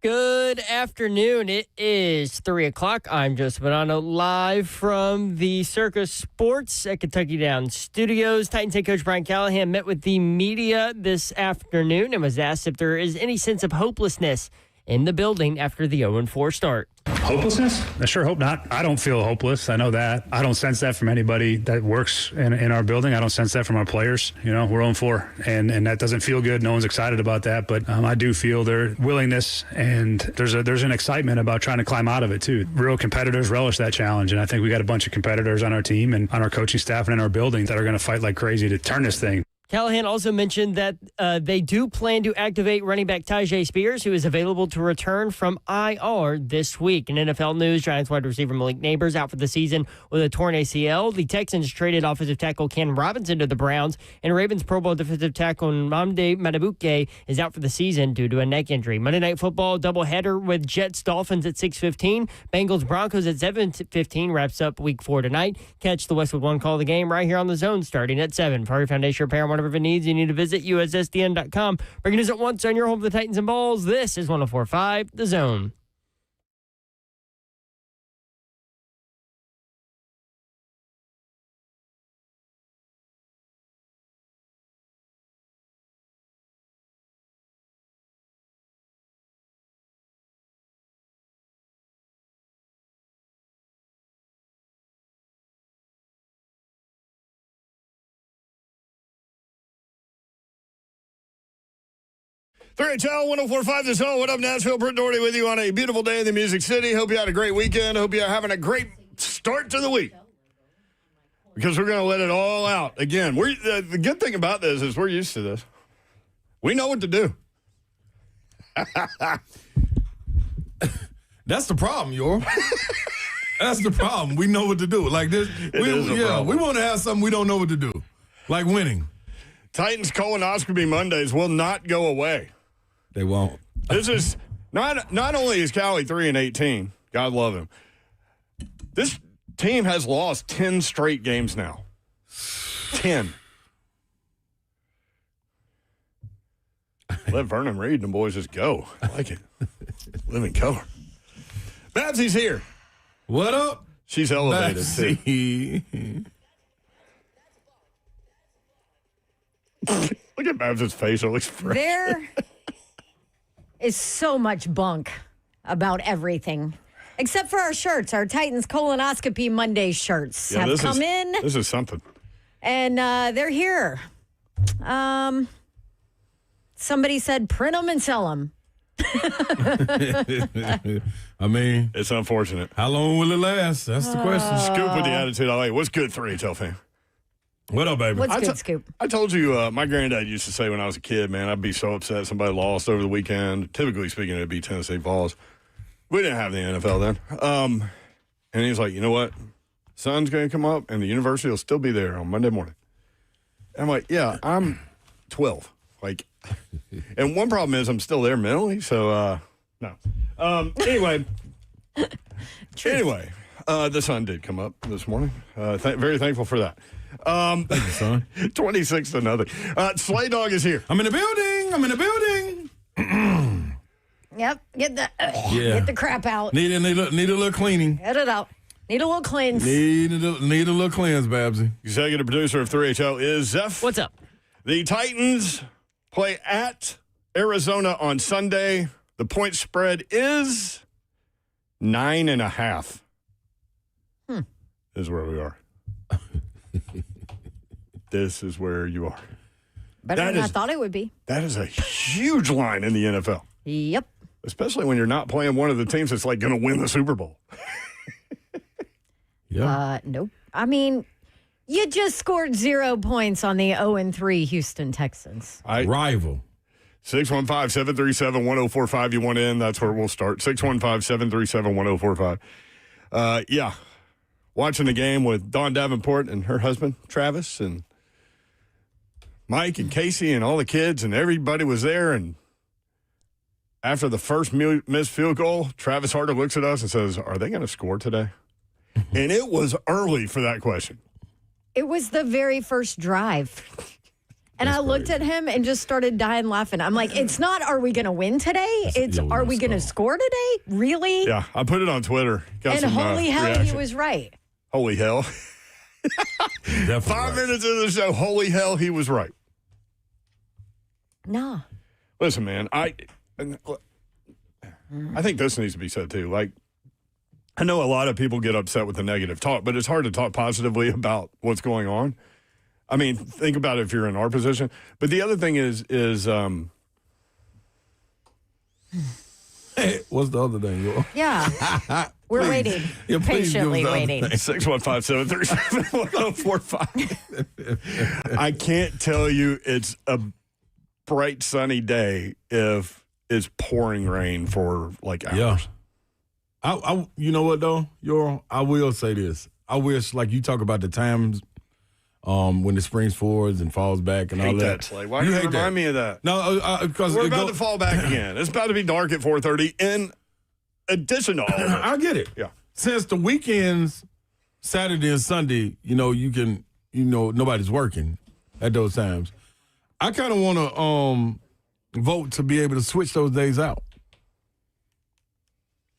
Good afternoon. It is 3 o'clock. I'm Joseph Bonanno, live from the Circus Sports at Kentucky Downs Studios. Titans head coach Brian Callahan met with the media this afternoon and was asked if there is any sense of hopelessness in the building after the 0-4 start. Hopelessness? I sure hope not. I don't feel hopeless. I know that. I don't sense that from anybody that works in our building. I don't sense that from our players. You know, we're 0-4, and that doesn't feel good. No one's excited about that, but I do feel their willingness, and there's an excitement about trying to climb out of it, too. Real competitors relish that challenge, and I think we got a bunch of competitors on our team and on our coaching staff and in our building that are going to fight like crazy to turn this thing. Callahan also mentioned that they do plan to activate running back Tyjae Spears, who is available to return from IR this week. In NFL news, Giants wide receiver Malik Neighbors out for the season with a torn ACL. The Texans traded offensive tackle Ken Robinson to the Browns, and Ravens Pro Bowl defensive tackle Mamde Madabuke is out for the season due to a neck injury. Monday Night Football doubleheader with Jets-Dolphins at 6:15. Bengals-Broncos at 7:15 wraps up Week 4 tonight. Catch the Westwood One call of the game right here on the Zone starting at 7. For your foundation repair, whatever it needs, you need to visit USSDN.com. Bringing us at once on your home for the Titans and Vols. This is 104.5 The Zone. Channel 104.5 The Zone. What up, Nashville? Brent Doherty with you on a beautiful day in the Music City. Hope you had a great weekend. Hope you're having a great start to the week, because we're going to let it all out. Again, the good thing about this is we're used to this. We know what to do. That's the problem, yo. That's the problem. We know what to do. Like this, we want to have something we don't know what to do, like winning. Titans Colonoscopy Mondays will not go away. They won't. This is not only is Callie 3-18, God love him. This team has lost 10 straight games now. 10. Let Vernon Reed and the boys just go. I like it. Living color. Babsy's here. What up? She's elevated, Babsy. too. Look at Babs' facial expression. There is so much bunk about everything, except for our shirts. Our Titans Colonoscopy Monday shirts have come in. This is something. And they're here. Somebody said print them and sell them. I mean, it's unfortunate. How long will it last? That's the question. Scoop with the attitude. All right, what's good 3HL fan? What up, baby? What's good, Scoop? I told you my granddad used to say when I was a kid, man, I'd be so upset somebody lost over the weekend. Typically speaking, it'd be Tennessee Vols. We didn't have the NFL then. And he's like, you know what? Sun's going to come up, and the university will still be there on Monday morning. And I'm like, yeah, I'm 12. Like, and one problem is I'm still there mentally, so no. Anyway, the sun did come up this morning. Very thankful for that. Thank you, son. 26 to nothing. Slay Dog is here. I'm in the building. Yep. Get the crap out. Need a little cleaning. Get it out. Need a little cleanse. Need a little cleanse, Babsy. Executive producer of 3HL is Zeph. What's up? The Titans play at Arizona on Sunday. The point spread is 9.5. Is where we are. This is where you are. Better than I thought it would be. That is a huge line in the NFL. Yep. Especially when you're not playing one of the teams that's like going to win the Super Bowl. Yeah. Nope. I mean, you just scored 0 points on the 0-3 Houston Texans. Rival. 615-737-1045. You want in? That's where we'll start. 615-737-1045. Yeah. Watching the game with Dawn Davenport and her husband, Travis, and Mike and Casey and all the kids, and everybody was there. And after the first missed field goal, Travis Harder looks at us and says, are they going to score today? And it was early for that question. It was the very first drive. And I looked at him and just started dying laughing. I'm like, it's not, are we going to win today? It's, are we going to score today? Really? Yeah, I put it on Twitter. And holy hell, reaction. he was right. Holy hell. 5 minutes into the show, holy hell, he was right. No. Listen, man, I think this needs to be said too. Like, I know a lot of people get upset with the negative talk, but it's hard to talk positively about what's going on. I mean, think about it if you're in our position. But the other thing is hey, what's the other thing? Yeah. We're waiting. Yeah, patiently waiting. 615-737-1045. I can't tell you it's a bright, sunny day if it's pouring rain for like hours. Yeah. I you know what, though? I will say this. I wish, like you talk about the times when it springs forwards and falls back and all that. Slay. Why do you remind me of that? No, because we're about to fall back again. It's about to be dark at 4:30 in addition to all of it. I get it. Yeah. Since the weekends, Saturday and Sunday, you can, nobody's working at those times. I kind of want to vote to be able to switch those days out.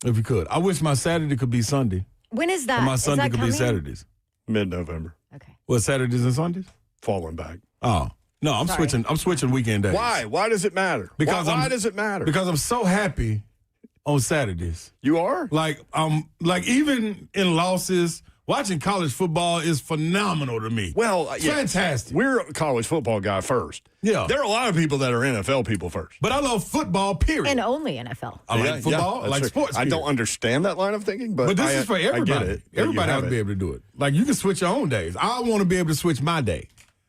If you could. I wish my Saturday could be Sunday. When is that? And my Sunday could be Saturdays. Mid-November. Okay. Well, Saturdays and Sundays? Falling back. Oh. No, I'm switching weekend days. Why? Why does it matter? Why does it matter? Because I'm so happy on Saturdays. You are? Like even in losses, watching college football is phenomenal to me. Well, it's fantastic. We're a college football guy first. Yeah. There are a lot of people that are NFL people first. But I love football, period. And only NFL. I like football. I like sports. I don't understand that line of thinking, but this is for everybody. I get it. Everybody has to be able to do it. Like, you can switch your own days. I want to be able to switch my day.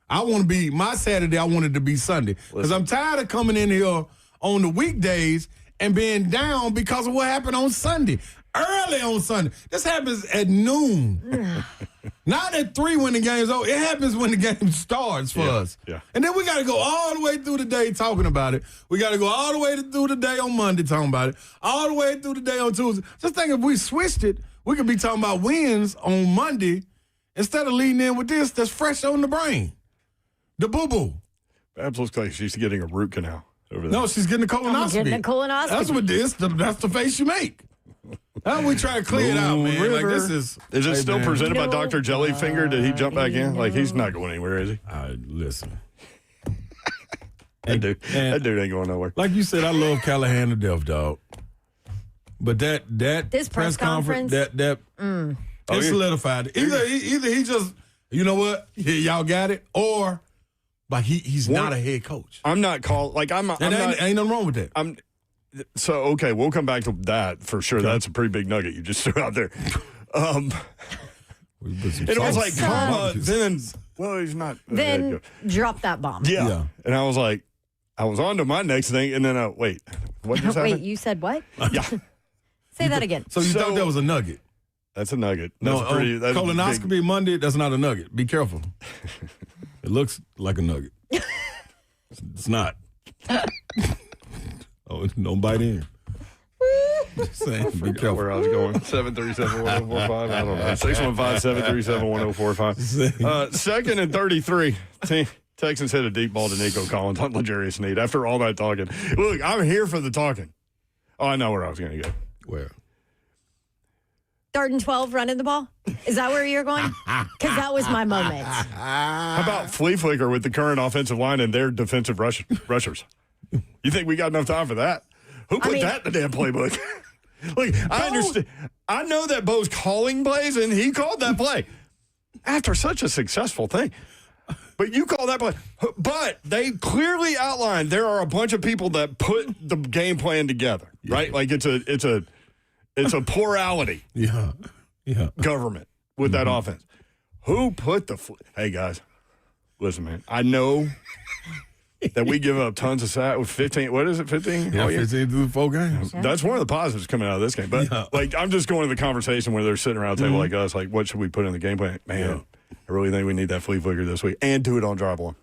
I want to be, my Saturday, I want it to be Sunday. Because I'm tired of coming in here on the weekdays and being down because of what happened on Sunday. Early on Sunday. This happens at noon. Not at 3 when the game's over. It happens when the game starts for us. Yeah. And then we got to go all the way through the day talking about it. We got to go all the way through the day on Monday talking about it. All the way through the day on Tuesday. Just think if we switched it, we could be talking about wins on Monday instead of leading in with this that's fresh on the brain. The boo-boo. Babs looks like she's getting a root canal over there. No, she's getting a colonoscopy. I'm getting a colonoscopy. That's what this. That's the face you make. How we try to clear it out, man? River. Like, this is. Is it still presented by Dr. Jellyfinger? Did he jump back in? Like, he's not going anywhere, is he? Listen. That dude ain't going nowhere. Like you said, I love Callahan to death, dog. But that this press conference it solidified. Either he just, you know what, y'all got it, or but he's not a head coach. I'm not called like I'm. Ain't nothing wrong with that. So okay, we'll come back to that for sure. Okay. That's a pretty big nugget you just threw out there. It was like, then he's not. Then drop that bomb. Yeah. And I was like, I was on to my next thing, and then wait, what just happened? Wait, you said what? Yeah. Say that again. So you thought that was a nugget? That's a nugget. That's Colonoscopy Monday, that's not a nugget. Be careful. It looks like a nugget. It's not. Oh, don't bite in. Just saying, be careful. Where I was going. 737-1045. I don't know. 615-737-1045. 2nd and 33. Texans hit a deep ball to Nico Collins on L'Jarius Sneed. After all that talking. Look, I'm here for the talking. Oh, I know where I was going to go. Where? 3rd and 12 running the ball? Is that where you're going? Because that was my moment. How about flea flicker with the current offensive line and their defensive rushers? You think we got enough time for that? Who put that in the damn playbook? Look, I understand. I know that Bo's calling plays, and he called that play after such a successful thing. But you call that play. But they clearly outlined there are a bunch of people that put the game plan together, right? Like it's a plurality. Yeah. Government with that offense. Who put the hey guys, listen, man. I know that we give up tons of sacks with 15. What is it? 15? Yeah, 15 through 4 games. That's one of the positives coming out of this game. But like, I'm just going to the conversation where they're sitting around a table like us. Like, what should we put in the game plan? Man, I really think we need that flea flicker this week and do it on drive one.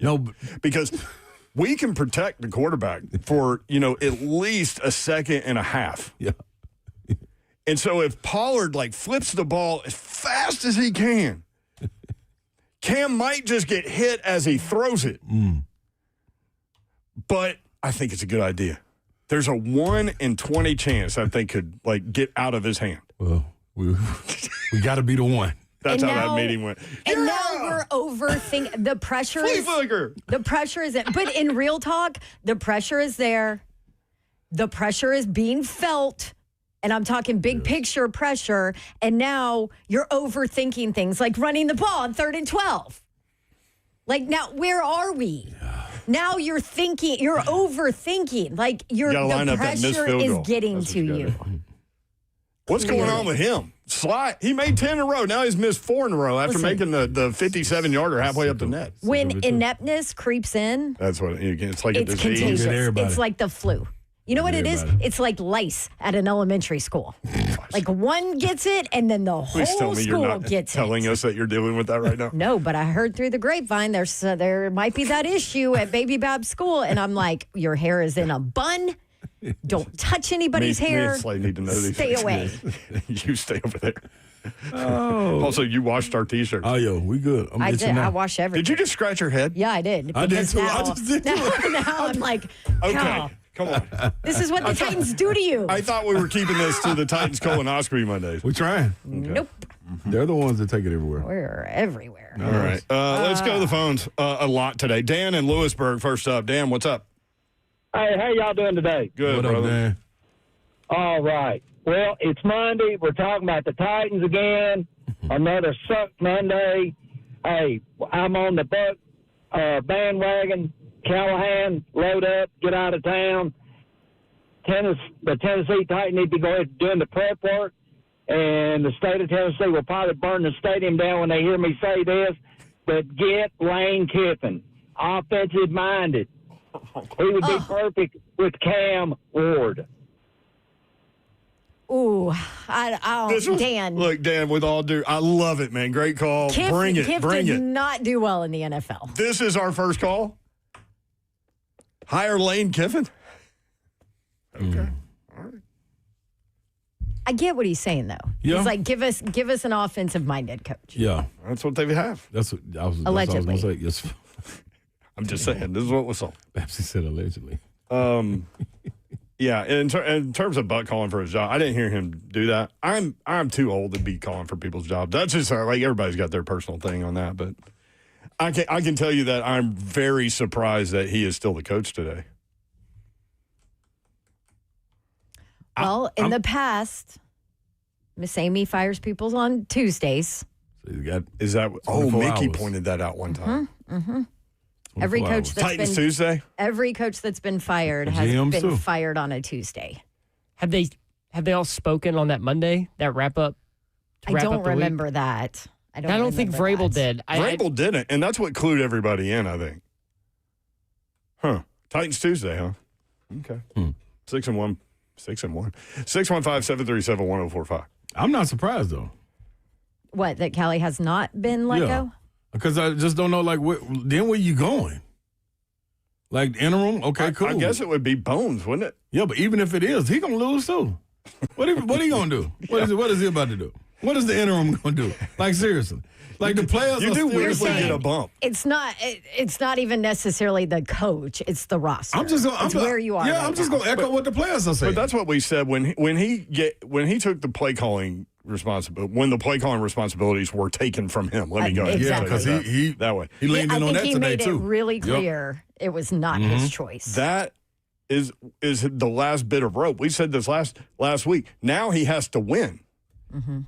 No, because we can protect the quarterback for at least a second and a half. Yeah. And so if Pollard flips the ball as fast as he can, Cam might just get hit as he throws it. But I think it's a good idea. There's a 1 in 20 chance that they could get out of his hand. Well, we got to be the one. That's how that meeting went. And now we're overthinking. The pressure is. The pressure is. But in real talk, the pressure is there. The pressure is being felt. And I'm talking big picture pressure. And now you're overthinking things like running the ball on 3rd and 12. Now, where are we? Yeah. Now you're thinking, you're overthinking. The pressure is getting to you. What's going on with him? He made 10 in a row. Now he's missed 4 in a row after making the 57-yarder halfway up the net. When ineptness creeps in, that's what it's like. It's contagious. It's like the flu. You know what it is? It's like lice at an elementary school. One gets it, and then the whole school gets it. Telling us that you're dealing with that right now? No, but I heard through the grapevine there might be that issue at Baby Bab's school, and I'm like, your hair is in a bun. Don't touch anybody's hair. Me and Slay need to know these Stay away. You stay over there. Oh. Also, you washed our T-shirts. Oh, yo, we good. I did. I wash everything. Did you just scratch your head? Yeah, I did. I did too. I just did too. Now I'm like, okay. Come on. This is what the Titans do to you. I thought we were keeping this to the Titans Colonoscopy Mondays. We're trying. Okay. Nope. They're the ones that take it everywhere. We're everywhere. All right. Let's go to the phones a lot today. Dan in Lewisburg first up. Dan, what's up? Hey, how y'all doing today? Good, what brother. up, Dan? All right. Well, it's Monday. We're talking about the Titans again. Another suck Monday. Hey, I'm on the Buck bandwagon. Callahan, load up, get out of town. The Tennessee Titans need to go ahead doing the prep work, and the state of Tennessee will probably burn the stadium down when they hear me say this, but get Lane Kiffin, offensive-minded. He would be perfect with Cam Ward. Ooh, Dan. Look, Dan, with all due, I love it, man. Great call. Bring it. Did not do well in the NFL. This is our first call. Hire Lane Kiffin. Okay. All right. I get what he's saying, though. Yeah. He's like, give us an offensive-minded coach. Yeah. That's what they have. That's what I was Allegedly. going to say. Yes. I'm just saying. This is what was sold. Babsy said allegedly. Yeah, in terms of Buck calling for his job, I didn't hear him do that. I'm too old to be calling for people's jobs. That's just everybody's got their personal thing on that, but I can tell you that I'm very surprised that he is still the coach today. Well, in the past, Miss Amy fires people on Tuesdays. So he's got Is that? Oh, Mickey pointed that out one time. Every coach that's Titans Tuesday. Every coach that's been fired has GMs been too. fired on a Tuesday. Have they all spoken on that Monday? That wrap up. I don't remember that. I don't think Vrabel did. Vrabel didn't, and that's what clued everybody in, I think. Huh. Titans Tuesday, huh? Okay. 6-1. 6-1. 615-737-1045. I'm not surprised, though. What, that Callie has not been let go? Because I just don't know, then where you going? Interim? Okay, cool. I guess it would be Bones, wouldn't it? Yeah, but even if it is, he going to lose, too. What he going to do? What is he about to do? What is the interim going to do? Seriously. The players you are do still weirdly saying, get a bump. It's not even necessarily the coach. It's the roster. It's where you are. Yeah, right I'm just now. going to echo what the players are saying. But that's what we said when he took the play calling responsibility, when the play calling responsibilities were taken from him. Let me go ahead. Exactly. Yeah, because he that way. He leaned in on that today, too. I think he made it really clear it was not his choice. That is the last bit of rope. We said this last week. Now he has to win. Mm-hmm.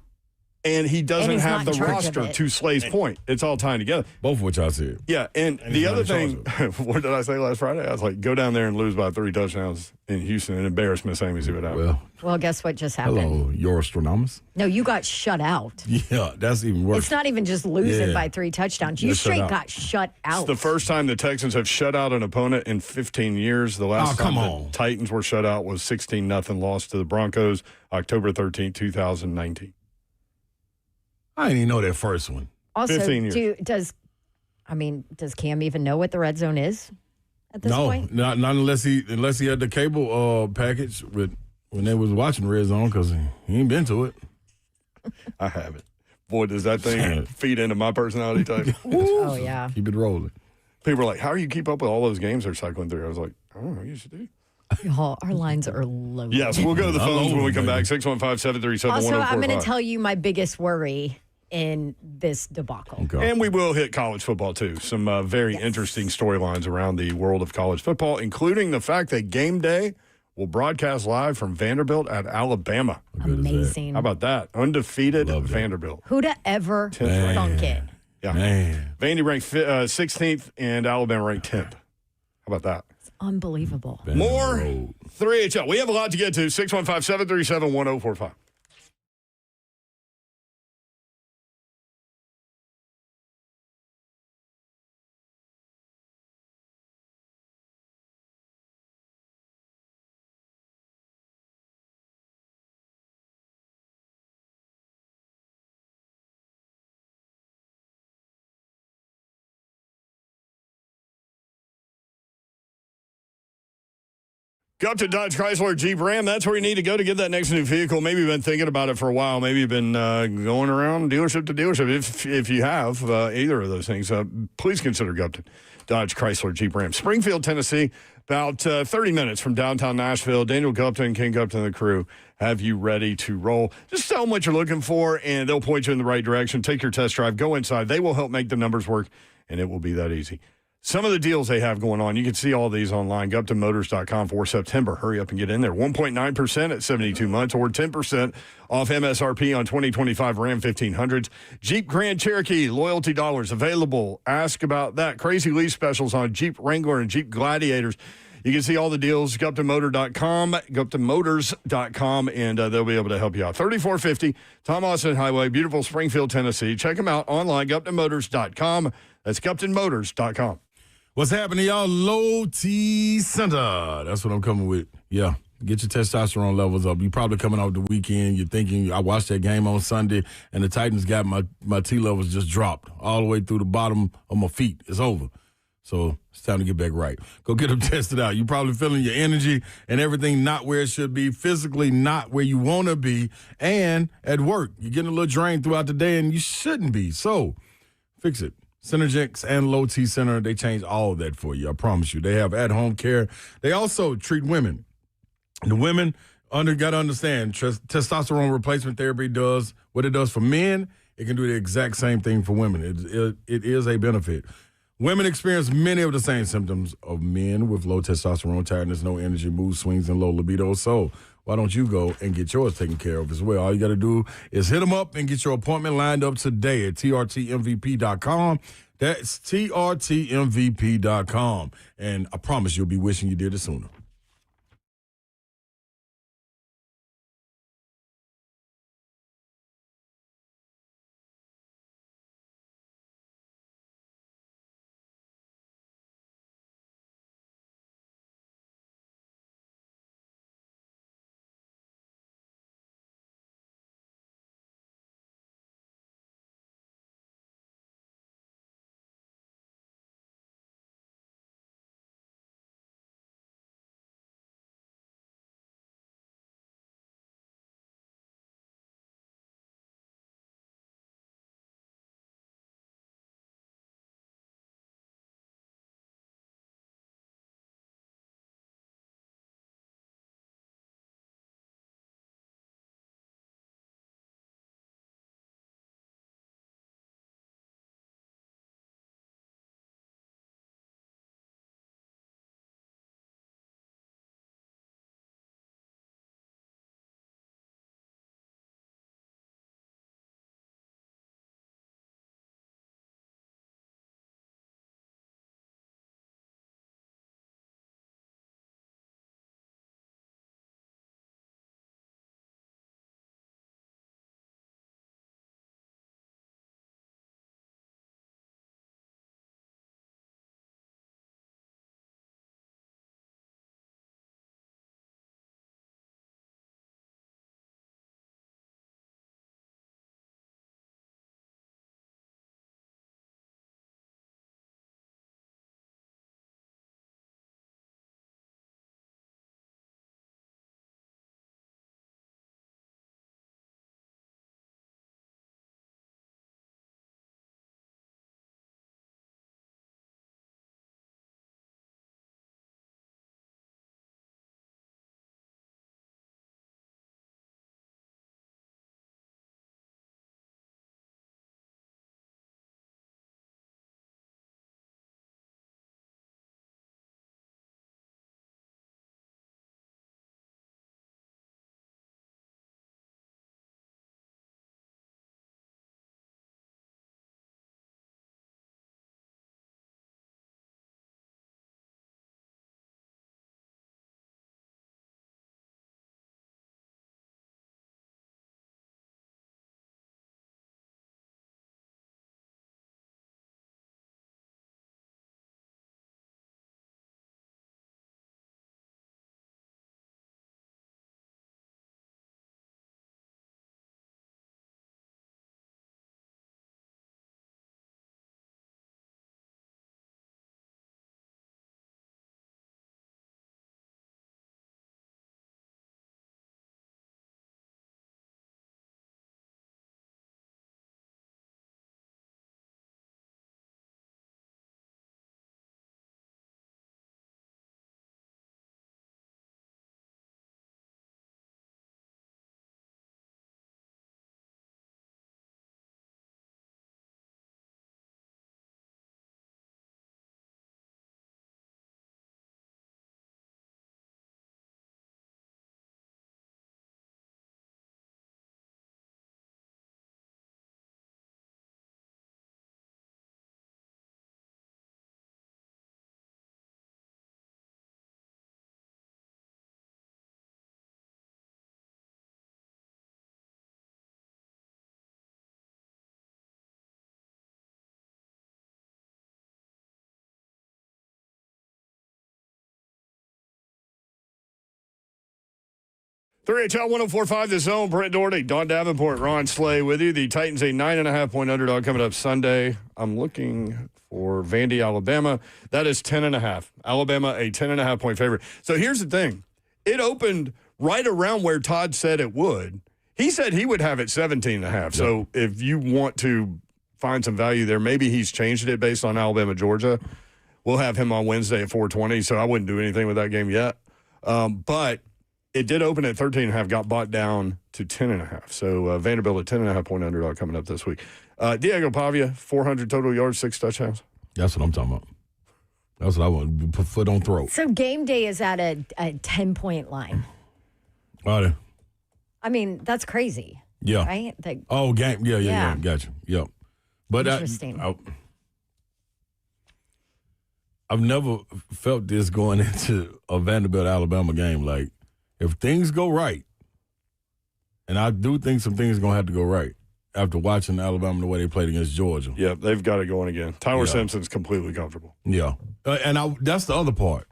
And he doesn't have the roster, to Slay's point. It's all tying together. Both of which I said. Yeah, and the other thing, what did I say last Friday? I was like, go down there and lose by 3 touchdowns in Houston and embarrass Miss Amy, see what happens. Well, guess what just happened? Hello, your astronomers. No, you got shut out. Yeah, that's even worse. It's not even just losing by 3 touchdowns. You straight got shut out. It's the first time the Texans have shut out an opponent in 15 years. The last time the Titans were shut out was 16-0 loss to the Broncos, October 13, 2019. I didn't even know that first one. Also, 15 years. does Cam even know what the red zone is at this point? No, not unless he had the cable package when they was watching Red Zone, because he ain't been to it. I haven't. Boy, does that thing feed into my personality type. Oh, yeah. Keep it rolling. People are like, how do you keep up with all those games they're cycling through? I was like, I don't know, you should do. Y'all, our lines are loaded. Yes, we'll go to the phones when we come back. baby. 615-737-1045. Also, I'm going to tell you my biggest worry in this debacle. Okay. And we will hit college football, too. Some very interesting storylines around the world of college football, including the fact that Game Day will broadcast live from Vanderbilt at Alabama. Amazing. How about that? Undefeated Vanderbilt. Who'd have ever thunk it? Yeah. Man. Vandy ranked 16th and Alabama ranked 10th. How about that? It's unbelievable. More 3HL. We have a lot to get to. 615-737-1045. Go up to Dodge Chrysler Jeep Ram. That's where you need to go to get that next new vehicle. Maybe you've been thinking about it for a while. Maybe you've been going around dealership to dealership. If you have either of those things, please consider Gupton Dodge Chrysler Jeep Ram. Springfield, Tennessee, about 30 minutes from downtown Nashville. Daniel Gupton, King Gupton, and the crew have you ready to roll. Just tell them what you're looking for, and they'll point you in the right direction. Take your test drive. Go inside. They will help make the numbers work, and it will be that easy. Some of the deals they have going on, you can see all these online. GuptonMotors.com for September. Hurry up and get in there. 1.9% at 72 months or 10% off MSRP on 2025 Ram 1500s. Jeep Grand Cherokee loyalty dollars available. Ask about that. Crazy lease specials on Jeep Wrangler and Jeep Gladiators. You can see all the deals, GuptonMotors.com, and they'll be able to help you out. 3450 Tom Austin Highway, beautiful Springfield, Tennessee. Check them out online, GuptonMotors.com. That's GuptonMotors.com. What's happening, y'all? Low T Center. That's what I'm coming with. Yeah. Get your testosterone levels up. You're probably coming off the weekend. You're thinking, I watched that game on Sunday, and the Titans got my T levels just dropped all the way through the bottom of my feet. It's over. So it's time to get back right. Go get them tested out. You're probably feeling your energy and everything not where it should be, physically not where you want to be, and at work, you're getting a little drained throughout the day, and you shouldn't be. So fix it. Synergex and Low T Center, they change all of that for you. I promise you. They have at-home care. They also treat women. The women got to understand testosterone replacement therapy does what it does for men. It can do the exact same thing for women. It is a benefit. Women experience many of the same symptoms of men with low testosterone, tiredness, no energy, mood swings, and low libido. So why don't you go and get yours taken care of as well? All you got to do is hit them up and get your appointment lined up today at trtmvp.com. That's trtmvp.com. And I promise you'll be wishing you did it sooner. 3HL 104.5 The Zone. Brent Doherty, Don Davenport, Ron Slay with you. The Titans a 9.5-point underdog coming up Sunday. I'm looking for Vandy, Alabama. That is 10.5. Alabama a 10.5-point favorite. So here's the thing. It opened right around where Todd said it would. He said he would have it 17.5. Yep. So if you want to find some value there, maybe he's changed it based on Alabama, Georgia. We'll have him on Wednesday at 4:20, so I wouldn't do anything with that game yet. But it did open at 13.5, got bought down to 10.5. So Vanderbilt at 10.5-point underdog coming up this week. Diego Pavia, 400 total yards, 6 touchdowns. That's what I'm talking about. That's what I want. Put foot on throat. So game day is at a 10-point line. Right. I mean, that's crazy. Yeah. Right? Game. Yeah. Gotcha. Yep. But interesting. I've never felt this going into a Vanderbilt-Alabama game. Like, if things go right, and I do think some things are going to have to go right after watching Alabama the way they played against Georgia. Yeah, they've got it going again. Tyler Simpson's completely comfortable. Yeah. That's the other part.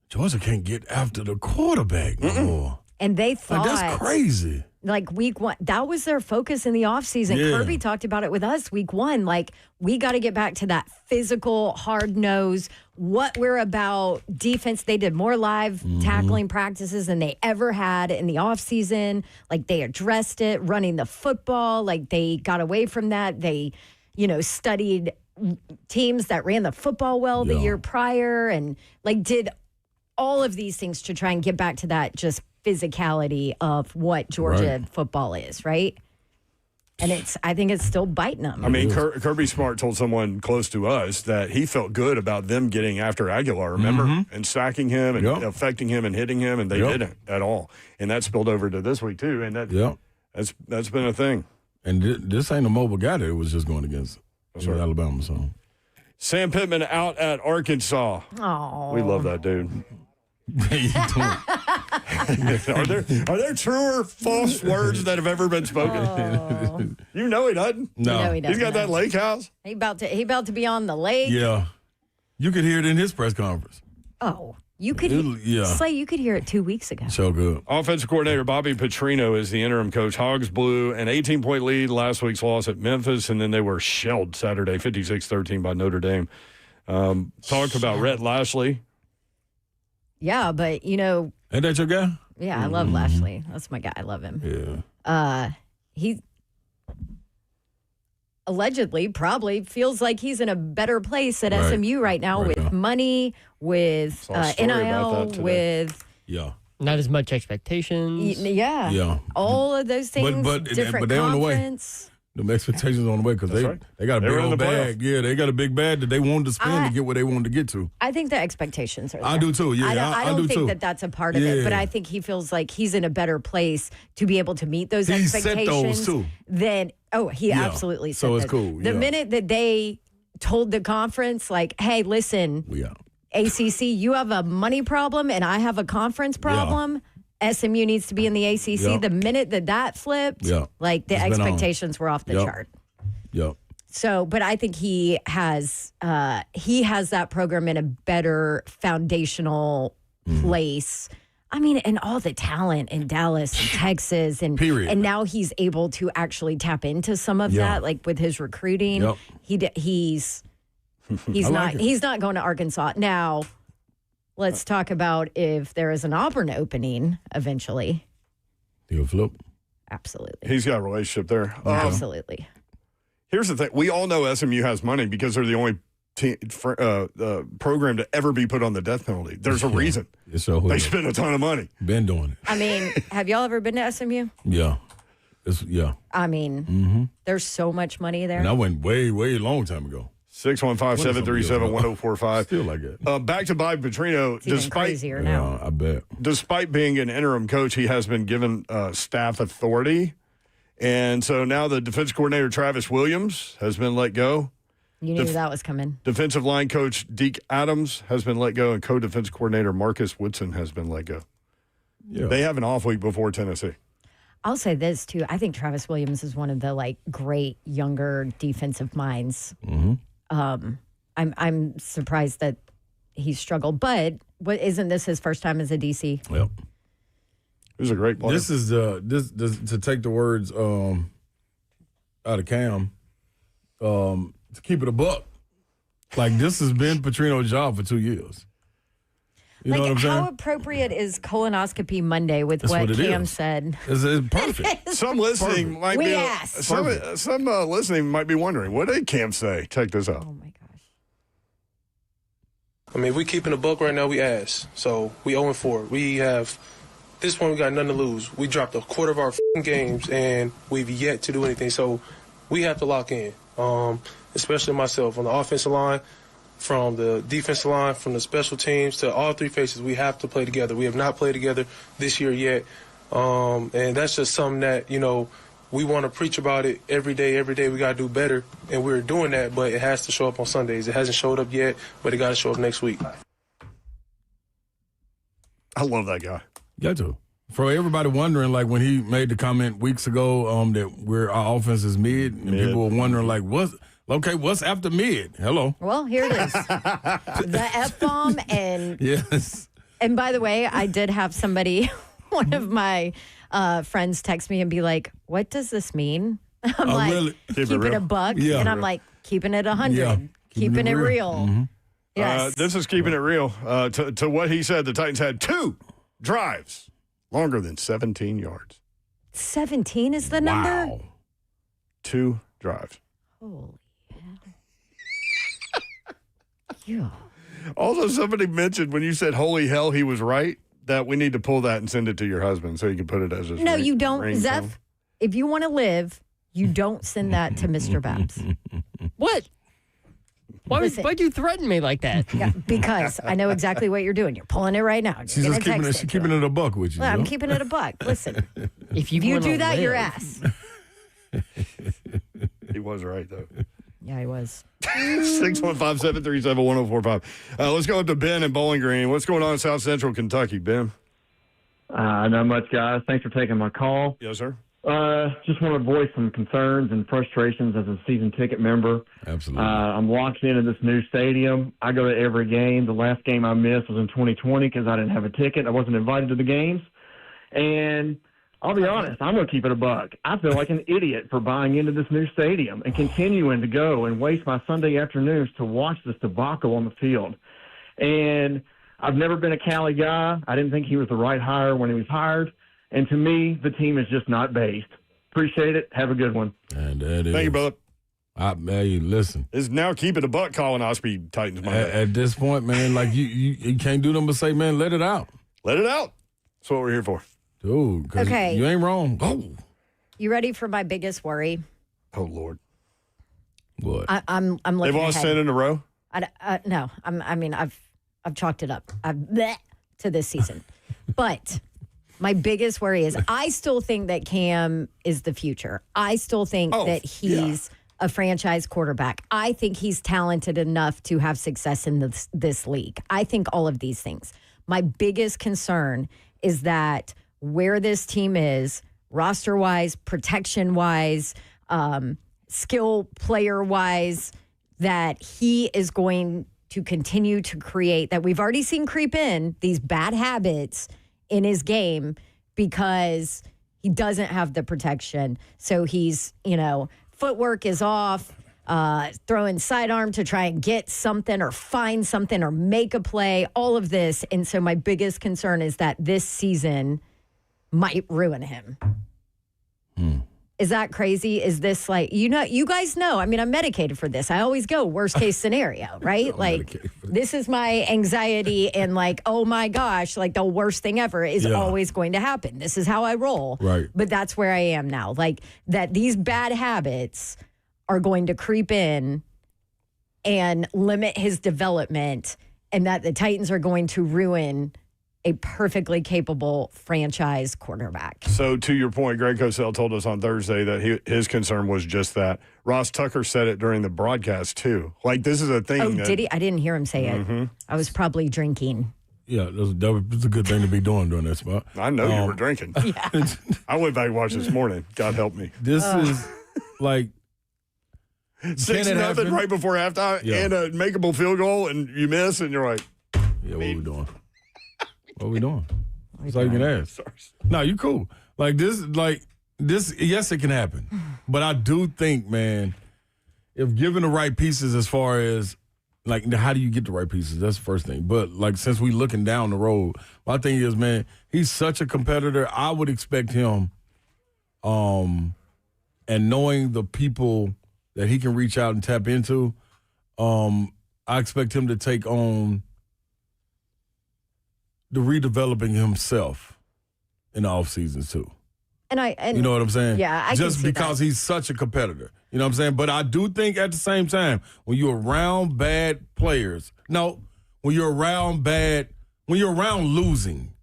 Georgia can't get after the quarterback no more. And they thought. Like, that's crazy. Like week one, that was their focus in the offseason. Yeah. Kirby talked about it with us week one. Like, we got to get back to that physical, hard nose, what we're about. Defense, they did more live tackling practices than they ever had in the offseason. Like, they addressed it, running the football. Like, they got away from that. They, studied teams that ran the football well the year prior and, like, did all of these things to try and get back to that just physicality of what Georgia football is, right? And I think it's still biting them. I mean, Kirby Smart told someone close to us that he felt good about them getting after Aguilar, remember? And sacking him and affecting him and hitting him, and they didn't at all. And that spilled over to this week, too. And that's been a thing. And this ain't a mobile guy that it was just going against Alabama. So Sam Pittman out at Arkansas. Oh, we love that dude. Are there true or false words that have ever been spoken? Oh. You know he doesn't. No, he doesn't. He's got that lake house. He about to be on the lake. Yeah, you could hear it in his press conference. Oh, you could. Yeah, Slay, you could hear it 2 weeks ago. So good. Offensive coordinator Bobby Petrino is the interim coach. Hogs blew an 18-point lead last week's loss at Memphis, and then they were shelled Saturday, 56-13 by Notre Dame. Talked about Rhett Lashley. Yeah, but ain't that your guy? Yeah, I love Lashley. That's my guy. I love him. Yeah. He allegedly probably feels like he's in a better place at SMU right now with money, with NIL, with not as much expectations. Yeah. All of those things. But different they're on the conference. way. The expectations on the way because they got a big old bag. Yeah, they got a big bag that they wanted to spend to get where they wanted to get to. I think the expectations are there. I do too. Yeah, I don't think that that's a part of it, but I think he feels like he's in a better place to be able to meet those expectations. Set those too. He absolutely set so it's those. cool. The minute that they told the conference, like, hey, listen, ACC, you have a money problem and I have a conference problem. SMU needs to be in the ACC. The minute that flipped, like the expectations were off the chart. Yep. So, but I think he has that program in a better foundational place. I mean, and all the talent in Dallas and Texas and now he's able to actually tap into some of that, like with his recruiting. Yep. He's not going to Arkansas now. Let's talk about if there is an Auburn opening eventually. He'll flip. Absolutely. He's got a relationship there. Absolutely. Here's the thing. We all know SMU has money because they're the only program to ever be put on the death penalty. There's a reason. They spend a ton of money. Been doing it. I mean, have y'all ever been to SMU? Yeah. I mean, there's so much money there. And I went way, way long time ago. 615-737-1045. Still like it. Back to Bobby Petrino. It's even crazier now. I bet. Despite being an interim coach, he has been given staff authority. And so now the defense coordinator, Travis Williams, has been let go. You knew that was coming. Defensive line coach Deke Adams has been let go, and co-defense coordinator Marcus Woodson has been let go. Yeah. They have an off week before Tennessee. I'll say this, too. I think Travis Williams is one of the, great younger defensive minds. Mm-hmm. I'm surprised that he struggled, but isn't this his first time as a DC? Yep. He's a great player. This is this to take the words out of Cam. To keep it a buck, like this has been Petrino's job for 2 years. You know what I'm saying? How appropriate is Colonoscopy Monday with That's what what Cam is. said? It's perfect. Some listening might We be asked. some listening might be wondering, what did Cam say? Check this out. Oh my gosh. I mean, if we keeping a buck right now, we ass. So we 0-4. We have, at this point, we got nothing to lose. We dropped a quarter of our games, and we've yet to do anything. So we have to lock in, especially myself on the offensive line, from the defensive line, from the special teams to all three faces. We have to play together. We have not played together this year yet. And that's just something that, we want to preach about it every day. Every day we got to do better, and we're doing that, but it has to show up on Sundays. It hasn't showed up yet, but it got to show up next week. I love that guy. Got to. For everybody wondering, like when he made the comment weeks ago that our offense is mid, and people were wondering, like, what's after mid? Hello. Well, here it is. The F-bomb and Yes. And by the way, I did have somebody, one of my friends text me and be like, what does this mean? I'm like, really? keep it a buck. Yeah. And I'm like, keeping it 100. Yeah. Keeping it real. Mm-hmm. Yes. This is keeping it real. To what he said, the Titans had 2 drives longer than 17 yards. 17 is the number? Wow. 2 drives. Holy hell. Yeah. Also, somebody mentioned when you said "holy hell," he was right. That we need to pull that and send it to your husband so he can put it as his. No, you don't, ringtone. Zeph. If you want to live, you don't send that to Mr. Babs. What? Listen. Why'd you threaten me like that? Yeah, because I know exactly what you're doing. You're pulling it right now. She's just keeping it a buck with you. Well, you I'm know? keeping it a buck. Listen, If you you wanna do that, live. your ass. He was right though. Yeah, he was. 615-737-1045. Let's go up to Ben in Bowling Green. What's going on in South Central Kentucky, Ben? Not much, guys. Thanks for taking my call. Yes, sir. Just want to voice some concerns and frustrations as a season ticket member. Absolutely. I'm locked into this new stadium. I go to every game. The last game I missed was in 2020 because I didn't have a ticket. I wasn't invited to the games. And I'll be honest, I'm going to keep it a buck. I feel like an idiot for buying into this new stadium and continuing to go and waste my Sunday afternoons to watch this debacle on the field. And I've never been a Cali guy. I didn't think he was the right hire when he was hired. And to me, the team is just not based. Appreciate it. Have a good one. And that is. Thank you, brother. Hey, listen. Is now keep it a buck colonoscopy Titans Monday. At this point, man, like you can't do nothing but say, man, let it out. Let it out. That's what we're here for. Dude, 'cause Okay. you ain't wrong. Oh. You ready for my biggest worry? Oh Lord. What? I'm looking They've lost ahead. 10 in a row. No, I've chalked it up to this season. But my biggest worry is I still think that Cam is the future. I still think that he's a franchise quarterback. I think he's talented enough to have success in this league. I think all of these things. My biggest concern is that where this team is, roster-wise, protection-wise, skill player-wise, that he is going to continue to create, that we've already seen creep in, these bad habits in his game because he doesn't have the protection. So he's, footwork is off, throwing sidearm to try and get something or find something or make a play, all of this. And so my biggest concern is that this season might ruin him. Is that crazy? Is this like, you guys know, I'm medicated for this. I always go worst case scenario, right? Like, this is my anxiety and like, oh my gosh, like the worst thing ever is always going to happen. This is how I roll. Right. But that's where I am now. Like that these bad habits are going to creep in and limit his development and that the Titans are going to ruin a perfectly capable franchise quarterback. So to your point, Greg Cosell told us on Thursday that his concern was just that. Ross Tucker said it during the broadcast too. Like this is a thing. Oh, did he? I didn't hear him say it. I was probably drinking. Yeah, that was a good thing to be doing during that spot. I know you were drinking. Yeah. I went back and watched this morning. God help me. This is like 6-0 right before halftime and a makeable field goal, and you miss, and you're like, yeah, what are we doing? What are we doing? That's all you can ask. No, you cool. Like this, yes, it can happen. But I do think, man, if given the right pieces as far as, like, how do you get the right pieces? That's the first thing. But, like, since we looking down the road, my thing is, man, he's such a competitor. I would expect him, and knowing the people that he can reach out and tap into, I expect him to take on the redeveloping himself in the off seasons too. And you know what I'm saying? Yeah, I just can see because that. he's such a competitor. You know what I'm saying? But I do think at the same time, when you're around bad players, when you're around losing,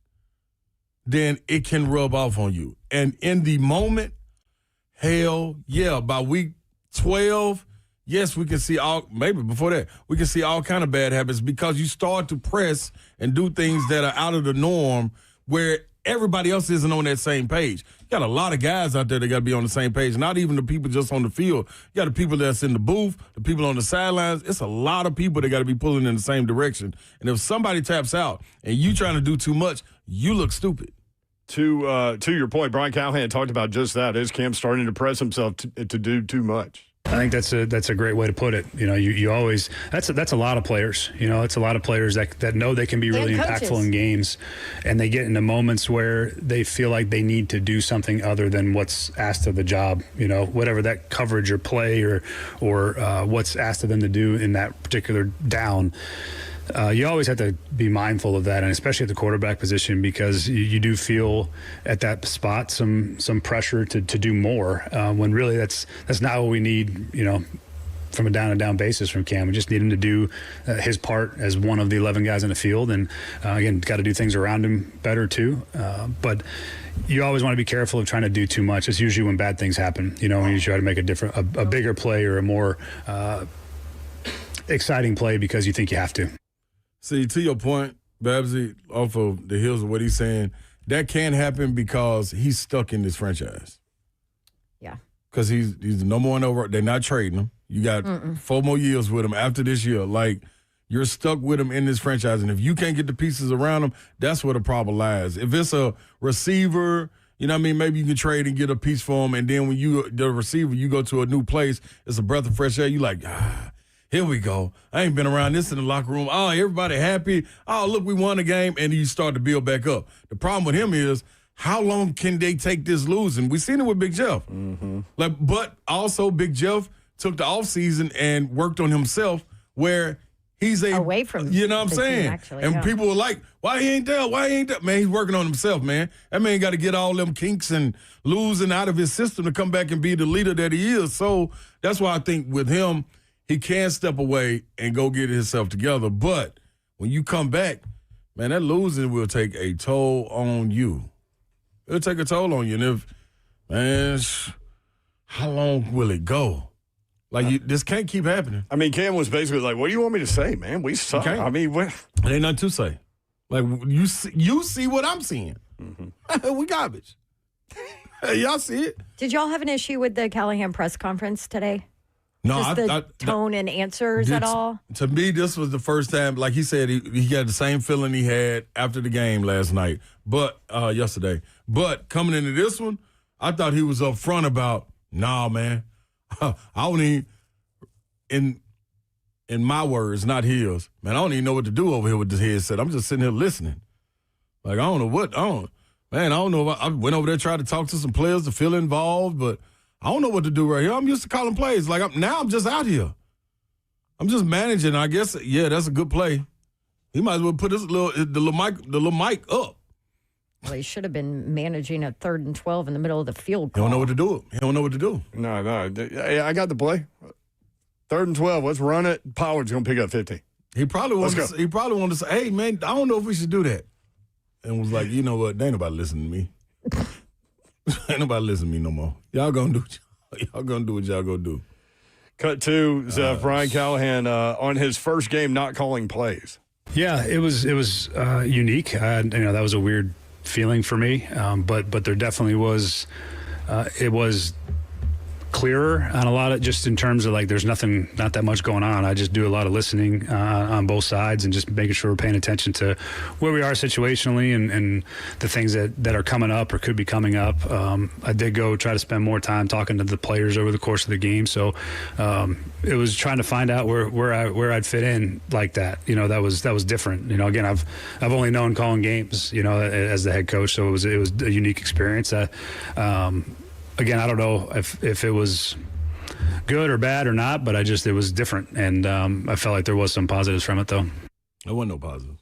then it can rub off on you. And in the moment, hell yeah, by week 12, yes, we can see maybe before that, we can see all kind of bad habits because you start to press and do things that are out of the norm where everybody else isn't on that same page. You got a lot of guys out there that got to be on the same page, not even the people just on the field. You got the people that's in the booth, the people on the sidelines. It's a lot of people that got to be pulling in the same direction. And if somebody taps out and you trying to do too much, you look stupid. To your point, Brian Callahan talked about just that. Is Cam starting to press himself to do too much? I think that's a great way to put it. You know, you always that's a lot of players. You know, it's a lot of players that know they can be really impactful in games, and they get into moments where they feel like they need to do something other than what's asked of the job. You know, whatever that coverage or play or what's asked of them to do in that particular down. You always have to be mindful of that, and especially at the quarterback position, because you do feel at that spot some pressure to do more when really that's not what we need, you know, from a down-to-down basis from Cam. We just need him to do his part as one of the 11 guys in the field, and again, got to do things around him better too. But you always want to be careful of trying to do too much. It's usually when bad things happen, you know, when you try to make a bigger play or a more exciting play because you think you have to. See, to your point, Babsy, off of the heels of what he's saying, that can happen because he's stuck in this franchise. Yeah. Because he's the number one over. They're not trading him. You got 4 more years with him after this year. Like, you're stuck with him in this franchise. And if you can't get the pieces around him, that's where the problem lies. If it's a receiver, you know what I mean, maybe you can trade and get a piece for him. And then when the receiver, you go to a new place, it's a breath of fresh air. You like, here we go. I ain't been around this in the locker room. Oh, everybody happy. Oh, look, we won the game. And you start to build back up. The problem with him is, how long can they take this losing? We've seen it with Big Jeff. Mm-hmm. But also Big Jeff took the offseason and worked on himself where he's away from you know what I'm saying? Team, actually, and yeah. people were like, why he ain't there? Why he ain't there? Man, he's working on himself, man. That man got to get all them kinks and losing out of his system to come back and be the leader that he is. So that's why I think with him, he can step away and go get himself together. But when you come back, man, that losing will take a toll on you. It'll take a toll on you. And if, man, how long will it go? Like, this can't keep happening. I mean, Cam was basically like, what do you want me to say, man? We suck. Okay. I mean, what? There ain't nothing to say. Like, you see what I'm seeing. Mm-hmm. We garbage. Y'all see it. Did y'all have an issue with the Callahan press conference today? No, Just the tone and answers at all? To me, this was the first time, like he said, he had the same feeling he had after the game last night, yesterday. But coming into this one, I thought he was up front about, nah, man, I don't even, in my words, not his, man, I don't even know what to do over here with this headset. I'm just sitting here listening. Like, I don't know. I went over there, tried to talk to some players to feel involved, but I don't know what to do right here. I'm used to calling plays. Like, I'm just out here. I'm just managing. I guess, yeah, that's a good play. He might as well put the little mic up. Well, he should have been managing a 3rd and 12 in the middle of the field call. He don't know what to do. No. Hey, I got the play. 3rd and 12. Let's run it. Pollard's going to pick up 15. He probably wanted to say, hey, man, I don't know if we should do that. And was like, you know what? There ain't nobody listening to me. Ain't nobody listening to me no more. Y'all gonna do what y'all gonna do. Cut to Brian Callahan on his first game not calling plays. Yeah, it was unique. That was a weird feeling for me, but there definitely was. It was clearer on a lot of, just in terms of like there's not that much going on. I just do a lot of listening on both sides and just making sure we're paying attention to where we are situationally and the things that are coming up or could be coming up. I did go try to spend more time talking to the players over the course of the game, so it was trying to find out where I'd fit in like that. That was different. Again, I've only known calling games, as the head coach, so it was a unique experience. Again, I don't know if it was good or bad or not, but it was different, and I felt like there was some positives from it, though. There wasn't no positive.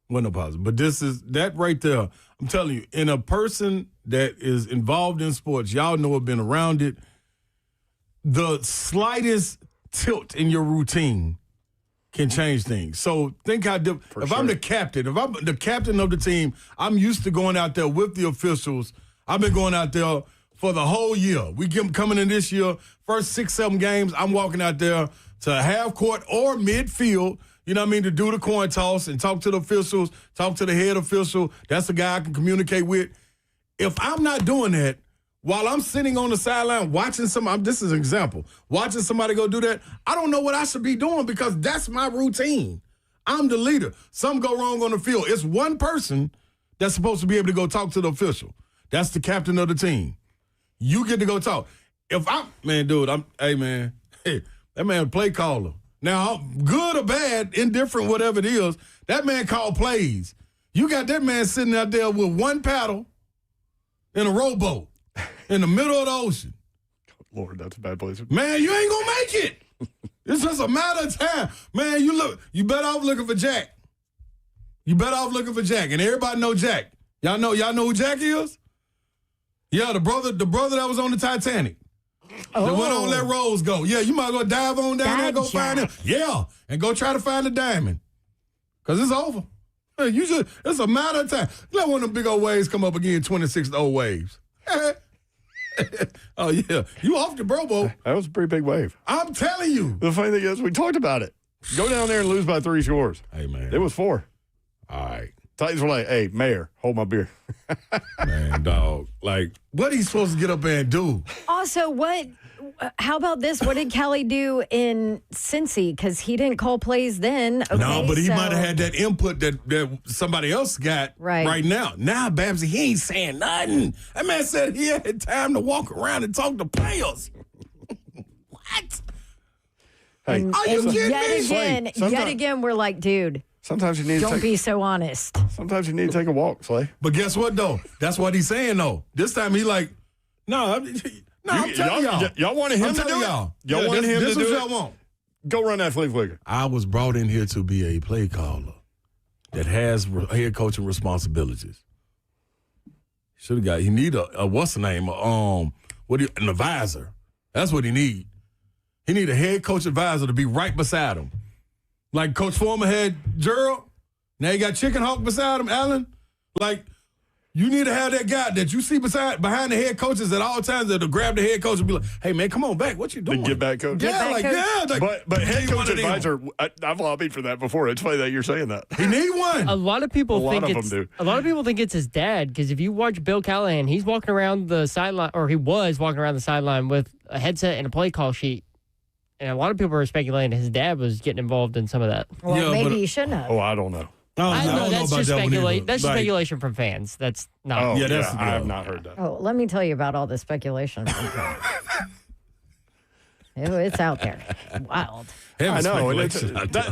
But that right there, I'm telling you, in a person that is involved in sports, y'all know I've been around it, the slightest tilt in your routine can change things. So think how different. If I'm the captain, if I'm the captain of the team, I'm used to going out there with the officials. I've been going out there for the whole year. We get coming in this year, first 6-7 games, I'm walking out there to half court or midfield, to do the coin toss and talk to the officials, talk to the head official. That's the guy I can communicate with. If I'm not doing that, while I'm sitting on the sideline watching this is an example, watching somebody go do that, I don't know what I should be doing because that's my routine. I'm the leader. Something go wrong on the field. It's one person that's supposed to be able to go talk to the official. That's the captain of the team. You get to go talk. That man play caller. Now, good or bad, indifferent, whatever it is, that man called plays. You got that man sitting out there with one paddle in a rowboat in the middle of the ocean. Lord, that's a bad place. Man, you ain't gonna make it. It's just a matter of time. Man, you better off looking for Jack. And everybody know Jack. Y'all know who Jack is? Yeah, the brother that was on the Titanic. Oh. That went on let Rose go. Yeah, you might as well dive on down there and go find him. Yeah, and go try to find the diamond. Because it's over. It's a matter of time. Let one of them big old waves come up again, 26 old waves. Oh, yeah. You off the bro. That was a pretty big wave. I'm telling you. The funny thing is, we talked about it. Go down there and lose by 3 scores. Hey, man. It was 4. All right. Titans were like, hey, Mayor, hold my beer. Man, dog. Like, what are you supposed to get up there and do? Also, how about this? What did Kelly do in Cincy? Because he didn't call plays then. Okay, no, but he might have had that input that somebody else got right now. Now, Babsy, he ain't saying nothing. That man said he had time to walk around and talk to players. What? Hey, and yet again, we're like, dude. Sometimes you need Don't be so honest. Sometimes you need to take a walk, Slay. But guess what, though? That's what he's saying, though. This time he like, I'm telling y'all. Y'all wanted him to do y'all. it? Y'all wanted him to do it? This is what y'all want. Go run that flea flicker. I was brought in here to be a play caller that has head coaching responsibilities. He need an advisor. That's what he need. He need a head coach advisor to be right beside him. Like Coach Foreman had Gerald. Now you got Chicken Hawk beside him, Allen. Like, you need to have that guy that you see behind the head coaches at all times that'll grab the head coach and be like, hey, man, come on back. What you doing? The get back coach. But head coach advisor, I've lobbied for that before. It's funny that you're saying that. He need one. A lot of people think it's his dad, because if you watch Bill Callahan, he's walking around the sideline, or he was walking around the sideline with a headset and a play call sheet. And a lot of people are speculating his dad was getting involved in some of that. Well, maybe he shouldn't have. Oh, I don't know. I know that's just speculation. That's speculation from fans. That's not. Oh, yeah, I have not heard that. Oh, let me tell you about all the speculation. It's out there. Wild. I know.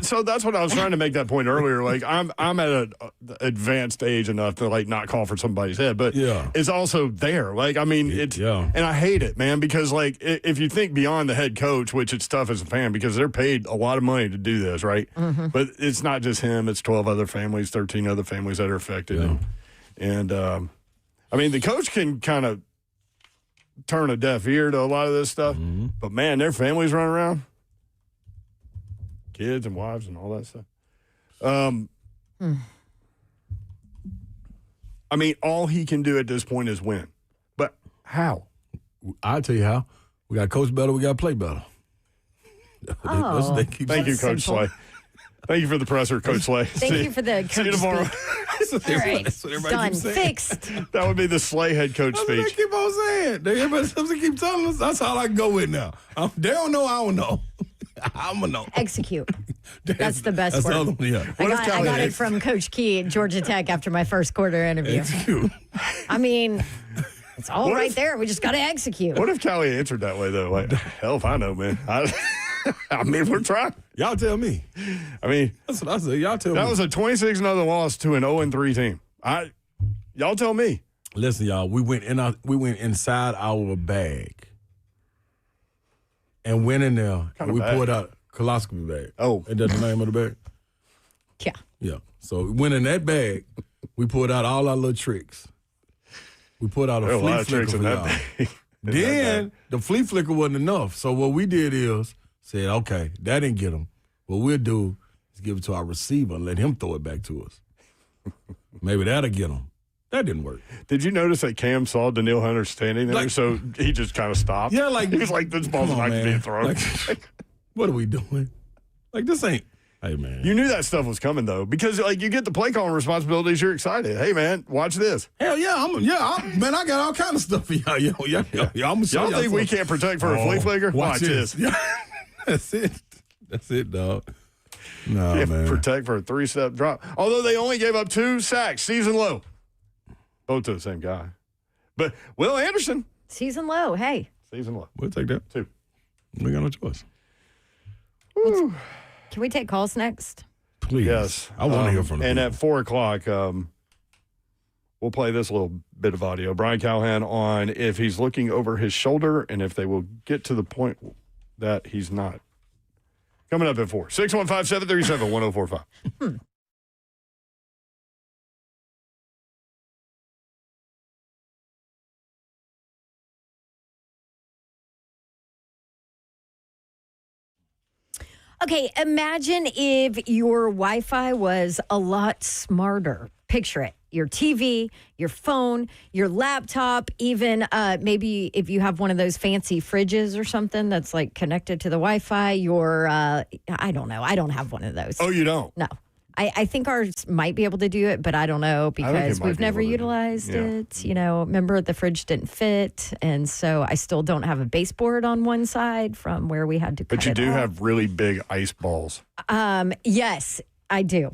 So that's what I was trying to make that point earlier. Like, I'm at an advanced age enough to like not call for somebody's head, but it's also there. Like, I mean, and I hate it, man, because like if you think beyond the head coach, which it's tough as a fan because they're paid a lot of money to do this, right? Mm-hmm. But it's not just him; it's 12 other families, 13 other families that are affected, and I mean, the coach can kind of turn a deaf ear to a lot of this stuff, but man, their families run around. Kids and wives and all that stuff. I mean, all he can do at this point is win. But how? I'll tell you how. We got to coach better. We got to play better. Thank you, Coach Slay. Thank you for the presser, Coach Slay. Thank you for the See you coach tomorrow. speak. All right. Done. Fixed. That would be the Slay head coach That's what they speech. keep on saying. Everybody supposed to keep telling us. That's all I can go with now. They don't know. I don't know. I'm going to know. Execute. That's the best That's word. the other one, yeah. I got it from Coach Key at Georgia Tech after my first quarter interview. Execute. I mean, it's all What right if- there. We just got to execute. What if Callie answered that way, though? Like, hell if I know, man. I mean, we're trying. Y'all tell me. I mean, That's what I said. Y'all tell me. that was a 26-0 loss to an 0-3 team. Y'all tell me. Listen, y'all. We went inside our bag and went in there. Kind And of we bag? poured out colonoscopy bag. Oh. Ain't that the name of the bag? Yeah. Yeah. So we went in that bag. We poured out all our little tricks. We put out There a are a lot flea of flicker tricks for in that y'all. bag. Then the flea flicker wasn't enough. So what we did is said, okay, that didn't get him. What we'll do is give it to our receiver and let him throw it back to us. Maybe that'll get him. That didn't work. Did you notice that Cam saw Daniil Hunter standing there, Like- so he just kind of stopped? Yeah, like he was like, "This ball's come not on, going to be man. thrown." Like, what are we doing? Like this ain't. Hey man, You knew that stuff was coming though, because like you get the play calling responsibilities. You're excited. Hey man, watch this. hell yeah, man, I got all kind of stuff for y'all. Yeah, I'm gonna show Y'all think we something. can't protect for a flea flicker? Watch this. Yeah, that's it, dog. No Can't man, protect for a 3-step drop. Although they only gave up 2 sacks, season low. Both to the same guy, but Will Anderson, Season low. Hey. season low. we'll take that. 2. We got no choice. Can we take calls next? Please, Yes, I want to hear from them. And at 4:00, we'll play this little bit of audio. Brian Callahan on if he's looking over his shoulder and if they will get to the point that he's not. Coming up at 4. 615-737-1045. Okay, imagine if your Wi-Fi was a lot smarter. Picture it. Your TV, your phone, your laptop, even maybe if you have one of those fancy fridges or something that's like connected to the Wi-Fi, I don't know. I don't have one of those. Oh, you don't? No. I think ours might be able to do it, but I don't know because might we've be never able to. utilized Yeah. it. You know, remember the fridge didn't fit, and so I still don't have a baseboard on one side from where we had to cut But you it do off. have really big ice balls. Yes, I do.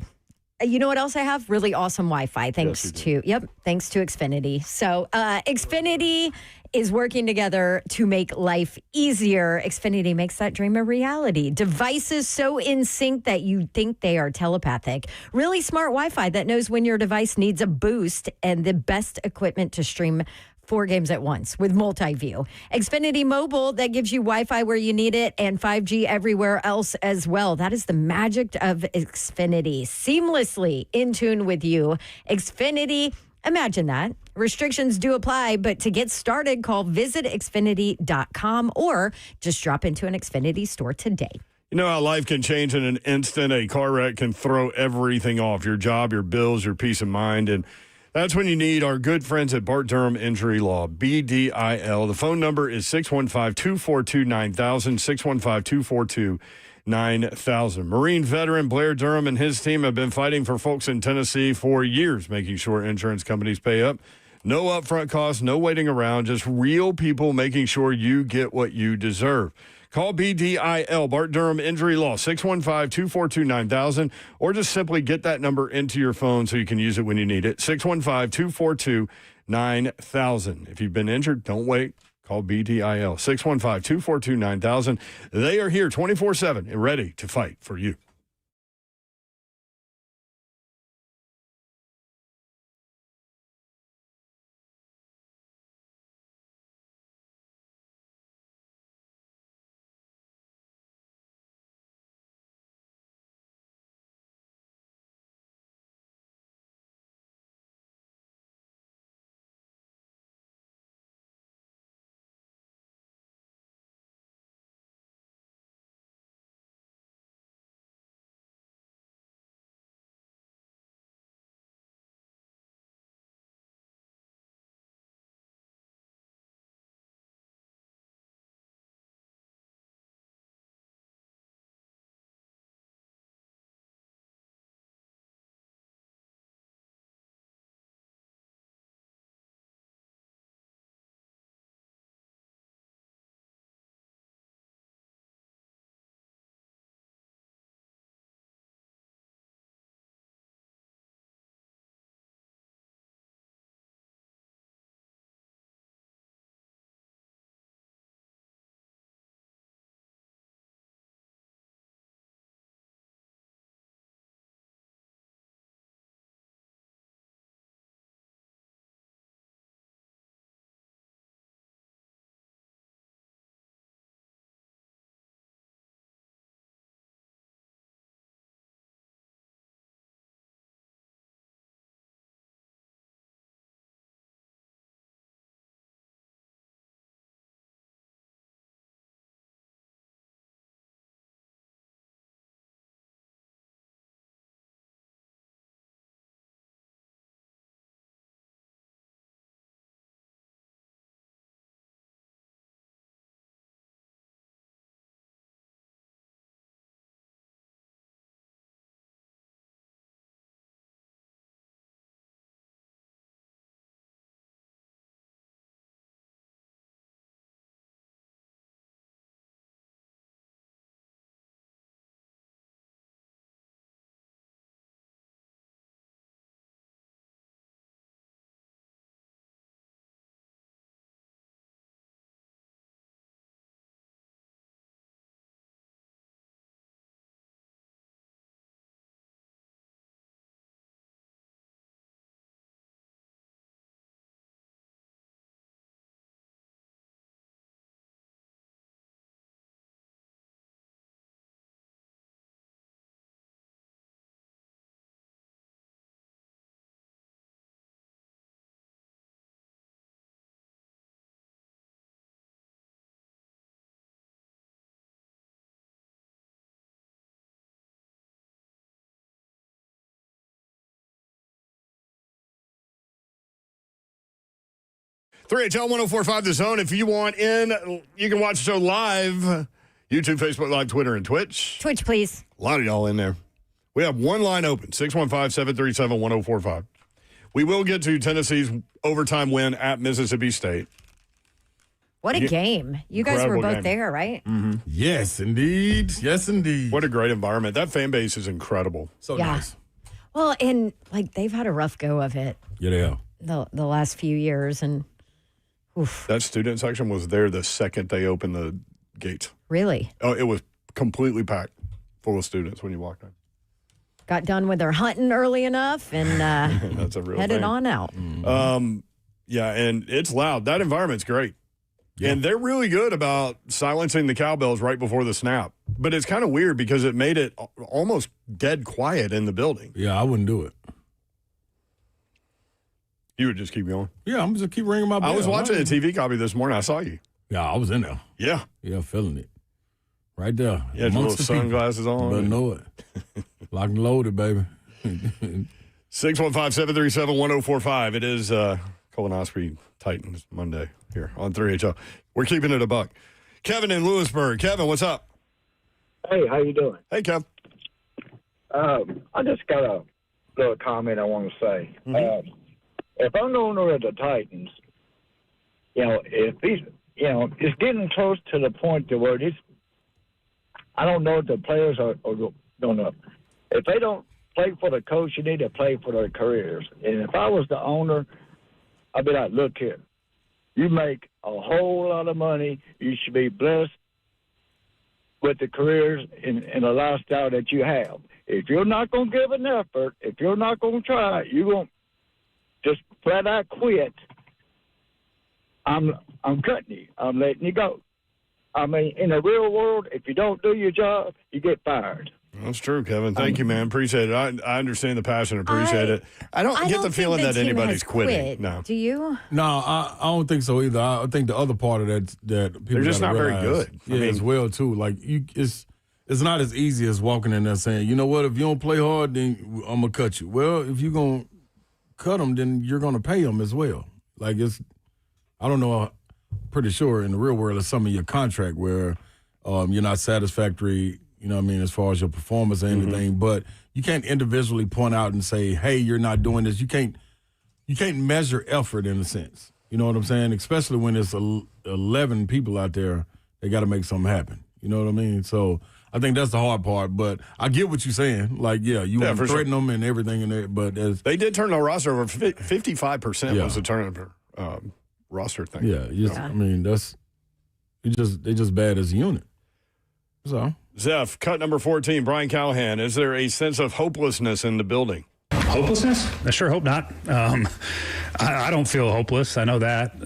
You know what else I have? Really awesome Wi-Fi. Thanks to Xfinity. So Xfinity is working together to make life easier. Xfinity makes that dream a reality. Devices so in sync that you think they are telepathic. Really smart Wi-Fi that knows when your device needs a boost, and the best equipment to stream 4 games at once with multi-view. Xfinity Mobile, that gives you Wi-Fi where you need it and 5G everywhere else as well. That is the magic of Xfinity. Seamlessly in tune with you. Xfinity, imagine that. Restrictions do apply, but to get started, call visitxfinity.com or just drop into an Xfinity store today. You know how life can change in an instant? A car wreck can throw everything off, your job, your bills, your peace of mind. And that's when you need our good friends at Bart Durham Injury Law, BDIL. The phone number is 615-242-9000, 615-242-9000. Marine veteran Blair Durham and his team have been fighting for folks in Tennessee for years, making sure insurance companies pay up. No upfront costs, no waiting around, just real people making sure you get what you deserve. Call BDIL, Bart Durham Injury Law, 615-242-9000, or just simply get that number into your phone so you can use it when you need it, 615-242-9000. If you've been injured, don't wait. Call BDIL, 615-242-9000. They are here 24/7 and ready to fight for you. 3HL 1045 The Zone. If you want in, you can watch the show live. YouTube, Facebook Live, Twitter, and Twitch. Twitch, please. A lot of y'all in there. We have one line open, 615-737-1045. We will get to Tennessee's overtime win at Mississippi State. What a game. You guys were Incredible both game. there, right? Mm-hmm. Yes, indeed. Yes, indeed. What a great environment. That fan base is incredible. So Yeah. nice. Well, and like they've had a rough go of it Yeah, they are. the last few years. And oof, That student section was there the second they opened the gates. really Oh, it was completely packed full of students when you walked in. got done with their hunting early enough and That's a real headed thing. on out. Yeah, and it's loud. That environment's great. Yeah. And they're really good about silencing the cowbells right before the snap. But it's kind of weird because it made it almost dead quiet in the building. Yeah, I wouldn't do it. You would just keep going. Yeah, I'm just keep ringing my bell. I was watching a TV copy this morning. I saw you. Yeah, I was in there. Yeah. Yeah, feeling it. Right there. You had your little sunglasses on. Better know it. Locked and loaded, baby. 615-737-1045. It is Colonoscopy Titans Monday here on 3HL. We're keeping it a buck. Kevin in Lewisburg. Kevin, what's up? Hey, how you doing? Hey, Kev. I just got a little comment I want to say. If I'm the owner of the Titans, if he's, it's getting close to the point to where I don't know if the players are don't know. If they don't play for the coach, you need to play for their careers. And if I was the owner, I'd be like, look here, you make a whole lot of money. You should be blessed with the careers and the lifestyle that you have. If you're not going to give an effort, if you're not going to try, you're going to just flat out quit. I'm cutting you. I'm letting you go. I mean, in the real world, if you don't do your job, you get fired. That's true, Kevin. Thank you, man. Appreciate it. I understand the passion. Appreciate it. I don't get the feeling that anybody's quitting. No. Do you? No, I don't think so either. I think the other part of that people They're just gotta not very realize, good. Yeah, as well too. Like it's not as easy as walking in there saying, you know what, if you don't play hard, then I'm gonna cut you. Well, if you're gonna cut them, then you're gonna pay them as well. Like I don't know. Pretty sure in the real world, it's some of your contract where you're not satisfactory. You know what I mean, as far as your performance or anything, but you can't individually point out and say, hey, you're not doing this. You can't measure effort in a sense. You know what I'm saying? Especially when there's 11 people out there, they got to make something happen. You know what I mean? So I think that's the hard part, but I get what you're saying. Like, you want to threaten them and everything in there, but they did turn the roster over. 55% was the turnover roster thing. Yeah, I mean, they're just bad as a unit. So. Zeph, cut number 14, Brian Callahan. Is there a sense of hopelessness in the building? Hopelessness? I sure hope not. I don't feel hopeless. I know that.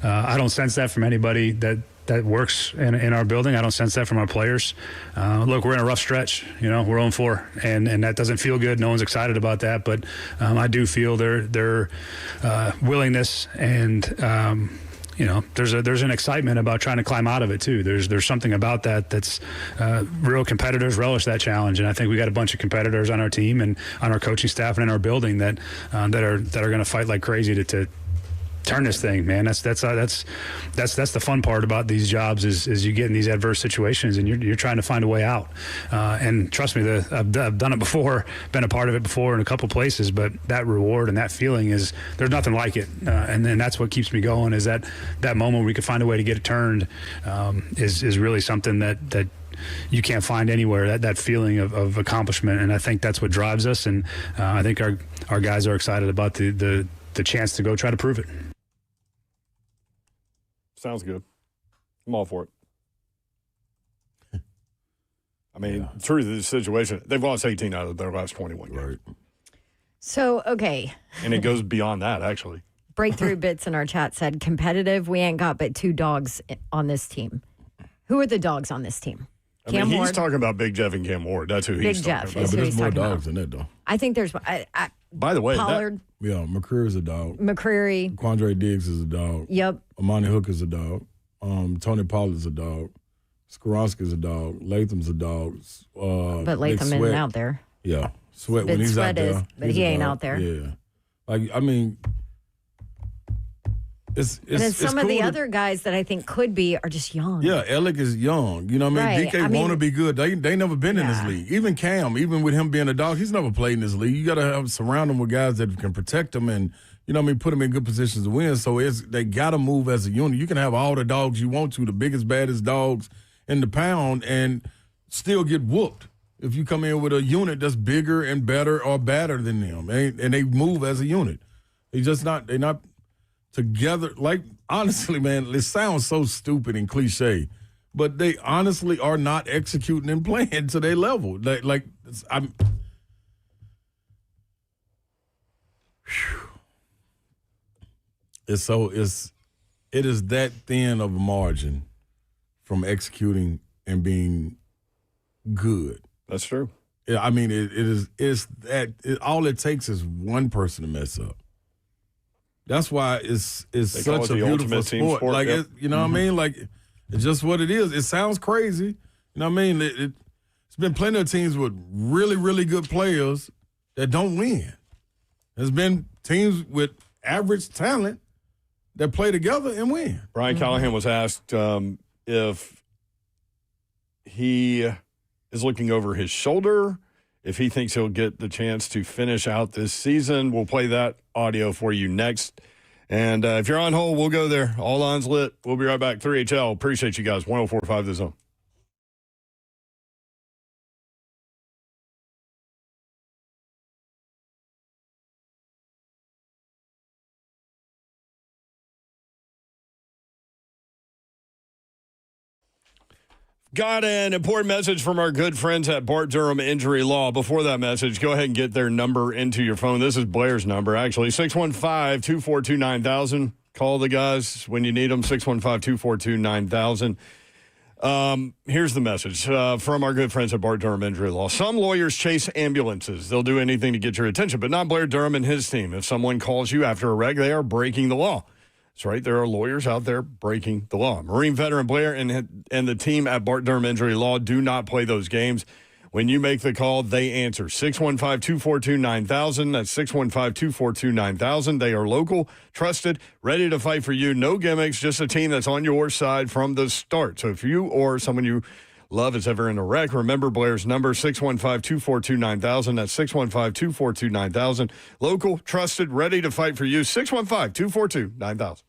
I don't sense that from anybody that works in our building. I don't sense that from our players. Look, we're in a rough stretch. We're 0-4, and that doesn't feel good. No one's excited about that, but I do feel their willingness and. There's an excitement about trying to climb out of it too. There's something about that's real competitors relish that challenge, and I think we got a bunch of competitors on our team and on our coaching staff and in our building that are going to fight like crazy to turn this thing, man. That's the fun part about these jobs is you get in these adverse situations and you're trying to find a way out. And trust me, I've done it before, been a part of it before in a couple places, but that reward and that feeling there's nothing like it. And then that's what keeps me going is that moment where we can find a way to get it turned is really something that you can't find anywhere, that feeling of accomplishment. And I think that's what drives us. And I think our guys are excited about the chance to go try to prove it. Sounds good. I'm all for it. I mean, truth of the situation, they've lost 18 out of their last 21 games. Right. So, okay. And it goes beyond that, actually. Breakthrough Bits in our chat said, competitive, we ain't got but 2 dogs on this team. Who are the dogs on this team? He's talking about Big Jeff and Cam Ward. That's who he's talking about. Is But who there's he's more talking dogs about. than that, though. I think there's By the way, Pollard, McCreary's a dog. McCreary. Quandre Diggs is a dog. Yep. Amani Hook is a dog. Tony Pollard's a dog. Skoronski's a dog. Latham's a dog. But Latham isn't out there. Yeah. Sweat when But he's Sweat out there. is, but he's he a ain't dog. out there. Yeah. Like, I mean, It's And then some of cool the to- other guys that I think could be are just young. Yeah, Alec is young. You know what I mean? Right. DK want to be good. They never been in this Yeah. league. Even Cam, even with him being a dog, he's never played in this league. You got to surround him with guys that can protect him and, you know what I mean, put him in good positions to win. So they got to move as a unit. You can have all the dogs you want to, the biggest, baddest dogs in the pound, and still get whooped if you come in with a unit that's bigger and better or badder than them. And they move as a unit. They're not together. Like, honestly, man, it sounds so stupid and cliche, but they honestly are not executing and playing to their level. It is that thin of a margin from executing and being good. That's true. Yeah, I mean, all it takes is one person to mess up. That's why it's such a beautiful sport. Like, yep. you know what I mean? Like, it's just what it is. It sounds crazy. You know what I mean? It's been plenty of teams with really, really good players that don't win. There's been teams with average talent that play together and win. Brian Callahan was asked if he is looking over his shoulder, if he thinks he'll get the chance to finish out this season. We'll play that audio for you next. And if you're on hold, we'll go there. All lines lit. We'll be right back. 3HL. Appreciate you guys. 104.5 The Zone. Got an important message from our good friends at Bart Durham Injury Law. Before that message, go ahead and get their number into your phone. This is Blair's number, actually, 615-242-9000. Call the guys when you need them, 615-242-9000. Here's the message from our good friends at Bart Durham Injury Law. Some lawyers chase ambulances. They'll do anything to get your attention, but not Blair Durham and his team. If someone calls you after a wreck, they are breaking the law. That's right. There are lawyers out there breaking the law. Marine veteran Blair and the team at Bart Durham Injury Law do not play those games. When you make the call, they answer. 615-242-9000. That's 615-242-9000. They are local, trusted, ready to fight for you. No gimmicks, just a team that's on your side from the start. So if you or someone you love is ever in a wreck, remember Blair's number, 615-242-9000. That's 615-242-9000. Local, trusted, ready to fight for you. 615-242-9000.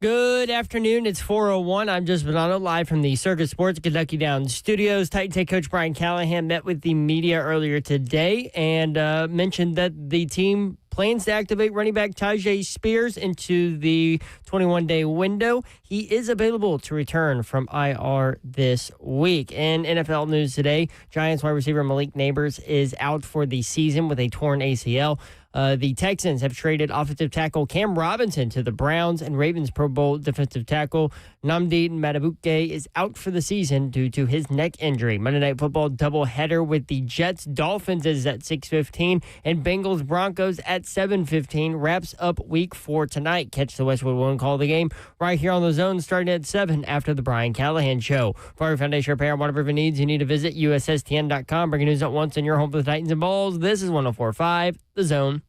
Good afternoon. It's 4:01. I'm Just Bonanno, live from the Circus Sports Kentucky Downs studios. Titans head coach Brian Callahan met with the media earlier today and mentioned that the team plans to activate running back Tyjae Spears into the 21-day window. He is available to return from IR this week. In NFL news today, Giants wide receiver Malik Neighbors is out for the season with a torn ACL. The Texans have traded offensive tackle Cam Robinson to the Browns, and Ravens Pro Bowl defensive tackle Nnamdi Madubuike is out for the season due to his neck injury. Monday Night Football doubleheader with the Jets Dolphins is at 6:15 and Bengals Broncos at 7:15 wraps up Week 4 tonight. Catch the Westwood One call of the game right here on the Zone starting at 7 after the Brian Callahan Show. For your foundation repair and whatever needs you need to visit USSTN.com. Breaking news at once in your home for the Titans and Vols. This is 104.5 The Zone.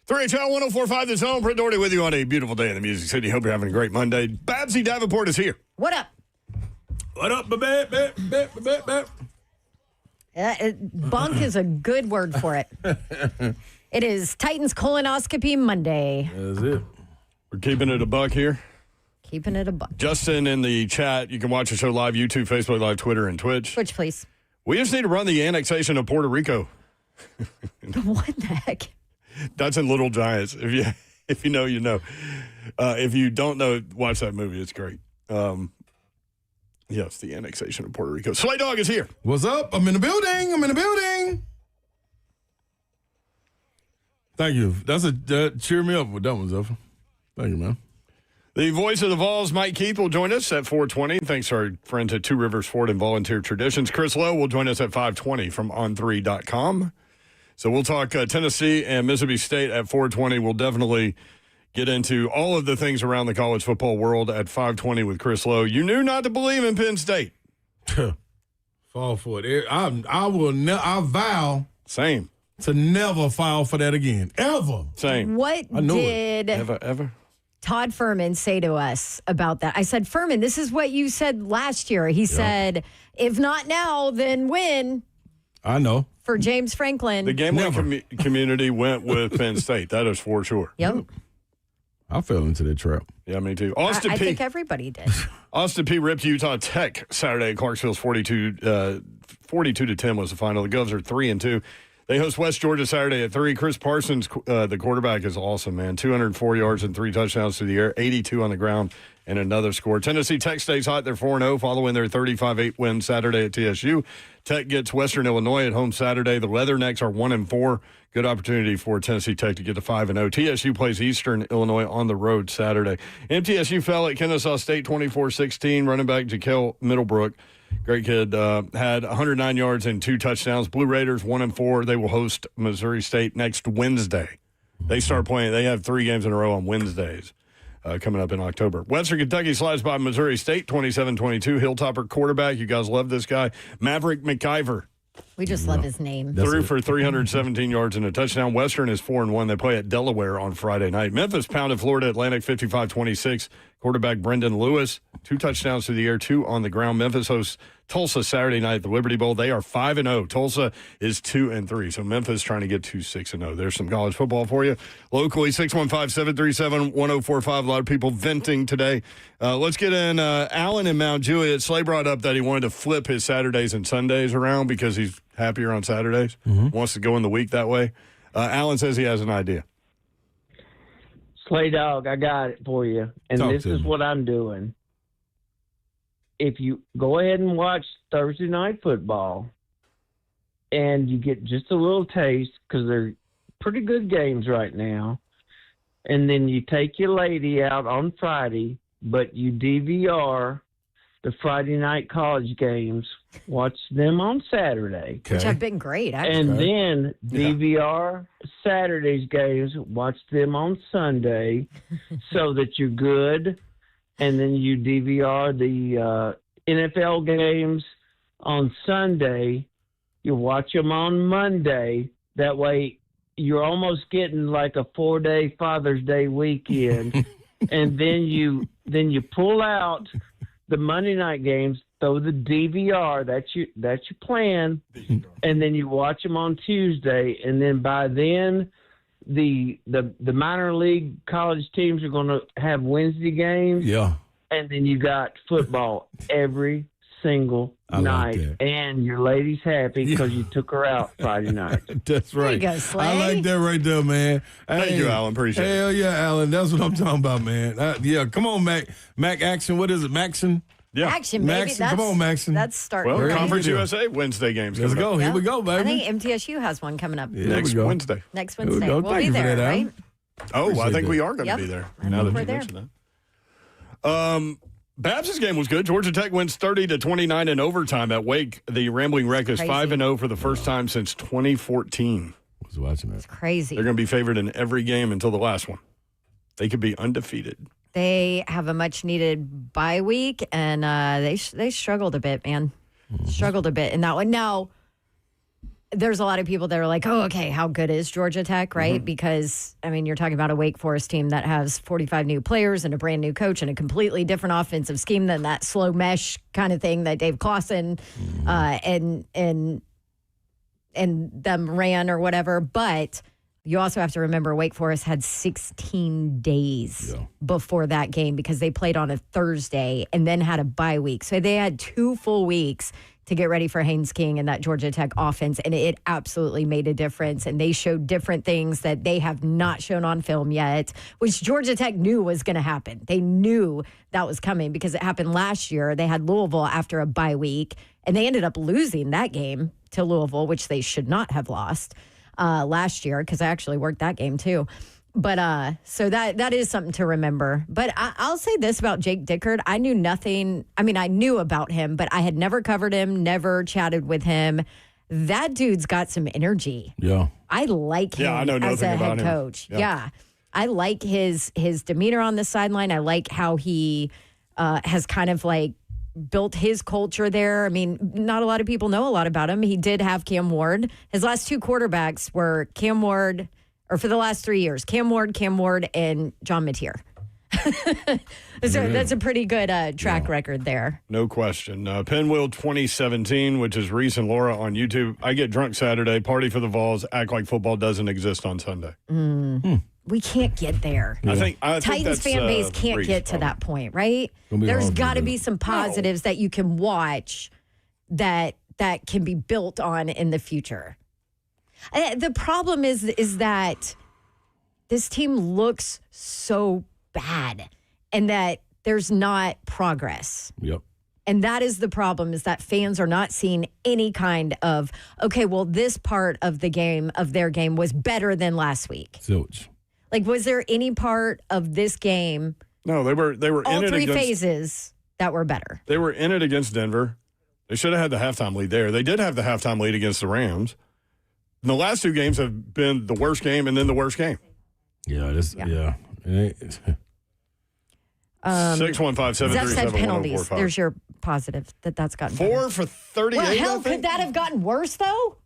Three Channel 104.5 The Zone. Brent Doherty with you on a beautiful day in the Music City. Hope you're having a great Monday. Babsy Davenport is here. What up? What up, Bunk is a good word for it. It is Titans Colonoscopy Monday. That's it. We're keeping it a buck here. Keeping it a buck. Justin in the chat. You can watch the show live, YouTube, Facebook Live, Twitter, and Twitch. Twitch, please. We just need to run the annexation of Puerto Rico. What the heck? That's in Little Giants. If you know, you know. If you don't know, watch that movie. It's great. Yes, the annexation of Puerto Rico. Slay Dog is here. What's up? I'm in the building. Thank you. That cheer me up with that one, Zephyr. Thank you, man. The voice of the Vols, Mike Keith, will join us at 4:20. Thanks to our friends at Two Rivers Ford and Volunteer Traditions. Chris Lowe will join us at 5:20 from on3.com. So we'll talk Tennessee and Mississippi State at 4:20. We'll definitely get into all of the things around the college football world at 5:20 with Chris Lowe. You knew not to believe in Penn State. Fall for it. I vow. Same. To never file for that again. Ever. Same. What did Ever? Todd Furman say to us about that? I said, Furman, this is what you said last year. He said, if not now, then when? I know. For James Franklin. The gambling community went with Penn State. That is for sure. Yep. I fell into that trap. Yeah, me too. I think everybody did. Austin Peay ripped Utah Tech Saturday. Clarksville's 42-10 was the final. The Govs are 3-2. They host West Georgia Saturday at 3. Chris Parsons, the quarterback, is awesome, man. 204 yards and 3 touchdowns through the air, 82 on the ground, and another score. Tennessee Tech stays hot. They're 4-0 following their 35-8 win Saturday at TSU. Tech gets Western Illinois at home Saturday. The Leathernecks are 1-4. Good opportunity for Tennessee Tech to get to 5-0. TSU plays Eastern Illinois on the road Saturday. MTSU fell at Kennesaw State 24-16. Running back Jaquel Middlebrook, great kid, had 109 yards and 2 touchdowns. Blue Raiders 1-4. They will host Missouri State next Wednesday. They start playing. They have 3 games in a row on Wednesdays coming up in October. Western Kentucky slides by Missouri State 27-22. Hilltopper quarterback. You guys love this guy. Maverick McIver. We just love his name. Threw for 317 yards and a touchdown. Western is 4-1. They play at Delaware on Friday night. Memphis pounded Florida Atlantic 55-26. Quarterback Brendan Lewis, 2 touchdowns through the air, 2 on the ground. Memphis hosts Tulsa Saturday night at the Liberty Bowl. They are 5-0. Tulsa is 2-3. So Memphis trying to get to 6-0. There's some college football for you. Locally, 615-737-1045. A lot of people venting today. Let's get in Alan in Mount Juliet. Slay brought up that he wanted to flip his Saturdays and Sundays around because he's happier on Saturdays. Wants to go in the week that way. Alan says he has an idea. Slay Dog, I got it for you. And this is what I'm doing. If you go ahead and watch Thursday Night Football and you get just a little taste because they're pretty good games right now, and then you take your lady out on Friday, but you DVR the Friday night college games, watch them on Saturday. Which have been great, actually. And then DVR Saturday's games, watch them on Sunday so that you're good. And then you DVR the NFL games on Sunday. You watch them on Monday. That way you're almost getting like a 4-day Father's Day weekend. And then you then you pull out the Monday night games, throw the DVR. That's your plan, and then you watch them on Tuesday, and then by then, the minor league college teams are going to have Wednesday games. Yeah. And then you got football every single night, like and your lady's happy because you took her out Friday night. That's right. There you go, Slay. I like that right there, man. Thank you, Alan. Appreciate it. Hell yeah, Alan. That's what I'm talking about, man. Yeah, come on, Mac. Mac Action. What is it, Maxon? Yeah. Action, baby. Maxon, come on, Maxon. That's starting. Well, right. Conference USA Wednesday games. Let's coming go. up. Here we go, baby. I think MTSU has one coming up Next Wednesday. next Here we Wednesday. go. We'll Thank be you for there, that, Alan. right? Oh, I Appreciate think that. we are going to Yep. be there. I Now think that we're you there. mention that. Babs' game was good. Georgia Tech wins 30-29 in overtime at Wake. The Rambling Wreck is Crazy. 5-0 for the first time since 2014. I was watching that. Crazy. They're going to be favored in every game until the last one. They could be undefeated. They have a much needed bye week, and they struggled a bit, man. Struggled a bit in that one. Now, there's a lot of people that are like, oh, okay, how good is Georgia Tech, right? Because, I mean, you're talking about a Wake Forest team that has 45 new players and a brand new coach and a completely different offensive scheme than that slow mesh kind of thing that Dave Clawson and them ran or whatever. But you also have to remember Wake Forest had 16 days before that game because they played on a Thursday and then had a bye week. So they had 2 full weeks to get ready for Haynes King and that Georgia Tech offense, and it absolutely made a difference. And they showed different things that they have not shown on film yet, which Georgia Tech knew was going to happen. They knew that was coming because it happened last year. They had Louisville after a bye week, and they ended up losing that game to Louisville, which they should not have lost last year because I actually worked that game too. But so that is something to remember. But I'll say this about Jake Dickert. I knew nothing. I mean, I knew about him, but I had never covered him, never chatted with him. That dude's got some energy. Yeah. I like him I know as nothing a about head him. coach. Yeah. Yeah. I like his demeanor on the sideline. I like how he has kind of like built his culture there. I mean, not a lot of people know a lot about him. He did have Cam Ward. His last 2 quarterbacks were Cam Ward, or for the last 3 years, Cam Ward, and John Mateer. So that's a pretty good track record there. No question. Pinwheel 2017, which is Reese and Laura on YouTube. I get drunk Saturday, party for the Vols, act like football doesn't exist on Sunday. We can't get there. I think Titans that's, fan base can't Reese, get to probably. that point, right? Gonna be There's hard to got to do. be some positives that you can watch that can be built on in the future. The problem is that this team looks so bad and that there's not progress. Yep. And that is the problem, is that fans are not seeing any kind of, okay, well, this part of the game, of their game, was better than last week. Zilch. Like, was there any part of this game, No, they were all in it 3 against, phases, that were better? They were in it against Denver. They should have had the halftime lead there. They did have the halftime lead against the Rams. And the last 2 games have been the worst game and then the worst game. Yeah. Yeah. It ain't- 615-737-1045. Zeph said penalties. There's your positive that's gotten 4 better. for 38. Well, I hell, think? could that have gotten worse, though?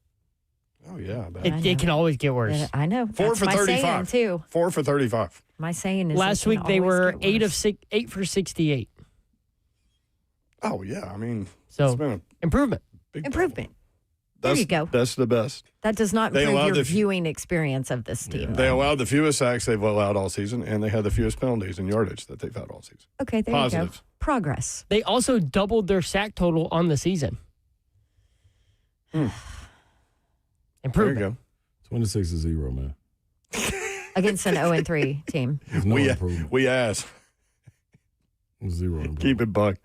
Oh, yeah. I bet. It can always get worse. I know. 4 That's for my 35. saying, too. 4 for 35. My saying is Last it week can they always were get worse. 8 for 68. Oh, yeah. I mean, So it's been a improvement. big Improvement. There you go. That's the best. That does not They improve allowed your the viewing experience of this team. They allowed the fewest sacks they've allowed all season, and they had the fewest penalties and yardage that they've had all season. Okay, there Positives. you go. Progress. They also doubled their sack total on the season. There you Improvement. go. 26-0, man. Against an 0-3 team. There's no We improvement. ass. 0 improvement. Keep it buck.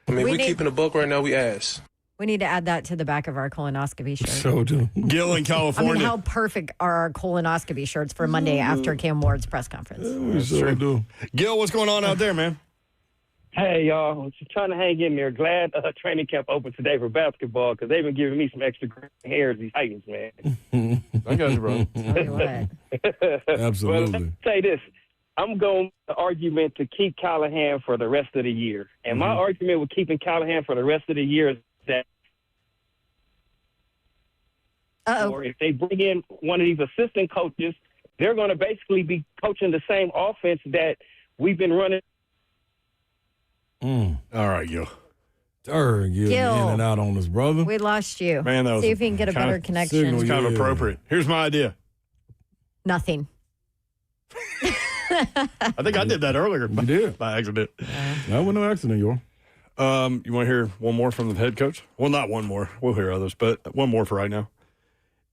I mean, We we need- keeping a buck right now. We ass. We need to add that to the back of our colonoscopy shirt. So do. Gil in I California. mean, how perfect are our colonoscopy shirts for Monday after Cam Ward's press conference? We so do. Gil, what's going on out there, man? Hey, y'all. I'm just trying to hang in there. Glad training camp open today for basketball because they've been giving me some extra gray hairs, these Titans, man. I got you, bro. Tell you what. Absolutely. But let's say this. I'm going the argument to keep Callahan for the rest of the year. And my argument with keeping Callahan for the rest of the year is that or if they bring in one of these assistant coaches, they're going to basically be coaching the same offense that we've been running All right, Gil. Gil, in and out on us, brother. We lost you. Man, that was see if we can get a better connection. It's kind of appropriate. Here's my idea. Nothing. I think I did that earlier. You did. By accident. That was no accident, you want to hear one more from the head coach? Well, not one more. We'll hear others, but one more for right now.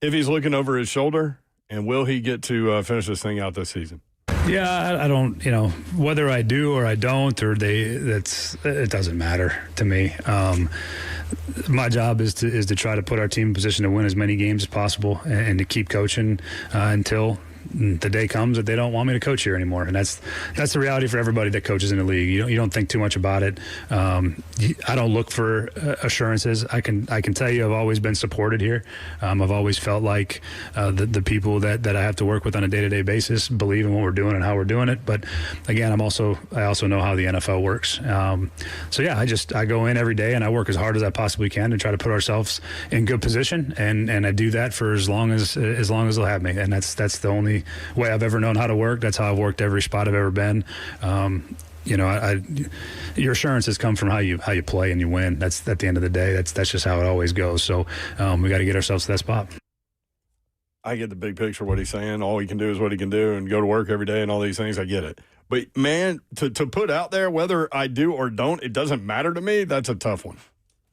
If he's looking over his shoulder, and will he get to finish this thing out this season? Yeah, I don't, whether I do or I don't, or it doesn't matter to me. My job is to try to put our team in position to win as many games as possible and to keep coaching until the day comes that they don't want me to coach here anymore. And that's the reality for everybody that coaches in the league. You don't think too much about it. I don't look for assurances. I can tell you I've always been supported here. I've always felt like the people that I have to work with on a day-to-day basis believe in what we're doing and how we're doing it. But again, I also know how the NFL works. So yeah, I go in every day and I work as hard as I possibly can to try to put ourselves in good position, and I do that for as long as they'll have me. And that's the only way I've ever known how to work. That's how I've worked every spot I've ever been. Your assurances come from how you play and you win. That's at the end of the day. That's just how it always goes. So we got to get ourselves to that spot. I get the big picture of what he's saying. All he can do is what he can do and go to work every day and all these things. I get it. But, man, to put out there whether I do or don't, it doesn't matter to me, that's a tough one.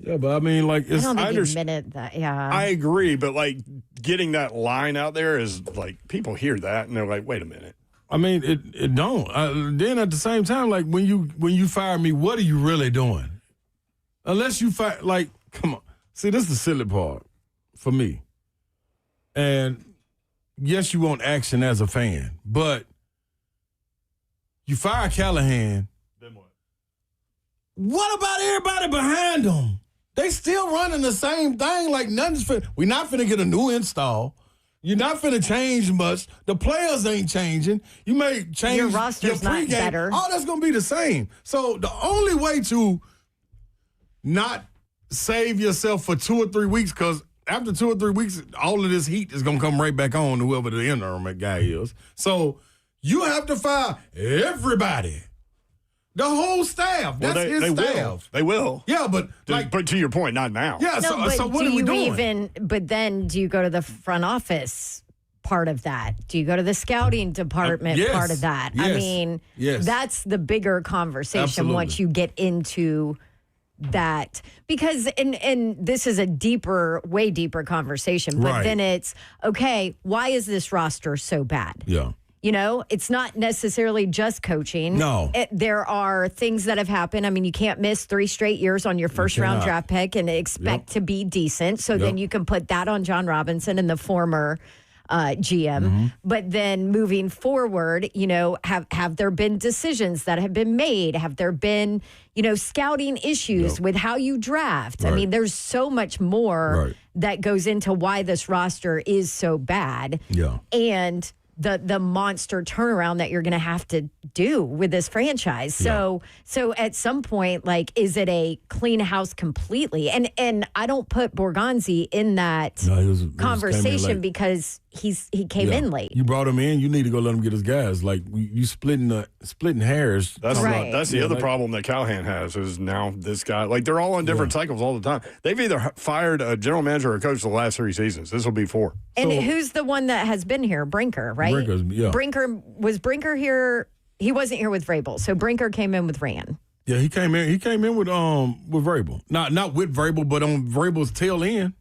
Yeah, but I mean, like, I don't think you admitted that. Yeah, I agree, but like getting that line out there is like people hear that and they're like, "Wait a minute." I mean, it don't. Then at the same time, like when you fire me, what are you really doing? Unless you fire, like, come on. See, this is the silly part for me. And yes, you want action as a fan, but you fire Callahan. Then what? What about everybody behind them? They still running the same thing. Like nothing's we're not finna get a new install. You're not finna change much. The players ain't changing. You may change your roster's your pregame. Not better. All that's gonna be the same. So the only way to not save yourself for 2 or 3 weeks, because after 2 or 3 weeks, all of this heat is gonna come right back on to whoever the interim guy is. So you have to fire everybody. The whole staff. That's his staff. They will. Yeah, but but to your point, not now. Yeah. No, so what are we doing? But then, do you go to the front office part of that? Do you go to the scouting department yes, part of that? Yes, I mean, that's the bigger conversation Absolutely. once you get into that, because and this is a way deeper conversation. But Right. then it's okay. Why is this roster so bad? Yeah. It's not necessarily just coaching. No. There are things that have happened. I mean, you can't miss 3 straight years on your first round draft pick and expect to be decent. So then you can put that on John Robinson and the former GM. Mm-hmm. But then moving forward, have there been decisions that have been made? Have there been, scouting issues with how you draft? Right. I mean, there's so much more that goes into why this roster is so bad. Yeah. And the monster turnaround that you're going to have to do with this franchise. So at some point, like, is it a clean house completely? And I don't put Borgonzi in that conversation because he came in late. You brought him in. You need to go let him get his guys. Like you splitting hairs. That's right. That's the other problem that Callahan has is now this guy. Like they're all on different cycles all the time. They've either fired a general manager or a coach the last 3 seasons. This will be 4. And who's the one that has been here? Brinker, right? Was Brinker here? He wasn't here with Vrabel, so Brinker came in with Rand. Yeah, he came in. He came in with Vrabel. Not with Vrabel, but on Vrabel's tail end.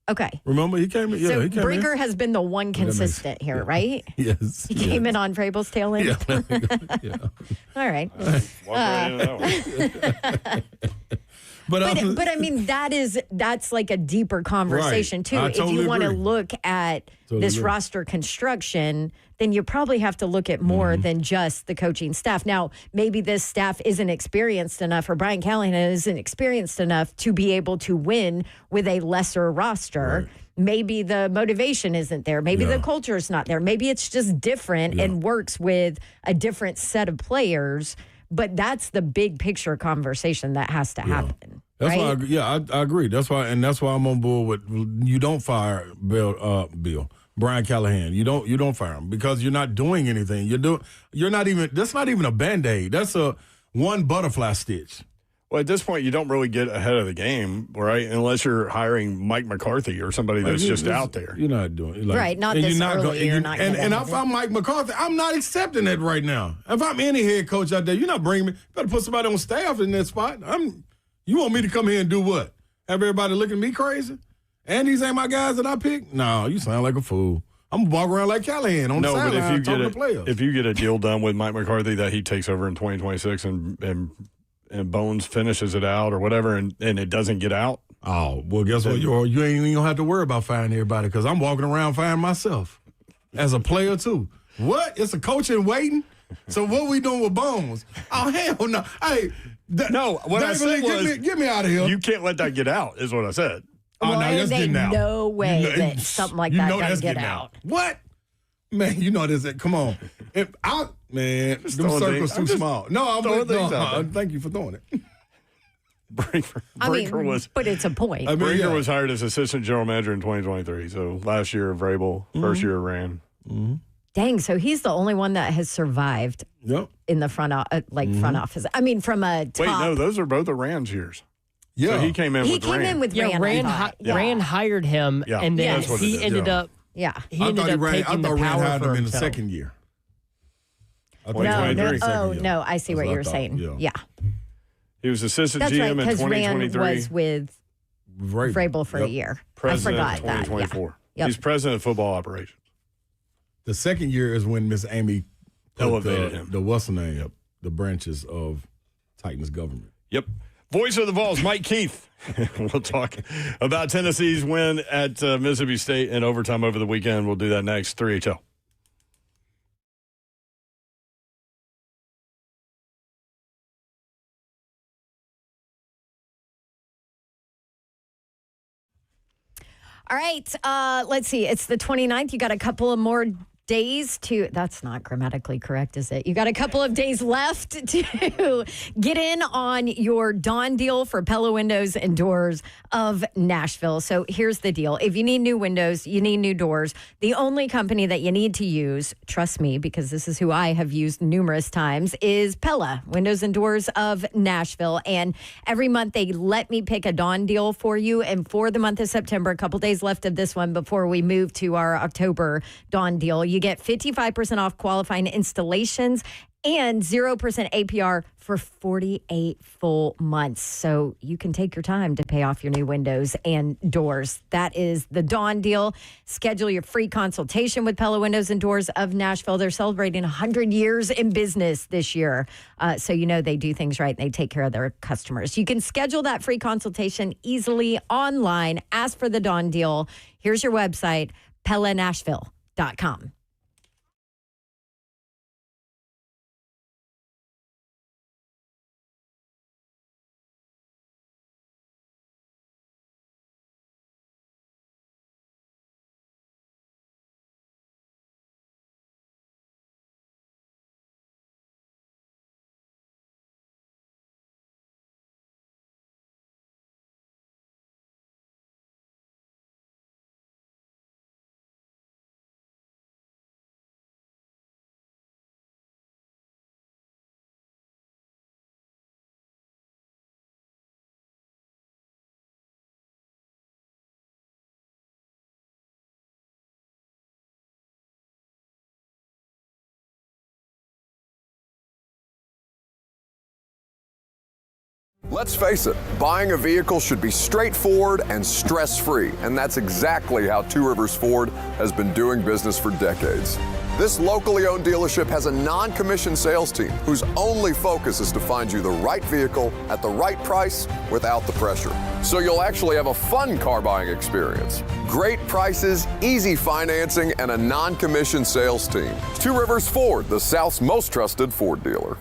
Okay. Remember, he came in. Yeah, so he came Brinker in. has been the one consistent here, right? Yes. He came in on Vrabel's tail end. Yeah. All right. Walk right into that one. But I mean, that's like a deeper conversation, too. I If totally you want to agree. look at this roster construction, then you probably have to look at more than just the coaching staff. Now, maybe this staff isn't experienced enough, or Brian Callahan isn't experienced enough to be able to win with a lesser roster. Right. Maybe the motivation isn't there. Maybe the culture is not there. Maybe it's just different and works with a different set of players. But that's the big picture conversation that has to happen. That's right? why. I agree. That's why I'm on board with you don't fire Brian Callahan. You don't fire him because you're not doing anything. You're not even. That's not even a Band-Aid. That's a one butterfly stitch. Well, at this point, you don't really get ahead of the game, right? Unless you're hiring Mike McCarthy or somebody that's just out there. You're not doing it. Right, not this early. And if I'm Mike McCarthy, I'm not accepting that right now. If I'm any head coach out there, you're not bringing me. You better put somebody on staff in that spot. You want me to come here and do what? Have everybody looking at me crazy? And these ain't my guys that I picked? No, you sound like a fool. I'm going to walk around like Callahan on the sideline talking to players. If you get a deal done with Mike McCarthy that he takes over in 2026 and Bones finishes it out or whatever and it doesn't get out. Oh, well, guess what? You ain't even going to have to worry about firing everybody because I'm walking around firing myself as a player, too. What? It's a coach in waiting? So what we doing with Bones? Oh, hell no. Hey, what I said was, get me out of here. You can't let that get out, is what I said. Oh, well, no, that's getting out. No way that something like that doesn't get out. What? Man, you know this. Come on. Them circles too small. No, I'm throwing things out there. Thank you for throwing it. Brinker but it's a point. Brinker was hired as assistant general manager in 2023. So last year of Vrabel, first year of Rand. Mm-hmm. Dang, so he's the only one that has survived in the front office. I mean, from a top. Wait, no, those are both the Rand's years. Yeah, so he came in with Rand. Rand hired him, and then he ended up. Yeah, he ended up taking the power hired him in the himself. second year. No, I see what you're saying. Yeah. He was assistant That's GM right, in because 2023. Rand was with Vrabel for a year. President I forgot in 2024. that. Yeah. He's president of football operations. The second year is when Miss Amy elevated him. The what's the name? Yep. The branches of Titan's government. Yep. Voice of the Vols, Mike Keith. We'll talk about Tennessee's win at Mississippi State in overtime over the weekend. We'll do that next. 3HL. All right, let's see. It's the 29th. You got a couple of more days to, that's not grammatically correct, is it? You got a couple of days left to get in on your dawn deal for Pella Windows and Doors of Nashville. So here's the deal. If you need new windows, you need new doors, the only company that you need to use, trust me, because this is who I have used numerous times, is Pella Windows and Doors of Nashville. And every month they let me pick a dawn deal for you. And for the month of September, a couple days left of this one before we move to our October dawn deal, you get 55% off qualifying installations and 0% APR for 48 full months. So you can take your time to pay off your new windows and doors. That is the dawn deal. Schedule your free consultation with Pella Windows and Doors of Nashville. They're celebrating 100 years in business this year. So you know they do things right and they take care of their customers. You can schedule that free consultation easily online. Ask for the dawn deal. Here's your website, PellaNashville.com. Let's face it, buying a vehicle should be straightforward and stress-free, and that's exactly how Two Rivers Ford has been doing business for decades. This locally owned dealership has a non-commissioned sales team whose only focus is to find you the right vehicle at the right price without the pressure. So you'll actually have a fun car buying experience. Great prices, easy financing, and a non-commissioned sales team. Two Rivers Ford, the South's most trusted Ford dealer.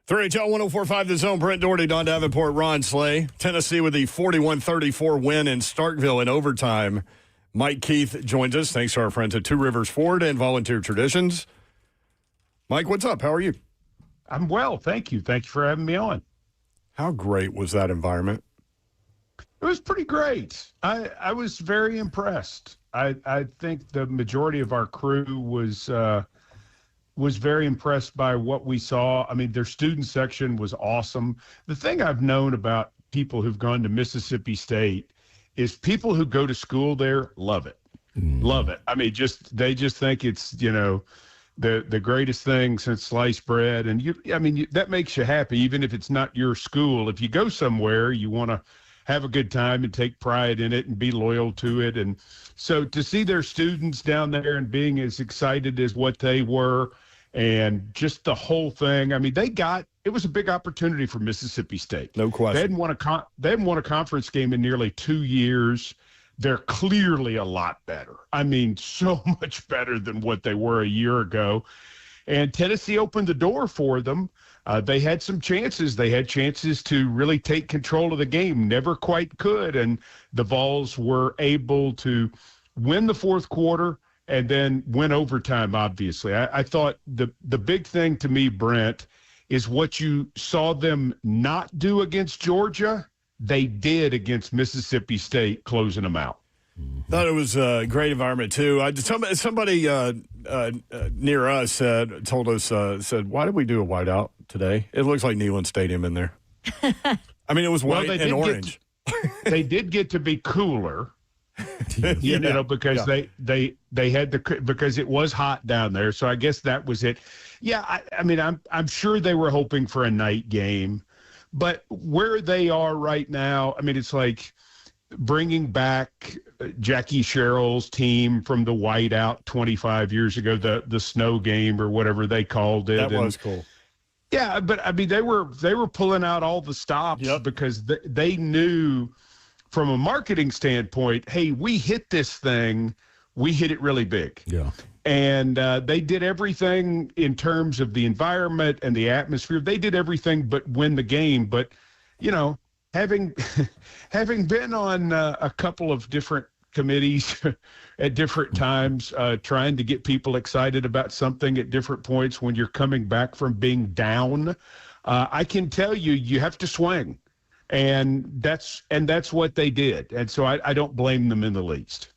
3HL 104.5 The Zone. Brent Doherty, Don Davenport, Ron Slay. Tennessee with the 41-34 win in Starkville in overtime. Mike Keith joins us. Thanks to our friends at Two Rivers Ford and Volunteer Traditions. Mike, what's up? How are you? I'm well, thank you. Thank you for having me on. How great was that environment? It was pretty great. I was very impressed. I think the majority of our crew was very impressed by what we saw. I mean, their student section was awesome. The thing I've known about people who've gone to Mississippi State is people who go to school there love it. Love it. I mean, they just think it's, the greatest thing since sliced bread. And that makes you happy, even if it's not your school. If you go somewhere, you want to have a good time and take pride in it and be loyal to it. And so to see their students down there and being as excited as what they were, and just the whole thing. I mean, it was a big opportunity for Mississippi State. No question. They hadn't won a conference game in nearly 2 years. They're clearly a lot better. I mean, so much better than what they were a year ago. And Tennessee opened the door for them. They had some chances. They had chances to really take control of the game. Never quite could. And the Vols were able to win the fourth quarter and then win overtime, obviously. I thought the big thing to me, Brent, is what you saw them not do against Georgia, they did against Mississippi State, closing them out. Thought it was a great environment, too. Somebody near us told us, said, why did we do a whiteout today? It looks like Neyland Stadium in there. I mean, it was white and orange. They did get to be cooler. Because they had because it was hot down there. So I guess that was it. Yeah, I mean, I'm sure they were hoping for a night game, but where they are right now, I mean, it's like bringing back Jackie Sherrill's team from the whiteout 25 years ago, the snow game or whatever they called it. That was cool. Yeah, but I mean, they were pulling out all the stops because they knew from a marketing standpoint, hey, we hit this thing, we hit it really big. Yeah. And they did everything in terms of the environment and the atmosphere. They did everything but win the game. But, having been on a couple of different committees at different times, trying to get people excited about something at different points when you're coming back from being down, I can tell you have to swing. And that's what they did. And so I don't blame them in the least.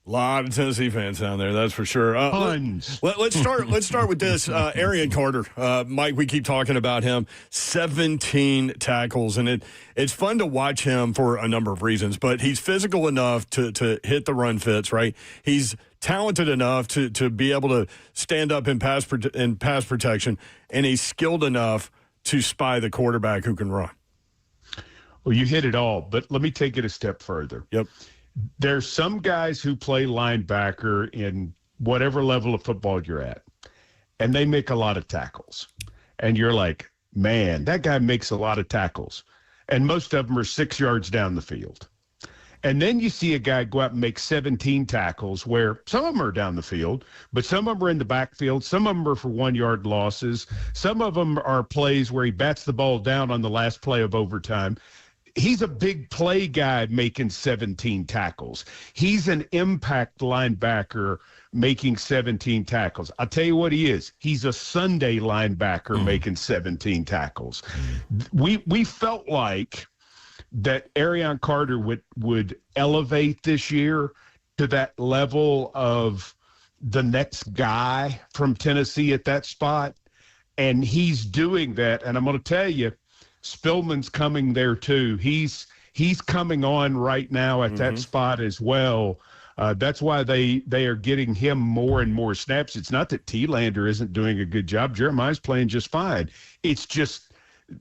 A lot of Tennessee fans down there, that's for sure. Let's start with this. Arian Carter, Mike, we keep talking about him. 17 tackles, and it's fun to watch him for a number of reasons. But he's physical enough to hit the run fits, right? He's talented enough to be able to stand up in pass protection, and he's skilled enough to spy the quarterback who can run. Well, you hit it all, but let me take it a step further. Yep. There's some guys who play linebacker in whatever level of football you're at, and they make a lot of tackles. And you're like, man, that guy makes a lot of tackles. And most of them are 6 yards down the field. And then you see a guy go out and make 17 tackles where some of them are down the field, but some of them are in the backfield. Some of them are for 1 yard losses. Some of them are plays where he bats the ball down on the last play of overtime. He's a big play guy making 17 tackles. He's an impact linebacker making 17 tackles. I'll tell you what he is. He's a Sunday linebacker making 17 tackles. We felt like that Arian Carter would elevate this year to that level of the next guy from Tennessee at that spot. And he's doing that. And I'm going to tell you, Spillman's coming there too. He's coming on right now at that spot as well. That's why they are getting him more and more snaps. It's not that T-Lander isn't doing a good job. Jeremiah's playing just fine. It's just,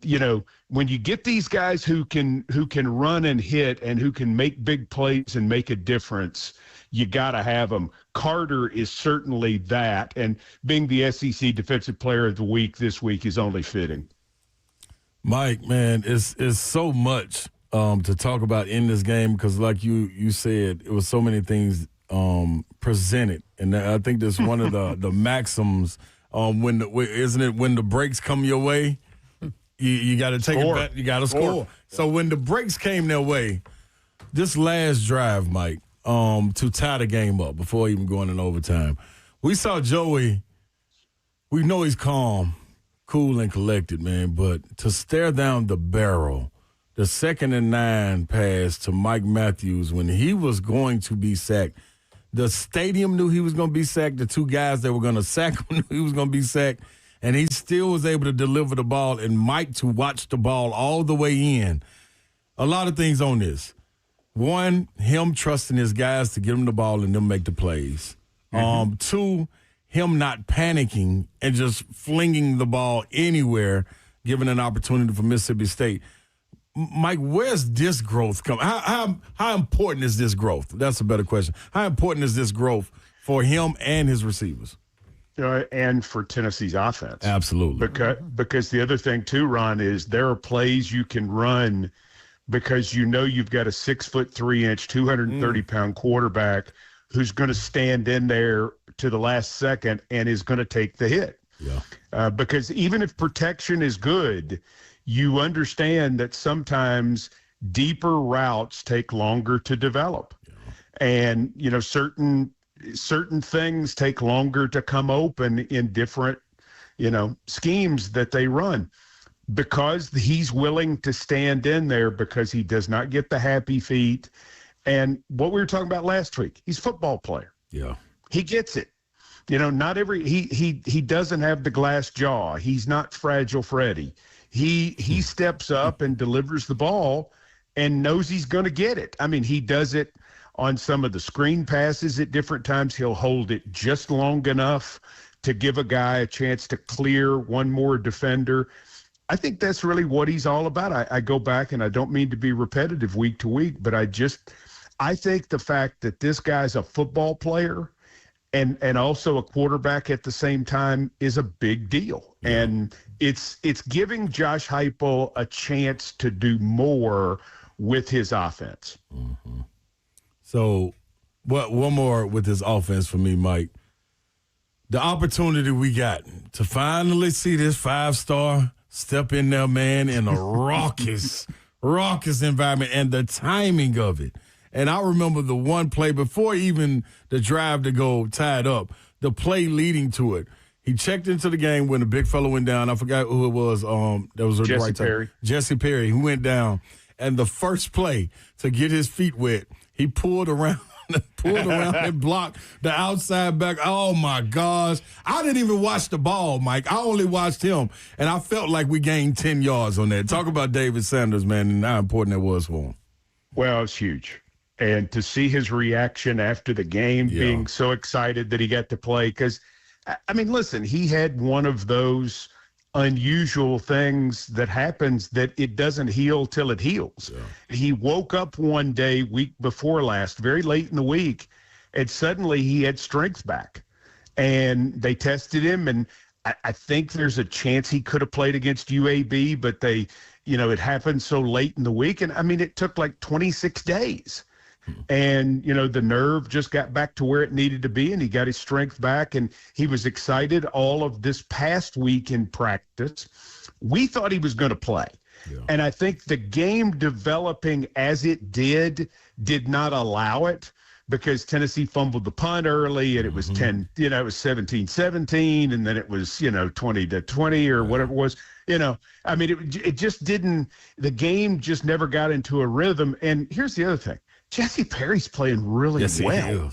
when you get these guys who can run and hit and who can make big plays and make a difference, you got to have them. Carter is certainly that, and being the SEC Defensive Player of the Week this week is only fitting. Mike, man, it's so much to talk about in this game because, like you said, it was so many things presented, and I think that's one of the maxims. When the breaks come your way, You got to take it back. You got to score. So when the breaks came their way, this last drive, Mike, to tie the game up before even going in overtime, we saw Joey. We know he's calm, cool, and collected, man, but to stare down the barrel, the 2nd and 9 pass to Mike Matthews when he was going to be sacked, the stadium knew he was going to be sacked. The two guys that were going to sack him knew he was going to be sacked. And he still was able to deliver the ball and Mike to watch the ball all the way in. A lot of things on this. One, him trusting his guys to get him the ball and them make the plays. Two, him not panicking and just flinging the ball anywhere, given an opportunity for Mississippi State. Mike, where's this growth come? How important is this growth? That's a better question. How important is this growth for him and his receivers? And for Tennessee's offense. Absolutely. Because the other thing, too, Ron, is there are plays you can run because you know you've got a 6'3", 230-pound quarterback who's going to stand in there to the last second and is going to take the hit. Yeah. Because even if protection is good, you understand that sometimes deeper routes take longer to develop. Yeah. And, you know, certain things take longer to come open in different, you know, schemes that they run because he's willing to stand in there because he does not get the happy feet. And what we were talking about last week, he's a football player. Yeah. He gets it. You know, not every he doesn't have the glass jaw. He's not Fragile Freddy. He steps up and delivers the ball and knows he's going to get it. I mean, he does it on some of the screen passes at different times. He'll hold it just long enough to give a guy a chance to clear one more defender. I think that's really what he's all about. I go back, and I don't mean to be repetitive week to week, but I think the fact that this guy's a football player and also a quarterback at the same time is a big deal. Yeah. And it's giving Josh Heupel a chance to do more with his offense. Mm-hmm. So, one more with this offense for me, Mike. The opportunity we got to finally see this 5-star step in there, man, in a raucous environment and the timing of it. And I remember the one play before even the drive to go tied up, the play leading to it. He checked into the game when the big fellow went down. I forgot who it was. That was Jesse Perry. Jesse Perry, who went down. And the first play to get his feet wet, he pulled around and blocked the outside back. Oh, my gosh. I didn't even watch the ball, Mike. I only watched him, and I felt like we gained 10 yards on that. Talk about David Sanders, man, and how important that was for him. Well, it's huge. And to see his reaction after the game, being so excited that he got to play. Because, I mean, listen, he had one of those unusual things that happens that it doesn't heal till it heals. Yeah. He woke up one day, week before last, very late in the week, and suddenly he had strength back. And they tested him, and I think there's a chance he could have played against UAB, but it happened so late in the week. And, I mean, it took like 26 days. And, the nerve just got back to where it needed to be, and he got his strength back, and he was excited all of this past week in practice. We thought he was going to play. Yeah. And I think the game developing as it did not allow it because Tennessee fumbled the punt early, and it was 10, it was 17-17, and then it was, 20-20 or whatever it was. I mean, it just didn't – the game just never got into a rhythm. And here's the other thing. Jesse Perry's playing really well.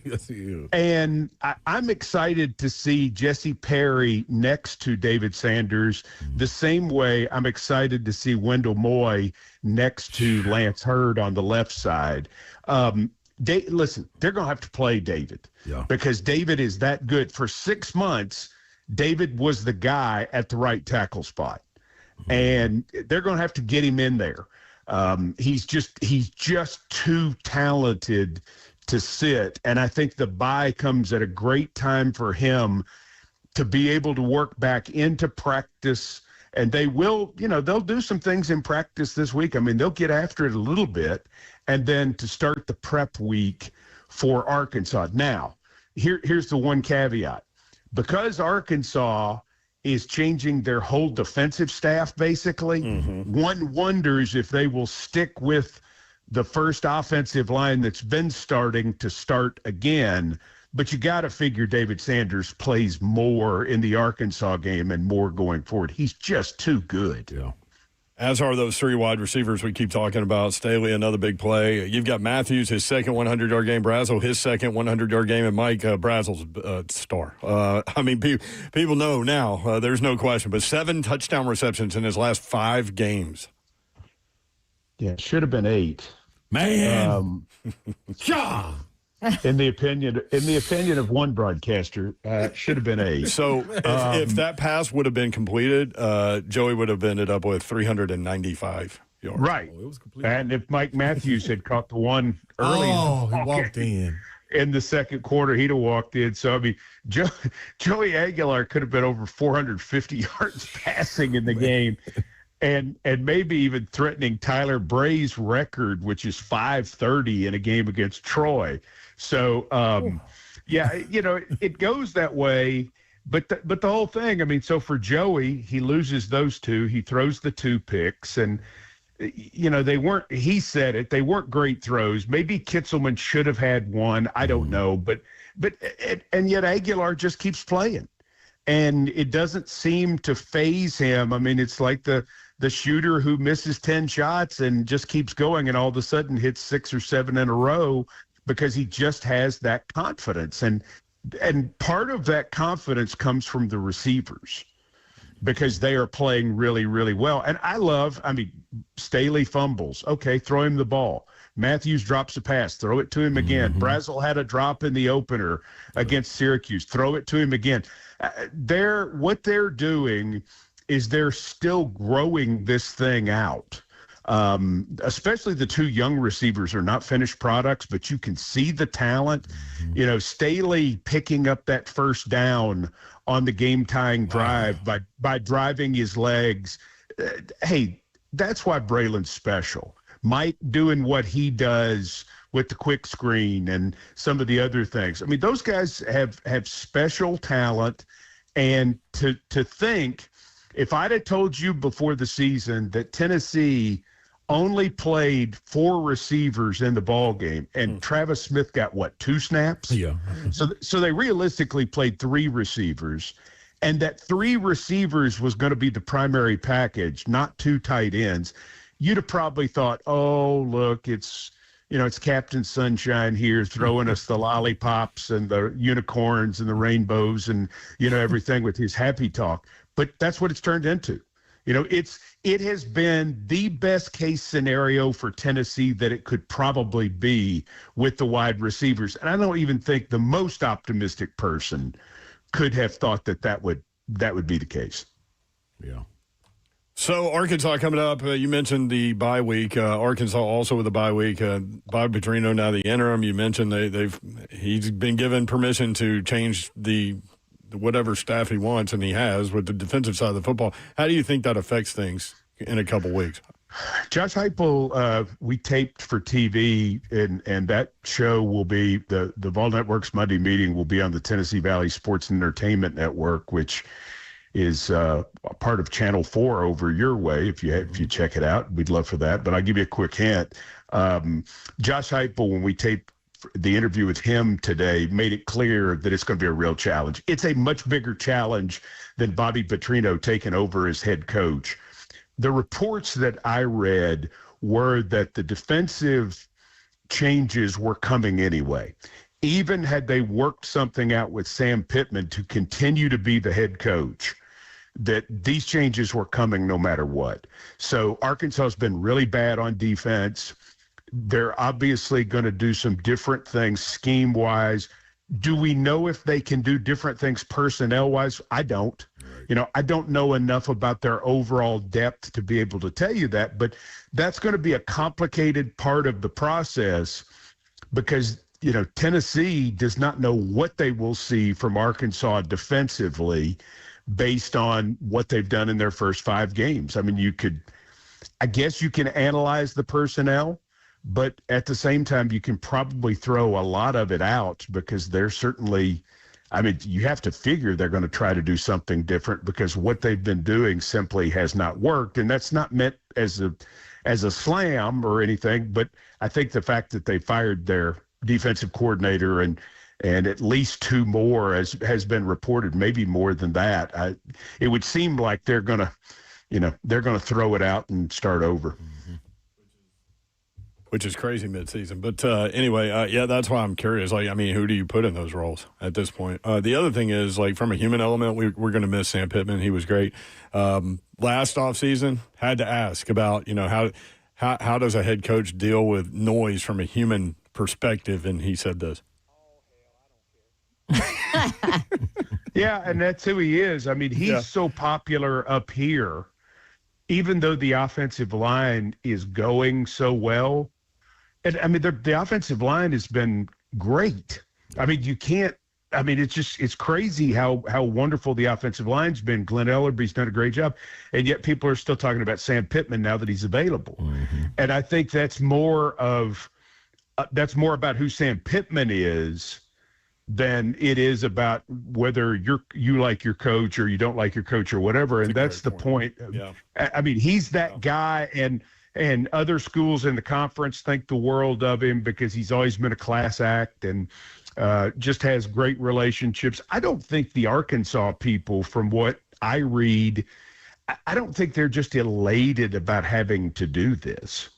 Yes, he is. And I'm excited to see Jesse Perry next to David Sanders the same way I'm excited to see Wendell Moy next to Lance Hurd on the left side. Listen, they're going to have to play David because David is that good. For 6 months, David was the guy at the right tackle spot. And they're going to have to get him in there. He's just too talented to sit. And I think the bye comes at a great time for him to be able to work back into practice. And they will, they'll do some things in practice this week. I mean, they'll get after it a little bit. And then to start the prep week for Arkansas. Now, here's the one caveat. Because Arkansas is changing their whole defensive staff, basically. One wonders if they will stick with the first offensive line that's been starting to start again. But you got to figure David Sanders plays more in the Arkansas game and more going forward. He's just too good. Yeah. As are those three wide receivers we keep talking about. Staley, another big play. You've got Matthews, his second 100-yard game. Brazel, his second 100-yard game. And Mike, Brazel's star. I mean, people know now. There's no question. But 7 touchdown receptions in his last 5 games. Yeah, it should have been 8. Man. In the opinion of one broadcaster, should have been 8. So if that pass would have been completed, Joey would have ended up with 395 yards. Right. It was completed. And if Mike Matthews had caught the one early he walked in the second quarter, he'd have walked in. So, I mean, Joey Aguilar could have been over 450 yards passing in the game. And maybe even threatening Tyler Bray's record, which is 530 in a game against Troy. So, yeah, it goes that way. But the whole thing, I mean, so for Joey, he loses those 2. He throws the 2 picks. And, they weren't – he said it. They weren't great throws. Maybe Kitzelman should have had one. I don't know. But yet Aguilar just keeps playing. And it doesn't seem to phase him. I mean, it's like the shooter who misses 10 shots and just keeps going and all of a sudden hits 6 or 7 in a row because he just has that confidence. And part of that confidence comes from the receivers because they are playing really, really well. And Staley fumbles. Okay, throw him the ball. Matthews drops a pass. Throw it to him again. Brazel had a drop in the opener against Syracuse. Throw it to him again. What they're doing is they're still growing this thing out. Especially the 2 young receivers are not finished products, but you can see the talent. Staley picking up that first down on the game-tying drive by driving his legs. Hey, that's why Braylon's special. Mike doing what he does with the quick screen and some of the other things. I mean, those guys have special talent. And to think, if I'd have told you before the season that Tennessee only played 4 receivers in the ball game, and Travis Smith got 2 snaps? Yeah. So they realistically played 3 receivers, and that 3 receivers was going to be the primary package, not 2 tight ends. You'd have probably thought, oh, look, it's Captain Sunshine here throwing us the lollipops and the unicorns and the rainbows and, everything with his happy talk. But that's what it's turned into. It has been the best case scenario for Tennessee that it could probably be with the wide receivers. And I don't even think the most optimistic person could have thought that would be the case. Yeah. So Arkansas coming up. You mentioned the bye week. Arkansas also with a bye week. Bobby Petrino now the interim. You mentioned he's been given permission to change the whatever staff he wants, and he has with the defensive side of the football. How do you think that affects things in a couple weeks? Josh Heupel, we taped for TV, and that show will be the Vol Network's Monday meeting will be on the Tennessee Valley Sports and Entertainment Network, which is a part of Channel 4 over your way. If you check it out, we'd love for that. But I'll give you a quick hint. Josh Heupel, when we taped the interview with him today, made it clear that it's going to be a real challenge. It's a much bigger challenge than Bobby Petrino taking over as head coach. The reports that I read were that the defensive changes were coming anyway. Even had they worked something out with Sam Pittman to continue to be the head coach, that these changes were coming no matter what. So Arkansas has been really bad on defense. They're obviously going to do some different things scheme-wise. Do we know if they can do different things personnel-wise? I don't. I don't know enough about their overall depth to be able to tell you that, but that's going to be a complicated part of the process because, Tennessee does not know what they will see from Arkansas defensively based on what they've done in their first 5 games. I mean, I guess you can analyze the personnel, but at the same time, you can probably throw a lot of it out because they're certainly I mean, you have to figure they're going to try to do something different because what they've been doing simply has not worked. And that's not meant as a slam or anything, but I think the fact that they fired their defensive coordinator and at least 2 more has been reported, maybe more than that. It would seem like they're going to throw it out and start over. Which is crazy midseason. But anyway, yeah, that's why I'm curious. Like, I mean, who do you put in those roles at this point? The other thing is, like, from a human element, we're going to miss Sam Pittman. He was great. Last offseason, had to ask about, how does a head coach deal with noise from a human perspective? And he said this. Yeah, and that's who he is. I mean, he's so popular up here, even though the offensive line is going so well. And I mean, the offensive line has been great. I mean, it's crazy how wonderful the offensive line's been. Glenn Ellerby's done a great job. And yet people are still talking about Sam Pittman now that he's available. Mm-hmm. And I think that's more about who Sam Pittman is than it is about whether you like your coach or you don't like your coach or whatever. And that's the point. Yeah. I mean, he's that guy, and other schools in the conference think the world of him because he's always been a class act and just has great relationships. I don't think the Arkansas people, from what I read, I don't think they're just elated about having to do this.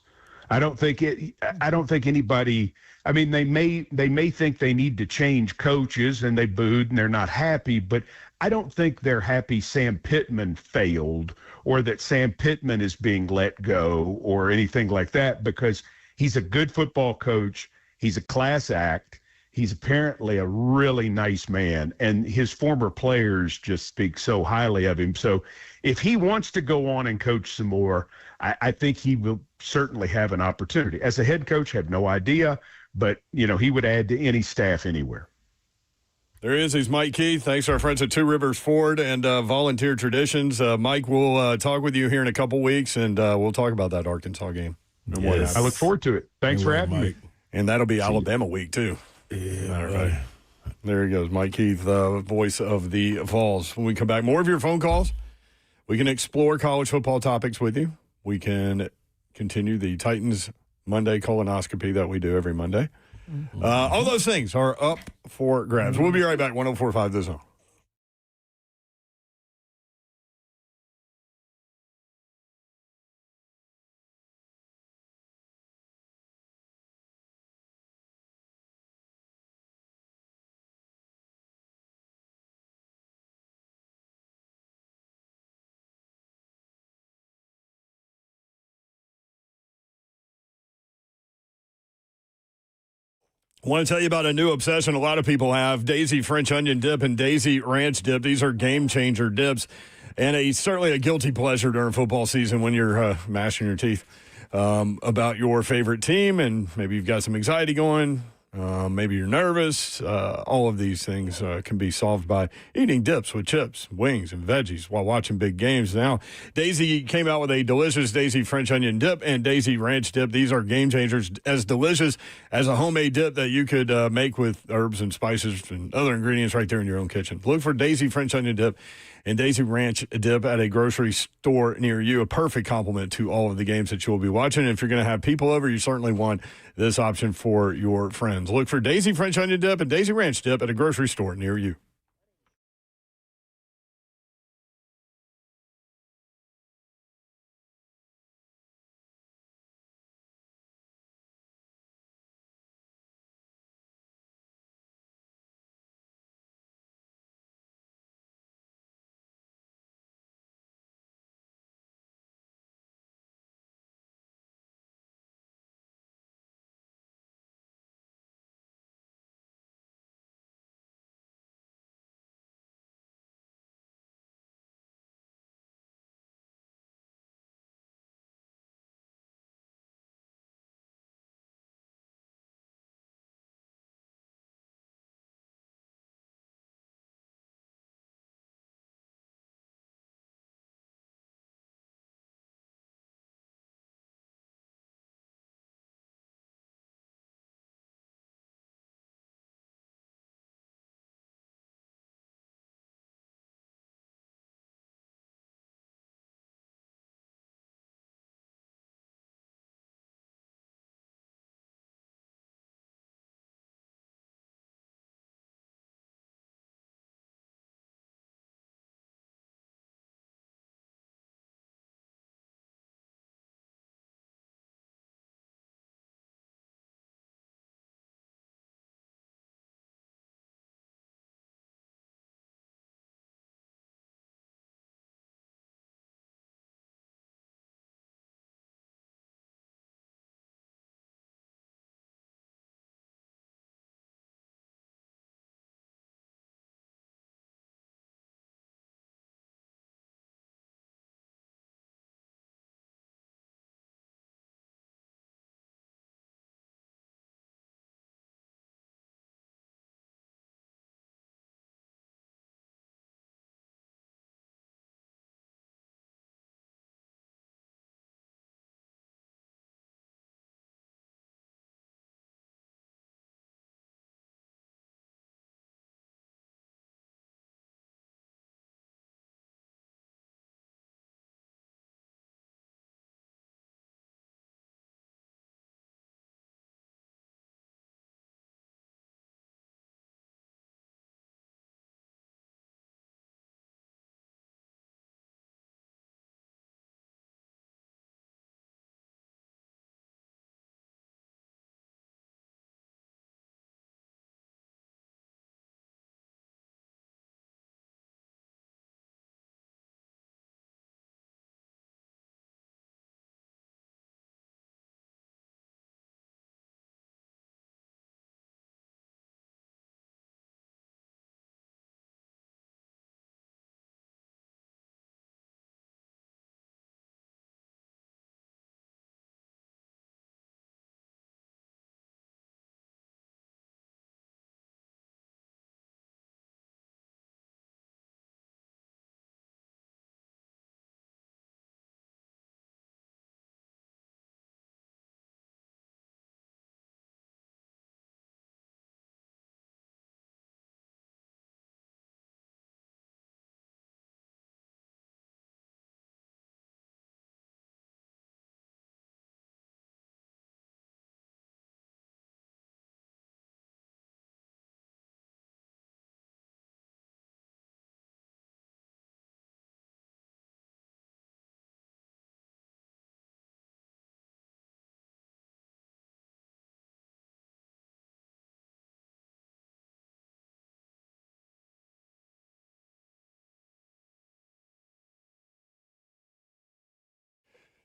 I don't think anybody. I mean, they may think they need to change coaches and they booed and they're not happy, but I don't think they're happy Sam Pittman failed or that Sam Pittman is being let go or anything like that, because he's a good football coach. He's a class act. He's apparently a really nice man, and his former players just speak so highly of him. So if he wants to go on and coach some more, I think he will certainly have an opportunity. As a head coach, I have no idea, but, he would add to any staff anywhere. There he is. He's Mike Keith. Thanks to our friends at Two Rivers Ford and Volunteer Traditions. Mike, we'll talk with you here in a couple weeks, and we'll talk about that Arkansas game. Yes. I look forward to it. Thanks for having me. And that'll be Alabama week, too. Yeah, right. There he goes, Mike Keith, voice of the Vols. When we come back, more of your phone calls. We can explore college football topics with you. We can continue the Titans Monday colonoscopy that we do every Monday. Mm-hmm. All those things are up for grabs. We'll be right back. 104.5 The Zone. I want to tell you about a new obsession a lot of people have, Daisy French Onion Dip and Daisy Ranch Dip. These are game-changer dips, and certainly a guilty pleasure during football season when you're mashing your teeth about your favorite team, and maybe you've got some anxiety going. Maybe you're nervous. All of these things can be solved by eating dips with chips, wings, and veggies while watching big games. Now, Daisy came out with a delicious Daisy French Onion Dip and Daisy Ranch Dip. These are game changers, as delicious as a homemade dip that you could make with herbs and spices and other ingredients right there in your own kitchen. Look for Daisy French Onion Dip and Daisy Ranch Dip at a grocery store near you. A perfect complement to all of the games that you will be watching. And if you're going to have people over, you certainly want this option for your friends. Look for Daisy French Onion Dip and Daisy Ranch Dip at a grocery store near you.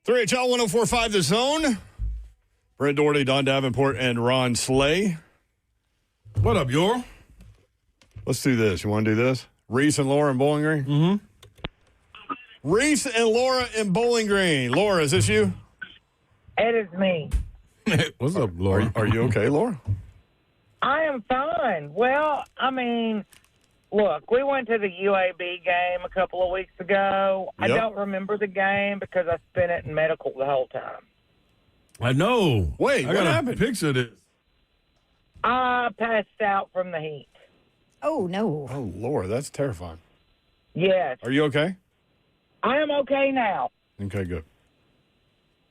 3HL 104.5 The Zone. Brent Doherty, Don Davenport, and Ron Slay. What up, Yor? Let's do this. You want to do this? Reese and Laura in Bowling Green? Mm-hmm. Reese and Laura in Bowling Green. Laura, is this you? It is me. What's up, Laura? Are you okay, Laura? I am fine. Well, I mean, look, we went to the UAB game a couple of weeks ago. Yep. I don't remember the game because I spent it in medical the whole time. I know. Wait, I what got happened? a picture of this. I passed out from the heat. Oh, no. Oh, Laura, that's terrifying. Yes. Are you okay? I am okay now. Okay, good.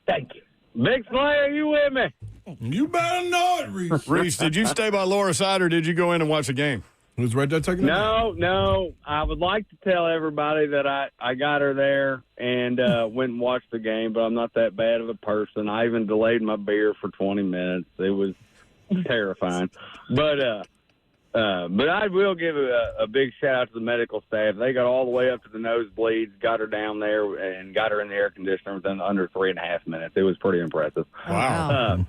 Thank you. Big Slayer, are you with me? You better know it, Reese. Reese, did you stay by Laura's side or did you go in and watch the game? Who's right there taking No. I would like to tell everybody that I got her there and went and watched the game, but I'm not that bad of a person. I even delayed my beer for 20 minutes. It was terrifying. But I will give a big shout out to the medical staff. They got all the way up to the nosebleeds, got her down there, and got her in the air conditioner within under 3.5 minutes. It was pretty impressive. Wow.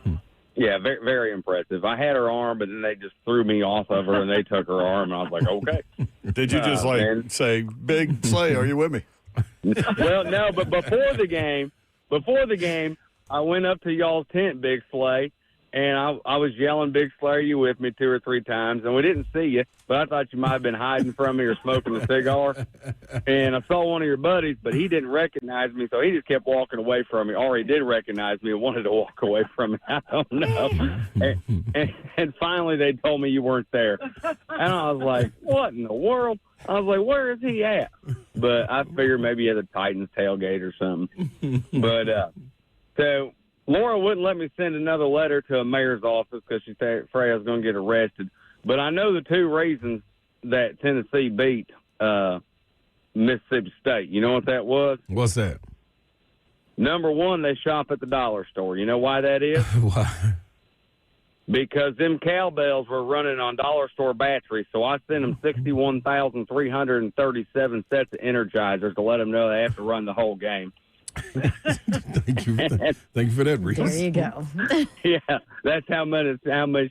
Yeah, very, very impressive. I had her arm, but then they just threw me off of her, and they took her arm, and I was like, okay. Did you just say, Big Slay, are you with me? Well, no, but before the game, I went up to y'all's tent, Big Slay, and I was yelling, Big Slay, are you with me 2 or 3 times, and we didn't see you, but I thought you might have been hiding from me or smoking a cigar, and I saw one of your buddies, but he didn't recognize me, so he just kept walking away from me, or he did recognize me and wanted to walk away from me. I don't know. And finally they told me you weren't there, and I was like, what in the world? I was like, where is he at? But I figured maybe at a Titans tailgate or something. But so Laura wouldn't let me send another letter to a mayor's office because she said afraid I was going to get arrested. But I know the 2 reasons that Tennessee beat Mississippi State. You know what that was? What's that? Number 1, they shop at the dollar store. You know why that is? Why? Because them cowbells were running on dollar store batteries, so I sent them 61,337 sets of Energizers to let them know they have to run the whole game. Thank you for that, Reese. There you go. Yeah, that's how many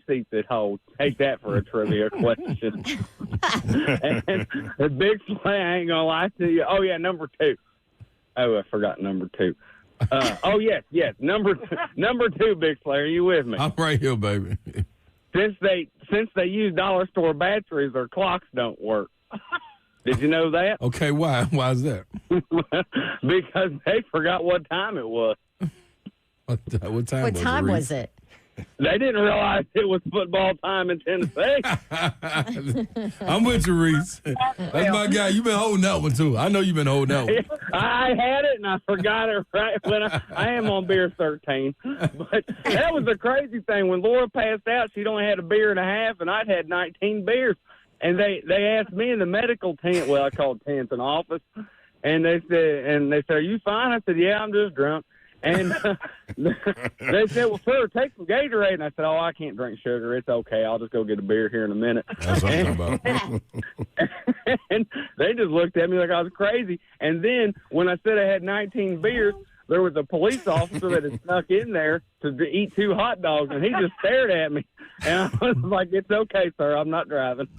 seats it holds. Take that for a trivia question. And the Big Slay, I ain't gonna lie to you. Oh yeah, number 2. Oh, I forgot number 2. Oh yes, number 2, Big Slay. Are you with me? I'm right here, baby. Since they use dollar store batteries, their clocks don't work. Did you know that? Okay, why? Why is that? Because they forgot what time it was. What time was it? They didn't realize it was football time in Tennessee. I'm with you, Reese. That's my guy. You've been holding that one, too. I know you've been holding that one. I had it, and I forgot it right when I am on beer 13. But that was the crazy thing. When Laura passed out, she'd only had a beer and a half, and I'd had 19 beers. And they asked me in the medical tent, well, I called tents an office, and they said, are you fine? I said, yeah, I'm just drunk. And they said, well, sir, take some Gatorade. And I said, oh, I can't drink sugar. It's okay. I'll just go get a beer here in a minute. That's what I'm talking about. And they just looked at me like I was crazy. And then when I said I had 19 beers, there was a police officer that had snuck in there to eat 2 hot dogs, and he just stared at me. And I was like, it's okay, sir. I'm not driving.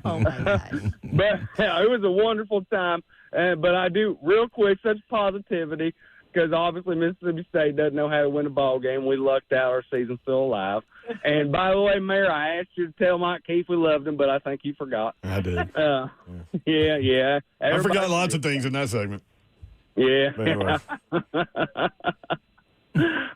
Oh, my God. But it was a wonderful time. But I do, real quick, such positivity, because obviously Mississippi State doesn't know how to win a ball game. We lucked out. Our season's still alive. And by the way, Mayor, I asked you to tell Mike Keefe we loved him, but I think you forgot. I did. Yeah. I forgot lots of things in that segment. Yeah. Anyway.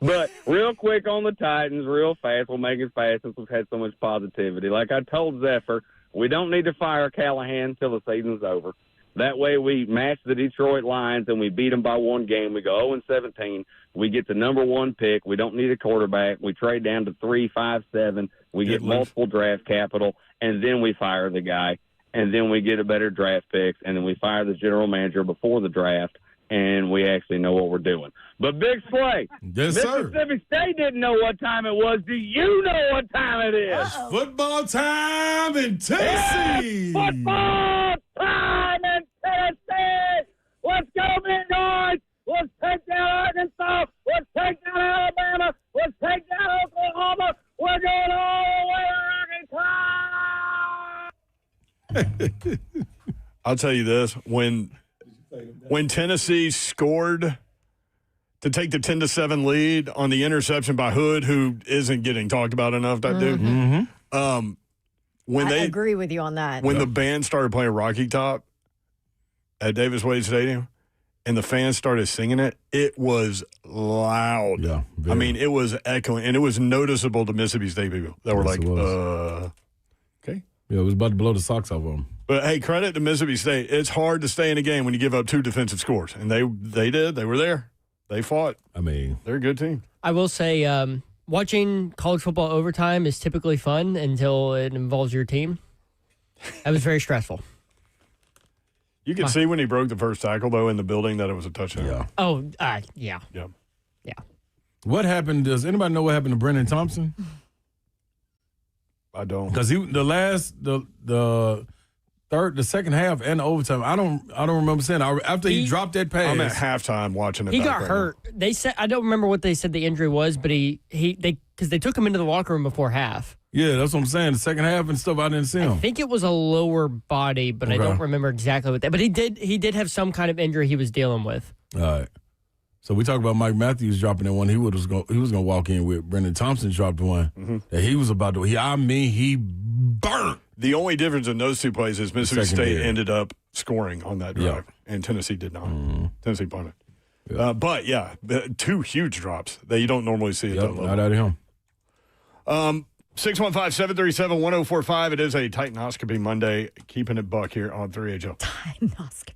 But real quick on the Titans, real fast. We'll make it fast since we've had so much positivity. Like I told Zephyr, we don't need to fire Callahan until the season's over. That way we match the Detroit Lions and we beat them by 1 game. We go 0-17. We get the number 1 pick. We don't need a quarterback. We trade down to 3, 5, 7. We get multiple draft capital, and then we fire the guy. And then we get a better draft picks, and then we fire the general manager before the draft, and we actually know what we're doing. But Big Slay, yes, sir. Mississippi State didn't know what time it was. Do you know what time it is? It's football time in Tennessee. It's football time in Tennessee. Let's go, Midnight. Let's take I'll tell you this. When Tennessee scored to take the 10-7 lead on the interception by Hood, who isn't getting talked about enough, that dude. I agree with you on that. When the band started playing Rocky Top at Davis Wade Stadium and the fans started singing it, it was loud. Yeah, I mean, it was echoing, and it was noticeable to Mississippi State people that were okay. Yeah, it was about to blow the socks off them. But, hey, credit to Mississippi State. It's hard to stay in a game when you give up 2 defensive scores, and they did. They were there. They fought. I mean, they're a good team. I will say watching college football overtime is typically fun until it involves your team. That was very stressful. You could see when he broke the first tackle, though, in the building that it was a touchdown. Yeah. Oh, yeah. Yeah. Yeah. What happened? Does anybody know what happened to Brennan Thompson? I don't. Because the second half and the overtime, I don't remember saying after he dropped that pass. I'm at halftime watching it. He got hurt. They said, I don't remember what they said the injury was, but because they took him into the locker room before half. Yeah, that's what I'm saying. The second half and stuff, I didn't see him. I think it was a lower body, but I don't remember exactly what that. But he did have some kind of injury he was dealing with. All right. So we talk about Mike Matthews dropping that one. He was going to walk in with Brendan Thompson dropped one that he was about to. He burnt. The only difference in those two plays is Mississippi State ended up scoring on that drive, and Tennessee did not. Tennessee punted. Yeah. But, 2 huge drops that you don't normally see at that level. Not out of him. 615-737-1045. It is a Titan-oscopy Monday. Keeping it buck here on 3HL. Titan-oscopy.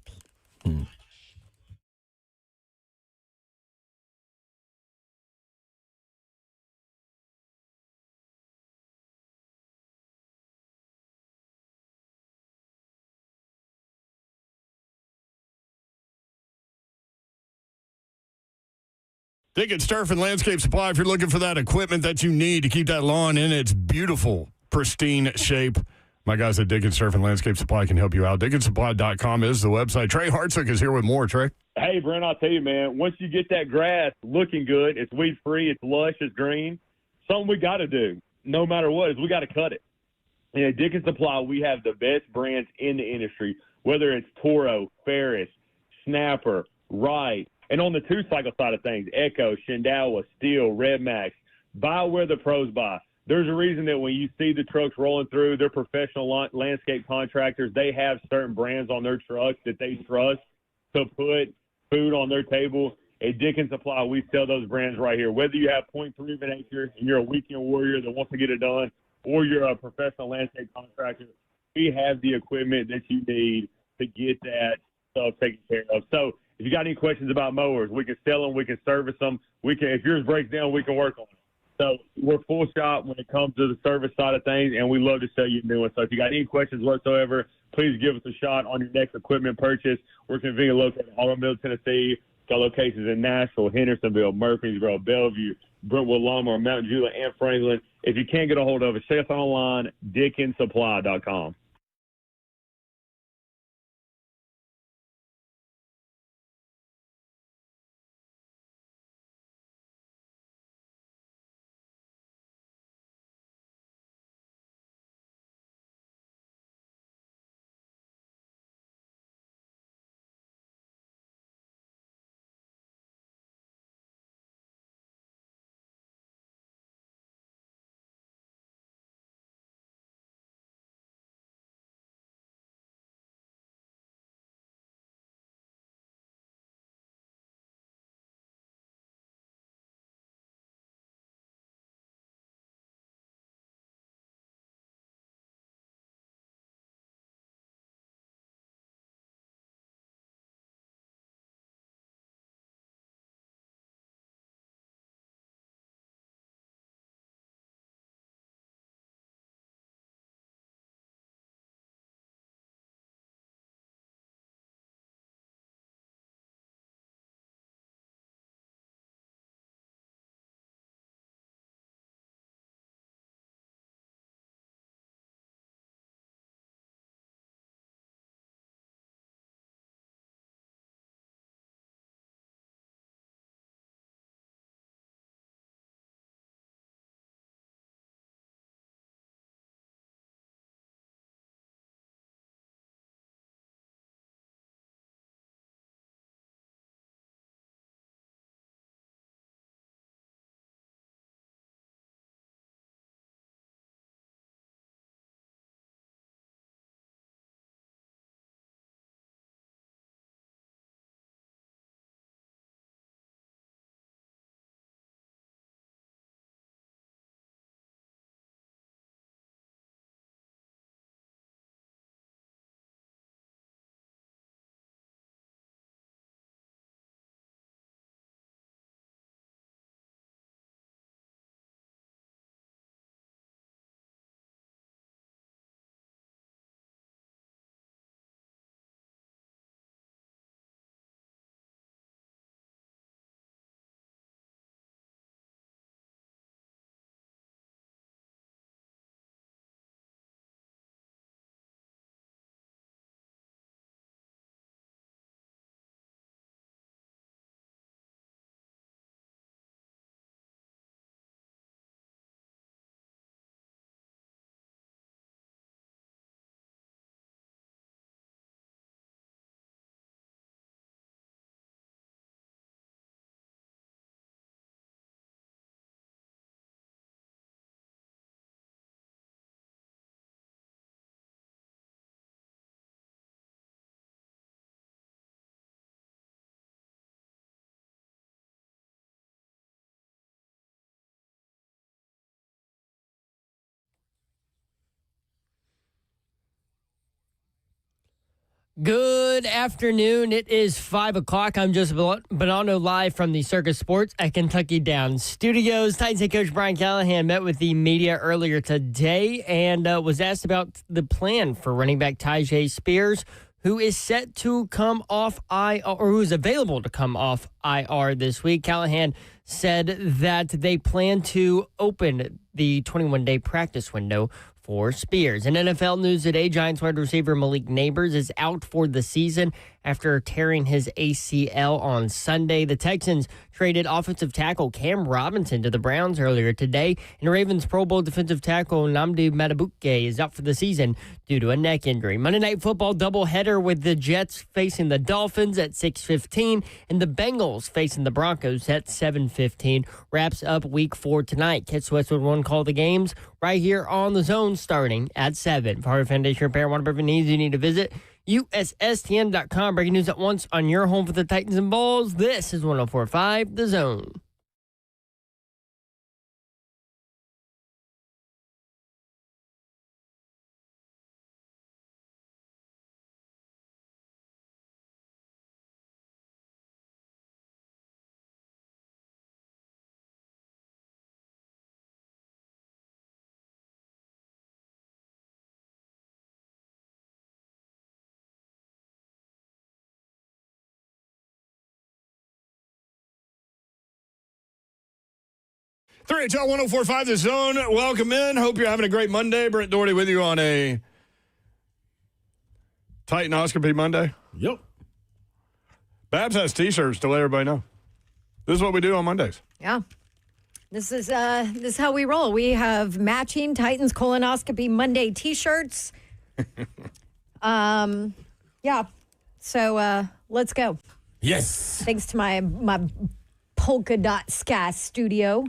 Dickens Turf and Landscape Supply, if you're looking for that equipment that you need to keep that lawn in its beautiful, pristine shape, my guys at Dickens Turf and Landscape Supply can help you out. DickensSupply.com is the website. Trey Hartsook is here with more. Trey? Hey, Brent, I'll tell you, man, once you get that grass looking good, it's weed-free, it's lush, it's green, something we got to do, no matter what, is we got to cut it. And at Dickens Supply, we have the best brands in the industry, whether it's Toro, Ferris, Snapper, Wright, and on the 2-cycle side of things, Echo, Shendawa, Steel, Red Max, buy where the pros buy. There's a reason that when you see the trucks rolling through, they're professional landscape contractors. They have certain brands on their trucks that they trust to put food on their table. At Dickens Supply, we sell those brands right here. Whether you have 0.3 of an acre and you're a weekend warrior that wants to get it done, or you're a professional landscape contractor, we have the equipment that you need to get that stuff taken care of. So if you got any questions about mowers, we can sell them, we can service them. If yours breaks down, we can work on it. So we're full shop when it comes to the service side of things, and we love to sell you new ones. So if you got any questions whatsoever, please give us a shot on your next equipment purchase. We're conveniently located in Automobile, Tennessee. Got locations in Nashville, Hendersonville, Murfreesboro, Bellevue, Brentwood, Lamar, Mount Juliet, and Franklin. If you can't get a hold of us, check us online, DickensSupply.com. Good afternoon. It is 5 o'clock. I'm Joseph Bonanno live from the Circus Sports at Kentucky Downs Studios. Titans head coach Brian Callahan met with the media earlier today and was asked about the plan for running back Tyjae Spears, who is set to come off IR, or who is available to come off IR this week. Callahan said that they plan to open the 21-day practice window for Spears. In NFL news today, Giants wide receiver Malik Nabers is out for the season after tearing his ACL on Sunday. The Texans traded offensive tackle Cam Robinson to the Browns earlier today, and Ravens Pro Bowl defensive tackle Nnamdi Madubuike is out for the season due to a neck injury. Monday Night Football doubleheader with the Jets facing the Dolphins at 6:15 and the Bengals facing the Broncos at 7:15. Wraps up Week 4 tonight. Catch Westwood One call the games right here on the Zone starting at 7. For Harvard Foundation Repair, one of needs you need to visit USSTN.com. Breaking news at once on your home for the Titans and Vols. This is 104.5 The Zone. HL 104.5 The Zone. Welcome in. Hope you're having a great Monday. Brent Doherty with you on a Titan-oscopy Monday. Yep. Babs has T-shirts to let everybody know. This is what we do on Mondays. Yeah. This is how we roll. We have matching Titans Colonoscopy Monday T-shirts. Yeah. So let's go. Yes. Thanks to my polka dot sky studio.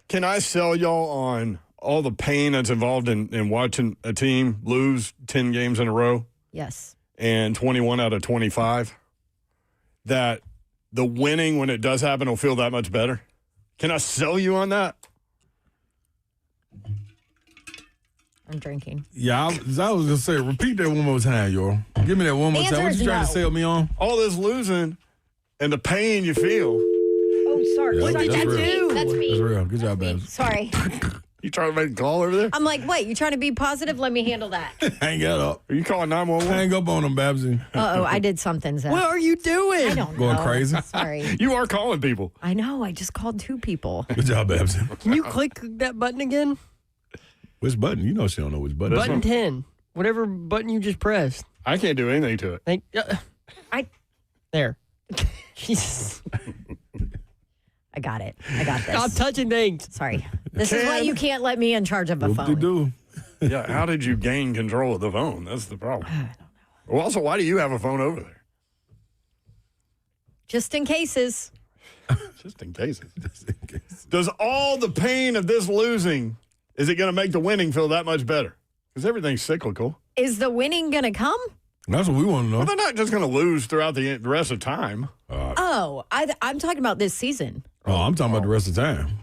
Can I sell y'all on all the pain that's involved in watching a team lose 10 games in a row? Yes. And 21 out of 25? That the winning, when it does happen, will feel that much better? Can I sell you on that? I'm drinking. Yeah, I was going to say, repeat that one more time, yo. Give me that one more time. What you trying to sell me on? All this losing and the pain you feel. Oh, sorry. Yeah, What did you do? That's me. That's real. Good job, Babs. Sorry. You trying to make a call over there? I'm like, wait, you trying to be positive? Let me handle that. Hang it up. Are you calling 911? Hang up on them, Babsy. Uh-oh, I did something, Zach. What are you doing? I don't know. Going crazy? Sorry. You are calling people. I know. I just called 2 people. Good job, Babsy. Can you click that button again? Which button? You know she don't know which button. Button 10. Whatever button you just pressed. I can't do anything to it. There. Jesus. I got it. I got this. Stop touching things. Sorry. This is why you can't let me in charge of a phone. Do. Yeah, how did you gain control of the phone? That's the problem. I don't know. Well, also, why do you have a phone over there? Just in cases. Just in cases. Does all the pain of this losing, is it going to make the winning feel that much better? Because everything's cyclical. Is the winning going to come? That's what we want to know. Well, they're not just going to lose throughout the rest of time. I'm talking about this season. Oh, I'm talking about the rest of the time.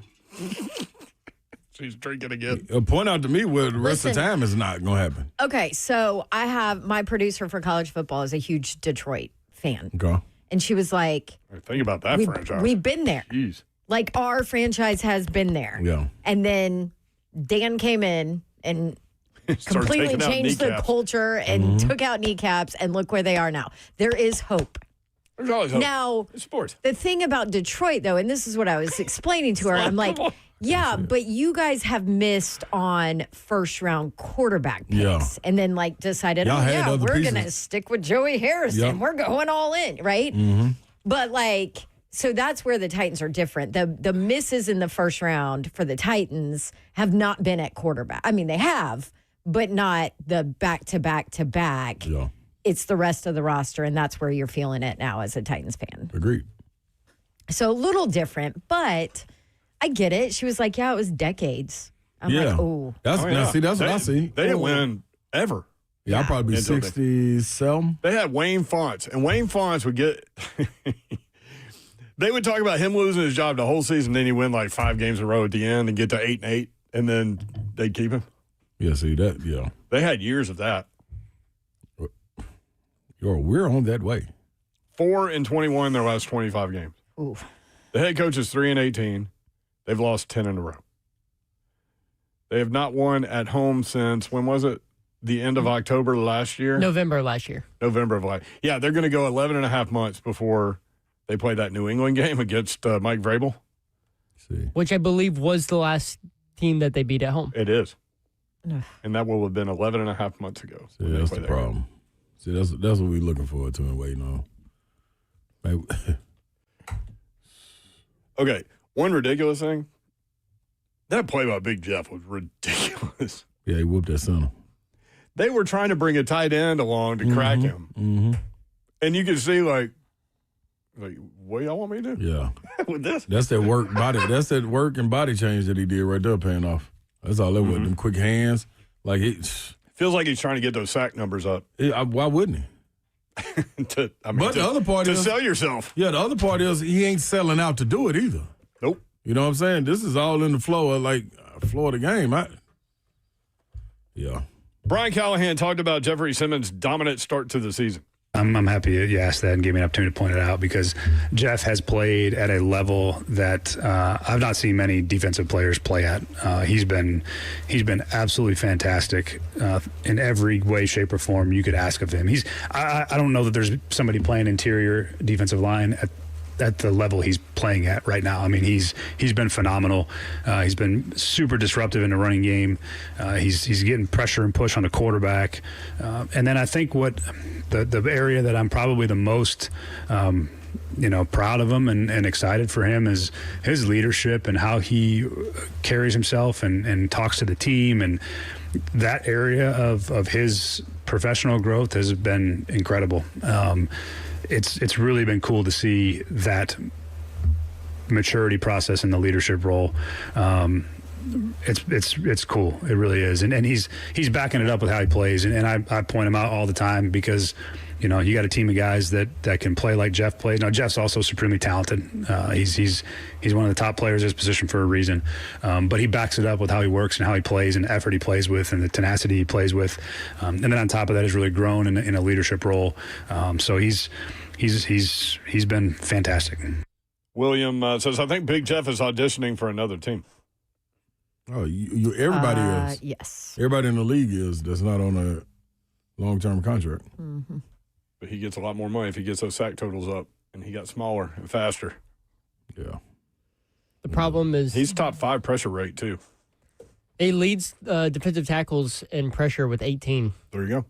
She's drinking again. Point out to me where the rest of the time is not going to happen. Okay, so I have my producer for college football is a huge Detroit fan. Okay. And she was like, think about that franchise. We've been there. Jeez. Like our franchise has been there. Yeah. And then Dan came in and completely changed the culture and took out kneecaps, and look where they are now. There is hope. There's always hope. Now, it's sports. The thing about Detroit, though, and this is what I was explaining to her, I'm like, yeah, but you guys have missed on first-round quarterback picks and then, like, decided, we're going to stick with Joey Harrison. Yep. We're going all in, right? Mm-hmm. But, like, so that's where the Titans are different. The misses in the first round for the Titans have not been at quarterback. I mean, they have, but not the back-to-back-to-back. Yeah. It's the rest of the roster, and that's where you're feeling it now as a Titans fan. Agreed. So a little different, but I get it. She was like, yeah, it was decades. I'm like, oh. That's what I see. They didn't win ever. Yeah, I'll probably be 67. They had Wayne Fonts, and Wayne Fonts would get they would talk about him losing his job the whole season, then he'd win like 5 games in a row at the end and get to 8-8, and then they'd keep him. Yeah, see that, yeah. They had years of that. We're on that way. 4-21 their last 25 games. Oof. The head coach is 3-18. They've lost 10 in a row. They have not won at home since, when was it? The end of October last year? November last year. November of last year. Yeah, they're going to go 11 and a half months before they play that New England game against Mike Vrabel. Which I believe was the last team that they beat at home. It is. And that will have been 11 and a half months ago. See, that's the problem. See, that's what we're looking forward to and waiting on. Okay, one ridiculous thing. That play by Big Jeff was ridiculous. Yeah, he whooped that center. They were trying to bring a tight end along to crack him. Mm-hmm. And you could see, like, what y'all want me to do? Yeah. With this? That's that work body. That's that work and body change that he did right there paying off. That's all that was. Them quick hands. Like feels like he's trying to get those sack numbers up. Why wouldn't he? The other part is sell yourself. Yeah, the other part is he ain't selling out to do it either. Nope. You know what I'm saying? This is all in the flow of flow of the game. Yeah. Brian Callahan talked about Jeffrey Simmons' dominant start to the season. I'm happy you asked that and gave me an opportunity to point it out because Jeff has played at a level that I've not seen many defensive players play at. He's been absolutely fantastic in every way, shape, or form you could ask of him. I don't know that there's somebody playing interior defensive line at the level he's playing at right now. I mean, he's been phenomenal. He's been super disruptive in the running game. He's getting pressure and push on the quarterback. And then I think what the area that I'm probably the most proud of him and excited for him is his leadership and how he carries himself and talks to the team. And that area of his professional growth has been incredible. It's really been cool to see that maturity process in the leadership role. It's cool. It really is. And he's backing it up with how he plays. And I point him out all the time because, you got a team of guys that can play like Jeff plays. Now, Jeff's also supremely talented. He's one of the top players in his position for a reason. But he backs it up with how he works and how he plays and the effort he plays with and the tenacity he plays with. And then on top of that, he's really grown in a leadership role. So he's been fantastic. William says, I think Big Jeff is auditioning for another team. Oh, everybody is. Yes. Everybody in the league is that's not on a long-term contract. Mm-hmm. But he gets a lot more money if he gets those sack totals up, and he got smaller and faster. Yeah. The problem is he's top 5 pressure rate too. He leads defensive tackles in pressure with 18. There you go.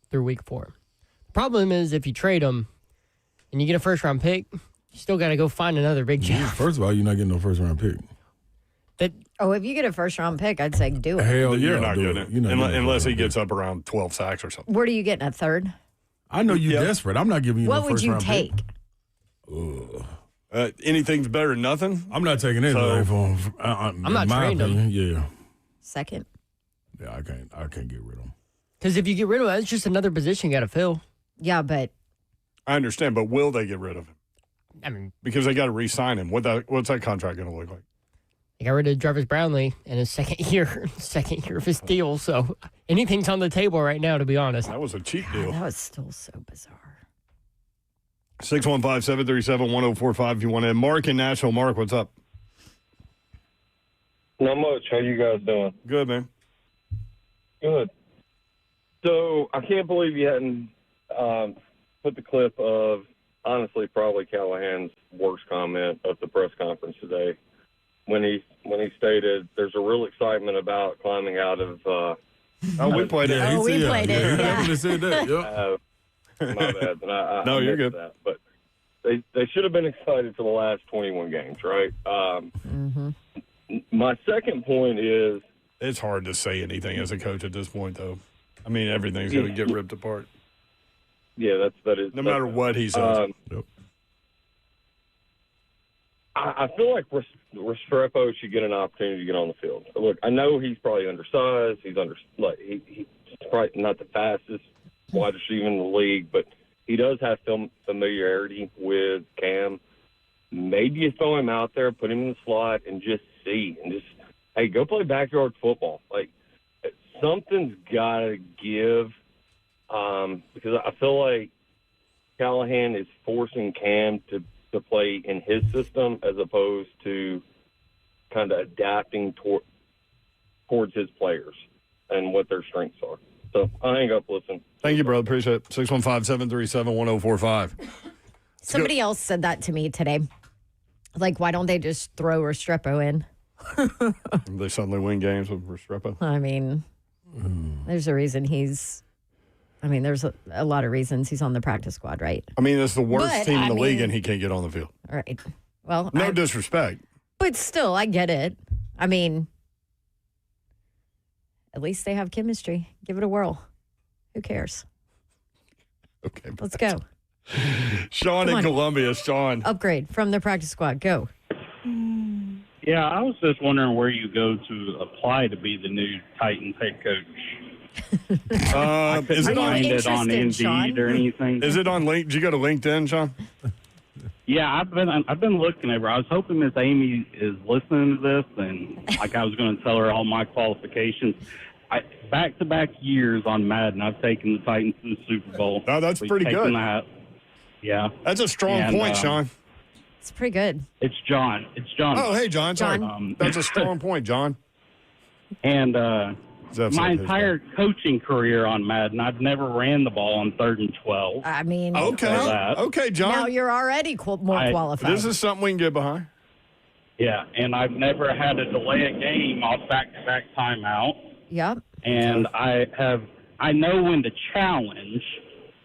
Through week 4. The problem is if you trade him and you get a first-round pick, you still got to go find another Big Jeff. First of all, you're not getting no first-round pick. If you get a first-round pick, I'd say do it. Hell yeah. You're not getting it. Unless he gets pick. up around 12 sacks or something. What are you getting, a third? I know you're desperate. I'm not giving you what no would you first-round take? pick. Anything's better than nothing. I'm not taking anything for him. I'm not trading him. Yeah. Second. Yeah, I can't get rid of him. Because if you get rid of him, it's just another position you got to fill. Yeah, but I understand, but will they get rid of him? I mean, because they got to re-sign him. What's that contract going to look like? They got rid of Jarvis Brownlee in his second year of his deal. So anything's on the table right now, to be honest. That was a cheap deal. That was still so bizarre. 615-737-1045 if you want to. Mark in Nashville. Mark, what's up? Not much. How you guys doing? Good, man. Good. So I can't believe you hadn't put the clip of, honestly, probably Callahan's worst comment at the press conference today when he stated there's a real excitement about climbing out of we played it. Oh, we played it. He definitely said that. Yep. My bad. And I no, you're missed good. That. But they should have been excited for the last 21 games, right? My second point is it's hard to say anything as a coach at this point, though. I mean, everything's going to get ripped apart. Yeah, that is. No matter what he says. Yep. I feel like Restrepo should get an opportunity to get on the field. Look, I know he's probably undersized. He's he's probably not the fastest wide receiver in the league, but he does have some familiarity with Cam. Maybe you throw him out there, put him in the slot, and just see. And just, hey, go play backyard football. Like, something's got to give because because I feel like Callahan is forcing Cam to play in his system as opposed to kind of adapting towards his players and what their strengths are. So I hang up, listen. Thank you, brother. Appreciate it. 615-737-1045. Somebody else said that to me today. Like, why don't they just throw Restrepo in? They suddenly win games with Restrepo. I mean, there's a reason there's a lot of reasons he's on the practice squad, right? I mean, it's the worst team in the league, and he can't get on the field. All right. Well, no disrespect. But still, I get it. I mean, at least they have chemistry. Give it a whirl. Who cares? Okay. Let's go. Sean in Columbia. Sean. Upgrade from the practice squad. Go. Yeah, I was just wondering where you go to apply to be the new Titans head coach. Is it on Indeed Sean? or anything? Is it on LinkedIn? Did you go to LinkedIn, Sean? Yeah, I've been looking over. I was hoping Miss Amy is listening to this, and like I was going to tell her all my qualifications. Back-to-back years on Madden, I've taken the Titans to the Super Bowl. Oh, that's pretty good. Yeah, that's a strong point, Sean. It's pretty good. It's John. Oh, hey, John. Sorry. That's a strong point, John. And my entire coaching career on Madden, I've never ran the ball on 3rd and 12. I mean, okay, John. Now you're already more qualified. This is something we can get behind. Yeah, and I've never had to delay a game off back-to-back timeout. Yep. And I know when to challenge,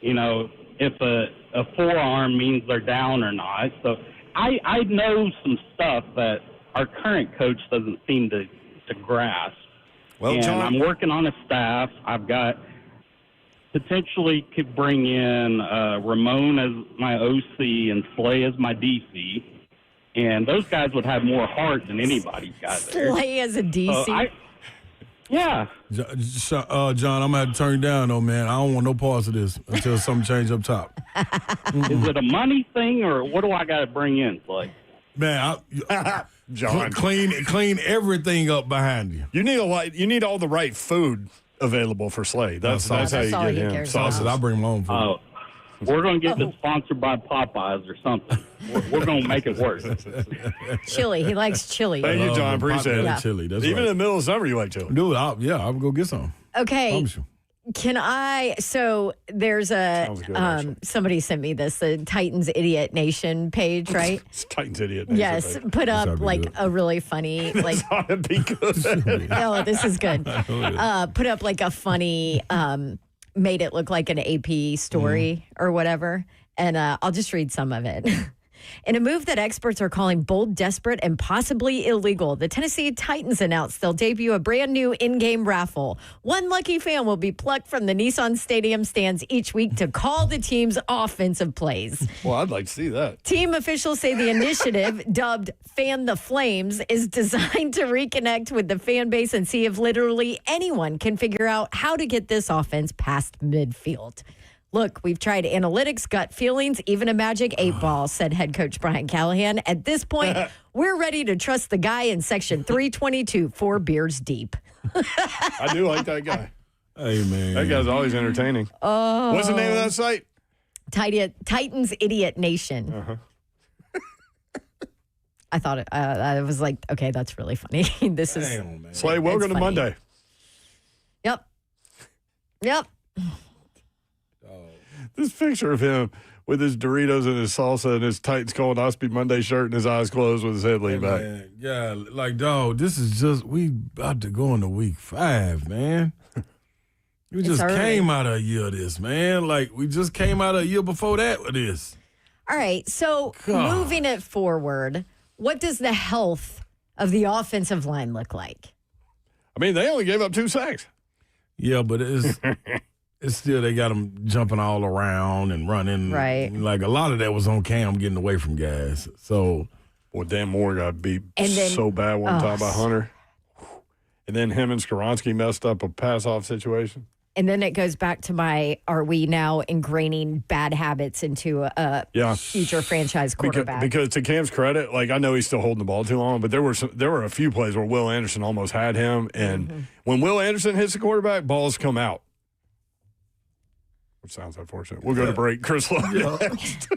if a forearm means they're down or not. So I know some stuff that our current coach doesn't seem to grasp. Well, and John, I'm working on a staff. I've got potentially could bring in Ramon as my OC and Slay as my DC. And those guys would have more heart than anybody's got there. Slay as a DC? Yeah. John, I'm going to have to turn you down, though, man. I don't want no parts of this until something changes up top. Is it a money thing, or what do I got to bring in, Slay? Man, John, clean everything up behind you. You need all the right food available for Slay. That's how you get him. Sausage, I bring my own food. We're going to get this sponsored by Popeyes or something. We're going to make it work. Chili. He likes chili. Thank you, John. Appreciate it. Chili. That's Even right. in the middle of summer, you like chili. Dude, I'll go get some. Okay. So there's somebody sent me this, the Titans Idiot Nation page, right? It's Titans Idiot Nation. Yes. Put up like a really funny, like, ought to be good. no, this is good. Put up like a funny, made it look like an AP story or whatever. And I'll just read some of it. In a move that experts are calling bold, desperate, and possibly illegal, the Tennessee Titans announced they'll debut a brand new in-game raffle. One lucky fan will be plucked from the Nissan Stadium stands each week to call the team's offensive plays. Well, I'd like to see that. Team officials say the initiative, dubbed Fan the Flames, is designed to reconnect with the fan base and see if literally anyone can figure out how to get this offense past midfield. Look, we've tried analytics, gut feelings, even a magic 8-ball, said head coach Brian Callahan. At this point, we're ready to trust the guy in section 322, 4 beers deep. I do like that guy. Hey, man. That guy's always entertaining. Oh. What's the name of that site? Titans Idiot Nation. Uh-huh. I thought I was like, okay, that's really funny. This is Slay, welcome to Monday. Yep. This picture of him with his Doritos and his salsa and his Titans Colonoscopy Monday shirt and his eyes closed with his head leaned back. Man, yeah, like, dog, this is just, we about to go into week 5, man. We just came out of a year of this, man. Like, we just came out of a year before that with this. All right, so moving it forward, what does the health of the offensive line look like? I mean, they only gave up 2 sacks. Yeah, but it's still, they got them jumping all around and running. Right. Like, a lot of that was on Cam getting away from guys. So, well, Dan Moore got beat so bad one time by Hunter. And then him and Skoronski messed up a pass-off situation. And then it goes back to are we now ingraining bad habits into a future franchise quarterback? Because to Cam's credit, like, I know he's still holding the ball too long, but there were a few plays where Will Anderson almost had him. And when Will Anderson hits the quarterback, balls come out. which sounds unfortunate. We'll go to break. Chris Love next.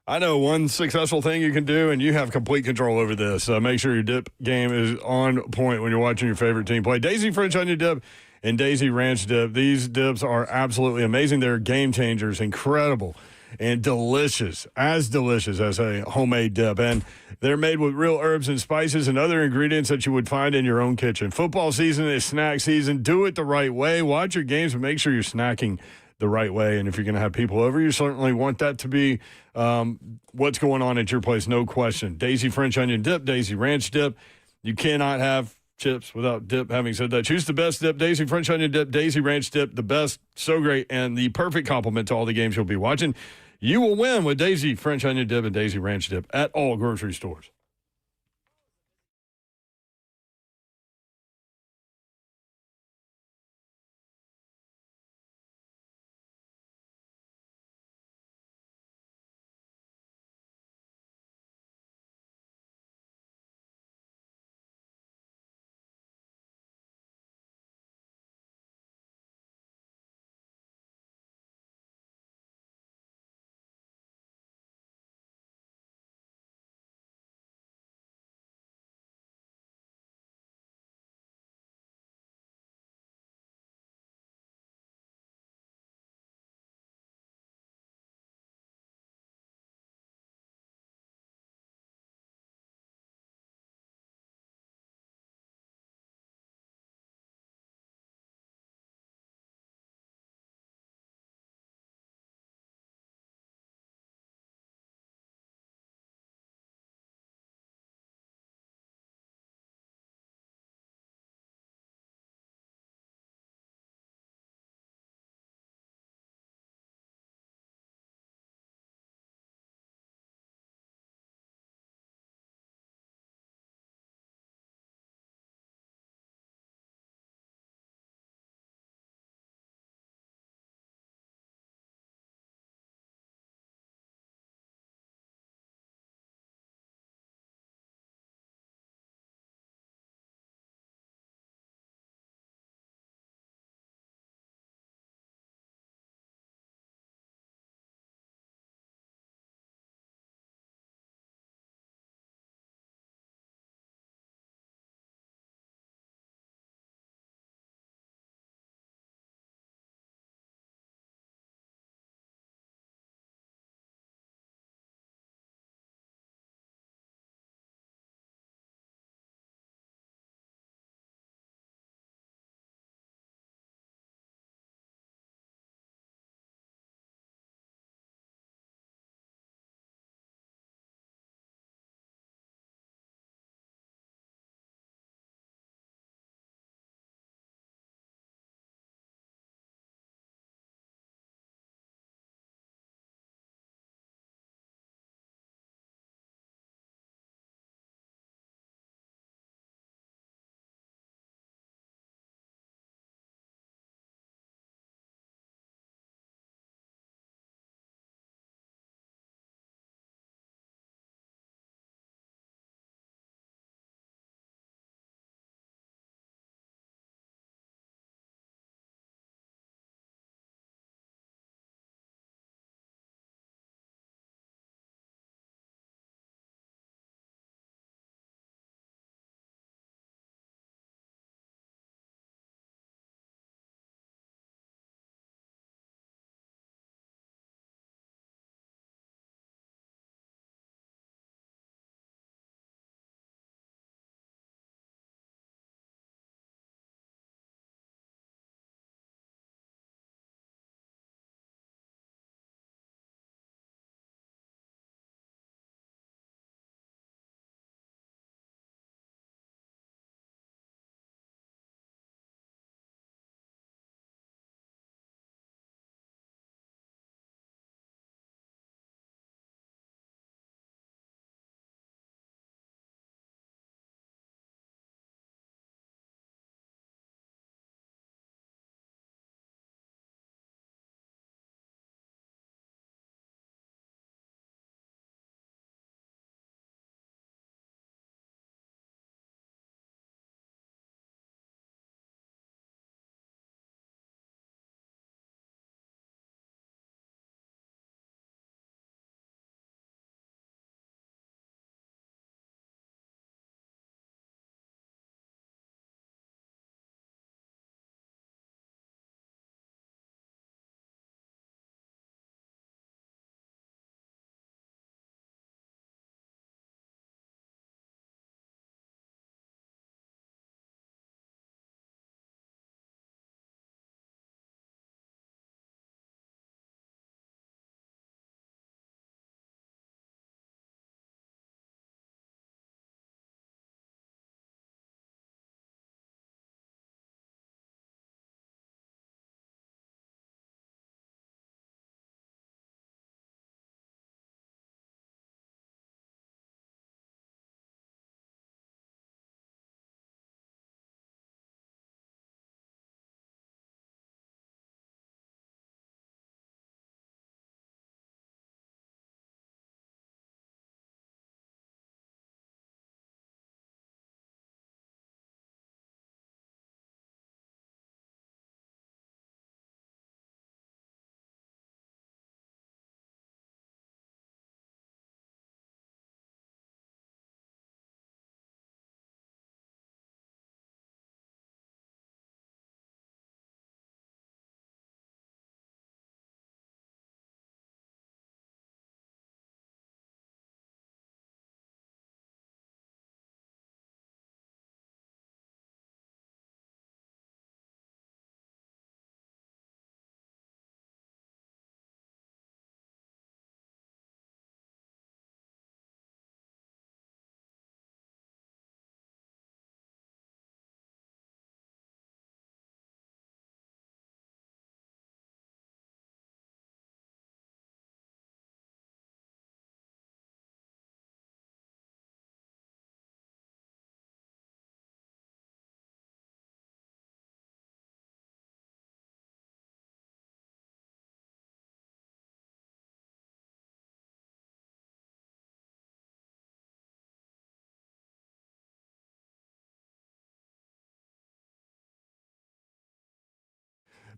I know one successful thing you can do, and you have complete control over this. Make sure your dip game is on point when you're watching your favorite team play. Daisy French Onion Dip and Daisy Ranch Dip. These dips are absolutely amazing. They're game changers, incredible, and delicious as a homemade dip. And they're made with real herbs and spices and other ingredients that you would find in your own kitchen. Football season is snack season. Do it the right way. Watch your games, but make sure you're snacking the right way. And if you're going to have people over, you certainly want that to be what's going on at your place, no question. Daisy French Onion Dip, Daisy Ranch Dip. You cannot have chips without dip. Having said that, choose the best dip, Daisy French Onion Dip, Daisy Ranch Dip, the best, so great, and the perfect complement to all the games you'll be watching. You will win with Daisy French Onion Dip and Daisy Ranch Dip at all grocery stores.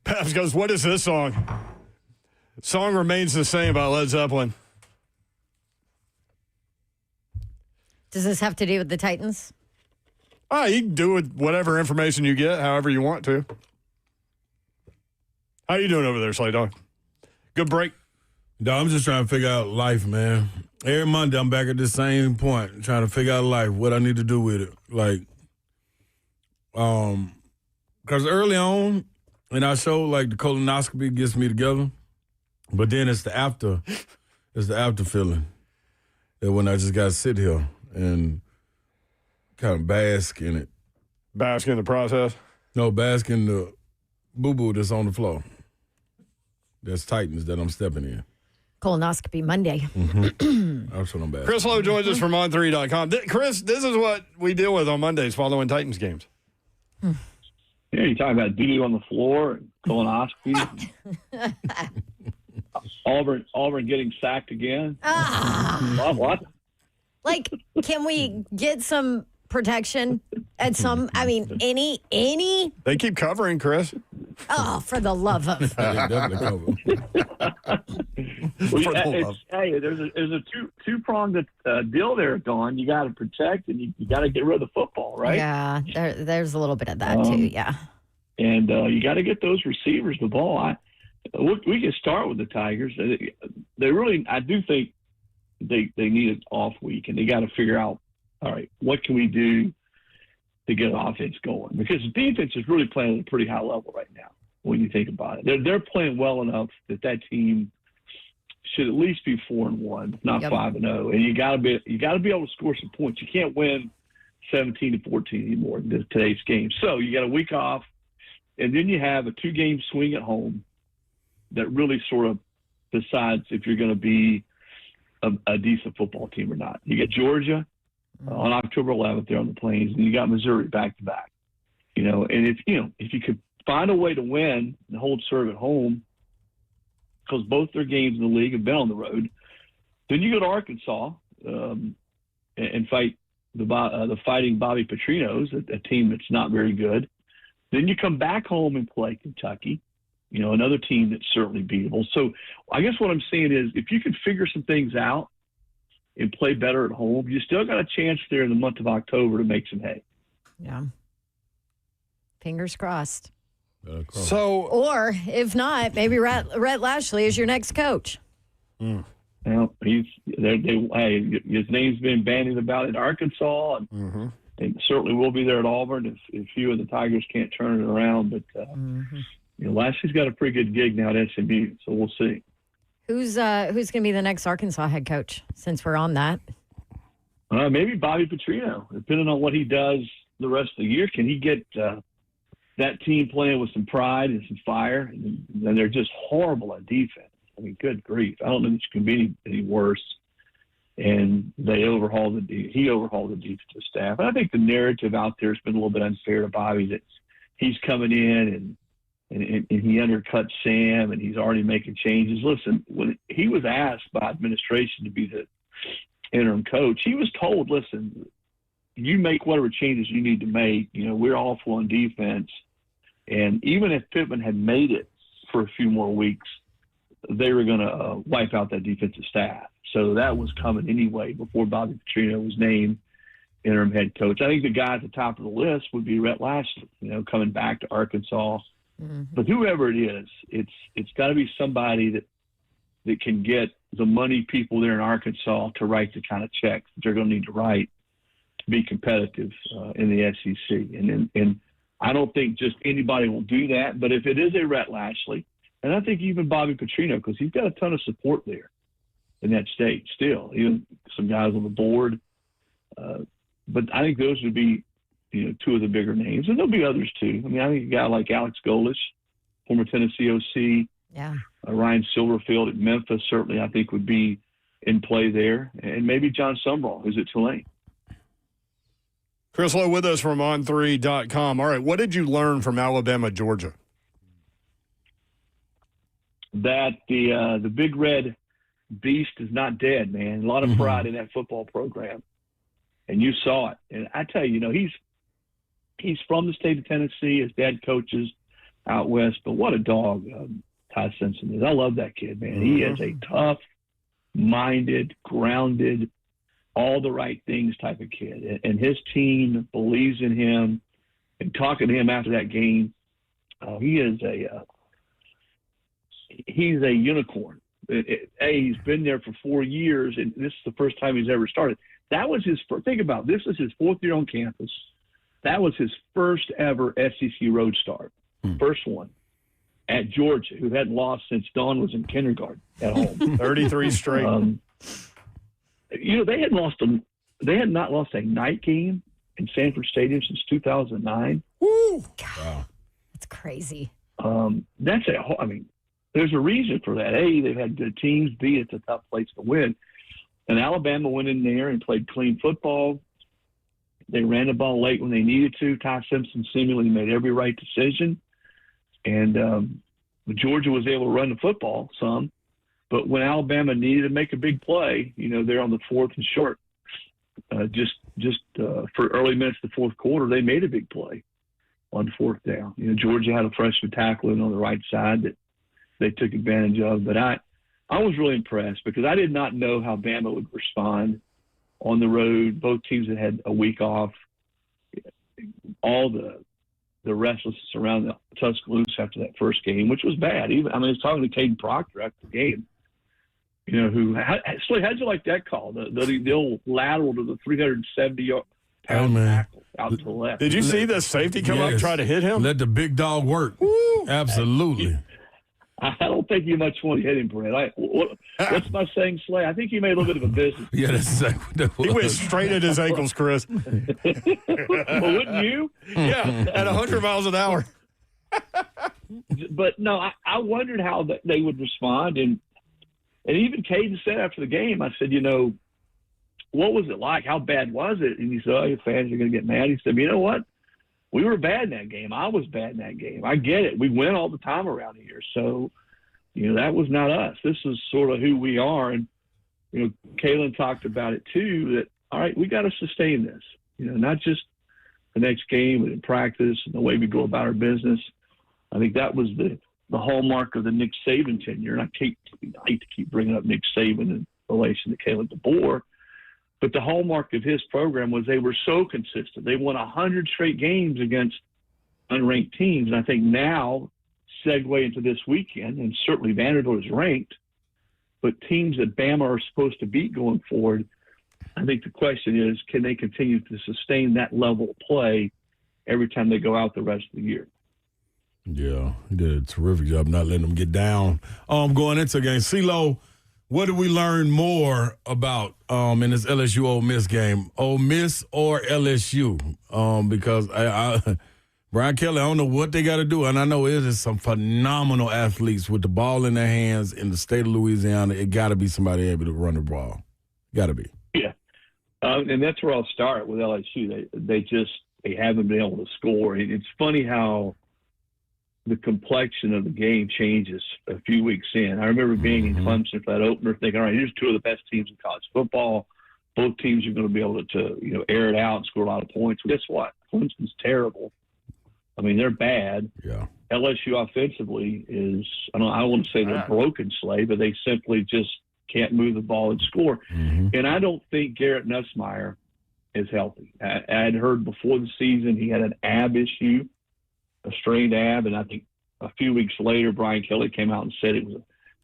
Babs goes, what is this song? Song remains the same by Led Zeppelin. Does this have to do with the Titans? You can do with whatever information you get, however you want to. How you doing over there, Slay Dog? Good break? No, I'm just trying to figure out life, man. Every Monday, I'm back at the same point, trying to figure out life, what I need to do with it. Like, because early on in our show, like the colonoscopy gets me together, but then it's the after feeling that when I just got to sit here and kind of bask in it. Bask in the process? No, bask in the boo-boo that's on the floor. That's Titans that I'm stepping in. Colonoscopy Monday. Mm-hmm. That's what I'm back. Chris Lowe joins us from on3.com. Chris, this is what we deal with on Mondays following Titans games. Yeah, you talking about doo-doo on the floor, and colonoscopy. Auburn getting sacked again. What? Like, can we get some protection at some? I mean, any? They keep covering, Chris. Oh, for the love of! Hey, there's a two-pronged deal there, Dawn. You got to protect and you got to get rid of the football, right? Yeah, there's a little bit of that too. Yeah, and you got to get those receivers the ball. We can start with the Tigers. They really, I do think they need an off week, and they got to figure out, all right, what can we do to get offense going? Because the defense is really playing at a pretty high level right now when you think about it. They're playing well enough that team should at least be 4-1, not 5-0. And you got to be able to score some points. You can't win 17-14 anymore in today's game. So you got a week off, and then you have a 2-game swing at home that really sort of decides if you're going to be a decent football team or not. You get Georgia on October 11th there on the Plains, and you got Missouri back to back. And if you could find a way to win and hold serve at home, because both their games in the league have been on the road, then you go to Arkansas and fight the Fighting Bobby Petrinos, a team that's not very good. Then you come back home and play Kentucky, another team that's certainly beatable. So I guess what I'm saying is if you can figure some things out and play better at home, you still got a chance there in the month of October to make some hay. Yeah. Fingers crossed. Or if not, maybe Rhett Lashley is your next coach. Well, his name's been bandied about at Arkansas, and certainly will be there at Auburn if few of the Tigers can't turn it around. But Lashley's got a pretty good gig now at SMU, so we'll see. Who's going to be the next Arkansas head coach? Since we're on that, maybe Bobby Petrino, depending on what he does the rest of the year. Can he get that team playing with some pride and some fire? And they're just horrible at defense. I mean, good grief! I don't know if it can be any worse. And he overhauled the defensive staff. And I think the narrative out there has been a little bit unfair to Bobby that he's coming in and he undercut Sam and he's already making changes. Listen, when he was asked by administration to be the interim coach, he was told, listen, you make whatever changes you need to make. We're awful on defense. And even if Pittman had made it for a few more weeks, they were going to wipe out that defensive staff. So that was coming anyway before Bobby Petrino was named interim head coach. I think the guy at the top of the list would be Rhett Lashley, coming back to Arkansas. But whoever it is, it's got to be somebody that can get the money people there in Arkansas to write the kind of checks that they're going to need to write to be competitive in the SEC. And I don't think just anybody will do that. But if it is a Rhett Lashley, and I think even Bobby Petrino, because he's got a ton of support there in that state still, even some guys on the board. But I think those would be, two of the bigger names. And there'll be others too. I mean, I think a guy like Alex Golesh, former Tennessee OC, Ryan Silverfield at Memphis, certainly I think would be in play there. And maybe John Sumrall, who's at Tulane. Chris Lowe with us from on3.com. All right, what did you learn from Alabama, Georgia? That the Big Red Beast is not dead, man. A lot of pride in that football program. And you saw it. And I tell you, he's from the state of Tennessee. His dad coaches out west. But what a dog Ty Simpson is. I love that kid, man. He is a tough-minded, grounded, all the right things type of kid. And his team believes in him. And talking to him after that game, he's a unicorn. He's been there for 4 years, and this is the first time he's ever started. That was his first. Think about it. This is his 4th year on campus. That was his first ever SEC road start. First one at Georgia, who hadn't lost since Dawn was in kindergarten at home. 33 straight. They had not lost a night game in Sanford Stadium since 2009. Woo! God, that's crazy. There's a reason for that. A, they've had good teams. B, it's a tough place to win. And Alabama went in there and played clean football. They ran the ball late when they needed to. Ty Simpson seemingly made every right decision. And Georgia was able to run the football some. But when Alabama needed to make a big play, they're on the 4th and short. For early minutes of the 4th quarter, they made a big play on 4th down. Georgia had a freshman tackling on the right side that they took advantage of. But I was really impressed because I did not know how Bama would respond on the road. Both teams had a week off. All the restlessness around the Tuscaloosa after that first game, which was bad. I was talking to Caden Proctor after the game. How'd you like that call? The old lateral to the 370-pound tackle out to the left. Did you see the safety come up try to hit him? Let the big dog work. Woo. Absolutely. I don't think you much want to hit him, Brett. What's my saying, Slay? I think he made a little bit of a business. Yeah, that's exactly what he went straight at his ankles, Chris. Well, wouldn't you? Yeah, at 100 miles an hour. But no, I wondered how they would respond, and even Caden said after the game, I said, what was it like? How bad was it? And he said, your fans are going to get mad. He said, you know what? We were bad in that game. I was bad in that game. I get it. We win all the time around here. So, that was not us. This is sort of who we are. And, Kalen talked about it too, that, all right, we got to sustain this, not just the next game, but in practice and the way we go about our business. I think that was the hallmark of the Nick Saban tenure. And I hate to keep bringing up Nick Saban in relation to Caleb DeBoer. But the hallmark of his program was they were so consistent. They won 100 straight games against unranked teams. And I think now, segue into this weekend, and certainly Vanderbilt is ranked, but teams that Bama are supposed to beat going forward, I think the question is, can they continue to sustain that level of play every time they go out the rest of the year? Yeah, he did a terrific job not letting them get down. Going into the game, CeeLo, what did we learn more about in this LSU Ole Miss game? Ole Miss or LSU? Because Brian Kelly, I don't know what they got to do, and I know it is some phenomenal athletes with the ball in their hands in the state of Louisiana. It got to be somebody able to run the ball. Got to be. Yeah, and that's where I'll start with LSU. They haven't been able to score. It's funny how the complexion of the game changes a few weeks in. I remember being in Clemson for that opener thinking, all right, here's two of the best teams in college football. Both teams are going to be able to air it out and score a lot of points. Well, guess what? Clemson's terrible. I mean, they're bad. Yeah. LSU offensively is, I don't want to say they're broken, Slay, but they simply just can't move the ball and score. And I don't think Garrett Nussmeier is healthy. I had heard before the season he had an ab issue, a strained ab, and I think a few weeks later Brian Kelly came out and said it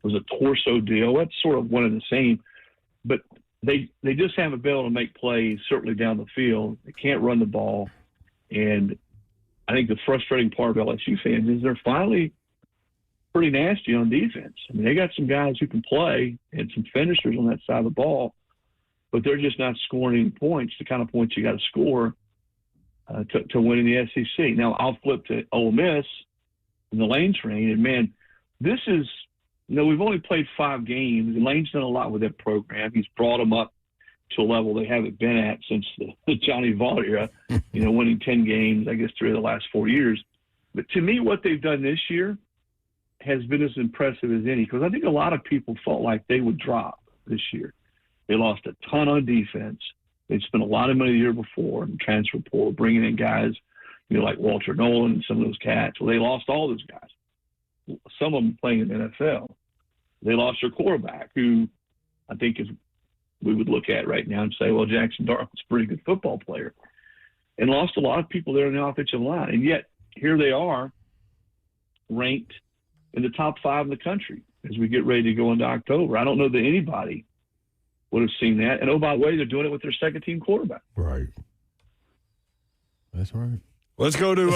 was a torso deal. That's sort of one and the same, but they just haven't been able to make plays, certainly down the field. They can't run the ball, and I think the frustrating part of LSU fans is they're finally pretty nasty on defense. I mean, they got some guys who can play and some finishers on that side of the ball, but they're just not scoring any points, the kind of points you got to score to win in the SEC. Now, I'll flip to Ole Miss and the Lane train, and, man, this is we've only played 5 games, and Lane's done a lot with that program. He's brought them up to a level they haven't been at since the Johnny Vaught era, winning 10 games, I guess, 3 of the last 4 years. But to me, what they've done this year has been as impressive as any, because I think a lot of people felt like they would drop this year. They lost a ton on defense. They spent a lot of money the year before in the transfer portal, bringing in guys like Walter Nolan and some of those cats. Well, they lost all those guys. Some of them playing in the NFL. They lost their quarterback, who I think we would look at right now and say, well, Jackson Dart's a pretty good football player, and lost a lot of people there in the offensive line. And yet here they are, ranked in the top 5 in the country as we get ready to go into October. I don't know that anybody would have seen that. And, oh, by the way, they're doing it with their second-team quarterback. Right. That's right. Let's go to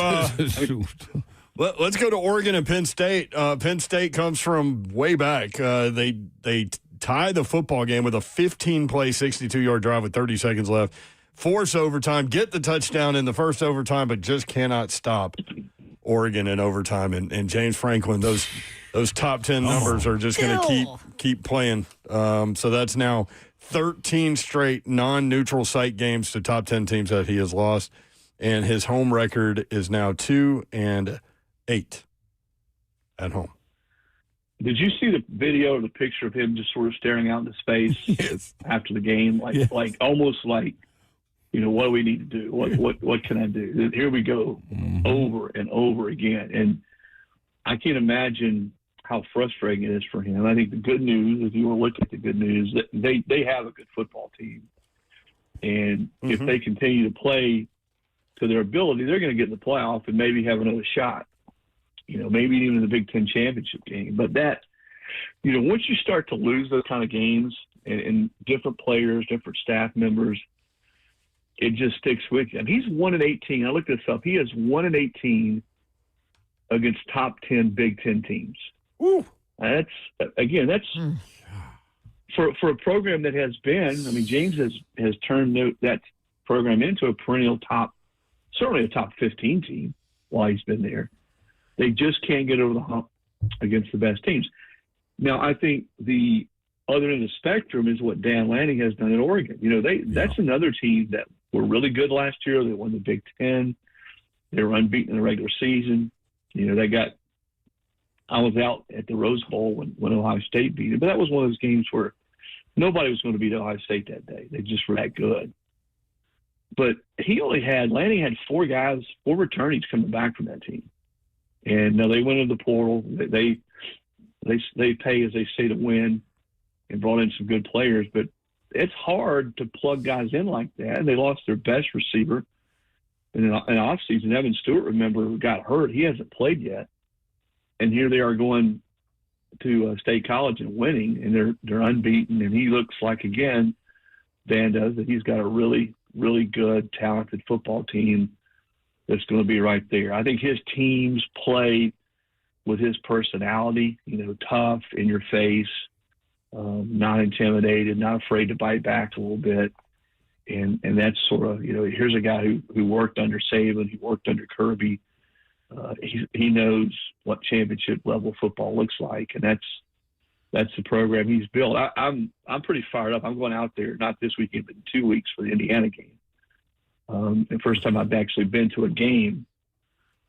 let's go to Oregon and Penn State. Penn State comes from way back. They tie the football game with a 15-play, 62-yard drive with 30 seconds left. Force overtime, get the touchdown in the first overtime, but just cannot stop Oregon in overtime. And James Franklin, those top 10 numbers are just going to keep playing. So that's now 13 straight non-neutral site games to top 10 teams that he has lost. And his home record is now 2-8 at home. Did you see the video or the picture of him just sort of staring out into space after the game? Like almost like, what do we need to do? What can I do? Here we go, over and over again. And I can't imagine how frustrating it is for him. I think the good news, if you want to look at the good news, that they have a good football team. And if they continue to play to their ability, they're going to get in the playoff and maybe have another shot. Maybe even in the Big Ten championship game. But that, once you start to lose those kind of games and different players, different staff members, it just sticks with you. And he's 1-18. I looked this up. He is 1-18 against top 10 Big Ten teams. Ooh. That's for a program that has been. I mean, James has turned that program into a perennial certainly a top 15 team while he's been there. They just can't get over the hump against the best teams. Now, I think the other end of the spectrum is what Dan Lanning has done at Oregon. That's another team that were really good last year. They won the Big Ten. They were unbeaten in the regular season. I was out at the Rose Bowl when Ohio State beat it, but that was one of those games where nobody was going to beat Ohio State that day. They just were that good. But Lanning had 4 returnees coming back from that team. And they went into the portal. They pay, as they say, to win, and brought in some good players. But it's hard to plug guys in like that. And they lost their best receiver in an offseason. Evan Stewart, remember, got hurt. He hasn't played yet. And here they are going to State College and winning, and they're unbeaten. And he looks like, again, Dan does, that he's got a really, really good, talented football team that's going to be right there. I think his teams play with his personality, tough, in your face, not intimidated, not afraid to bite back a little bit. And that's sort of, here's a guy who worked under Saban, he worked under Kirby. He knows what championship level football looks like. And that's the program he's built. I'm pretty fired up. I'm going out there, not this weekend, but in 2 weeks for the Indiana game. The first time I've actually been to a game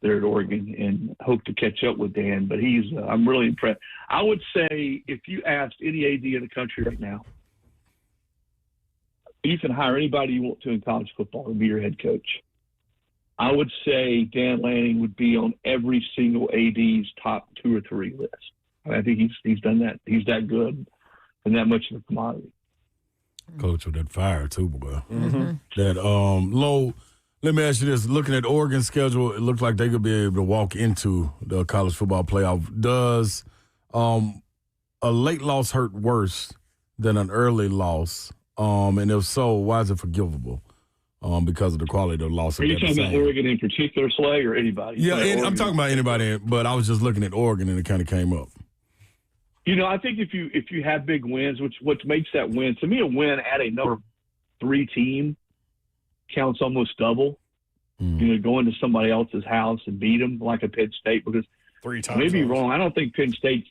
there at Oregon, and hope to catch up with Dan. But I'm really impressed. I would say if you asked any AD in the country right now, you can hire anybody you want to in college football to be your head coach. I would say Dan Lanning would be on every single AD's top 2 or 3 list. I think he's done that. He's that good and that much of a commodity. Coach with that fire too, boy. That low. Let me ask you this: looking at Oregon's schedule, it looks like they could be able to walk into the college football playoff. Does a late loss hurt worse than an early loss? And if so, why is it forgivable? Because of the quality of the loss. Are you talking about Oregon in particular, Slay, or anybody? Yeah, I'm talking about anybody, but I was just looking at Oregon and it kind of came up. I think if you have big wins, what makes that win, to me, a win at a number 3 team counts almost double. Going to somebody else's house and beat them like a Penn State, because 3 times. Maybe wrong. I don't think Penn State's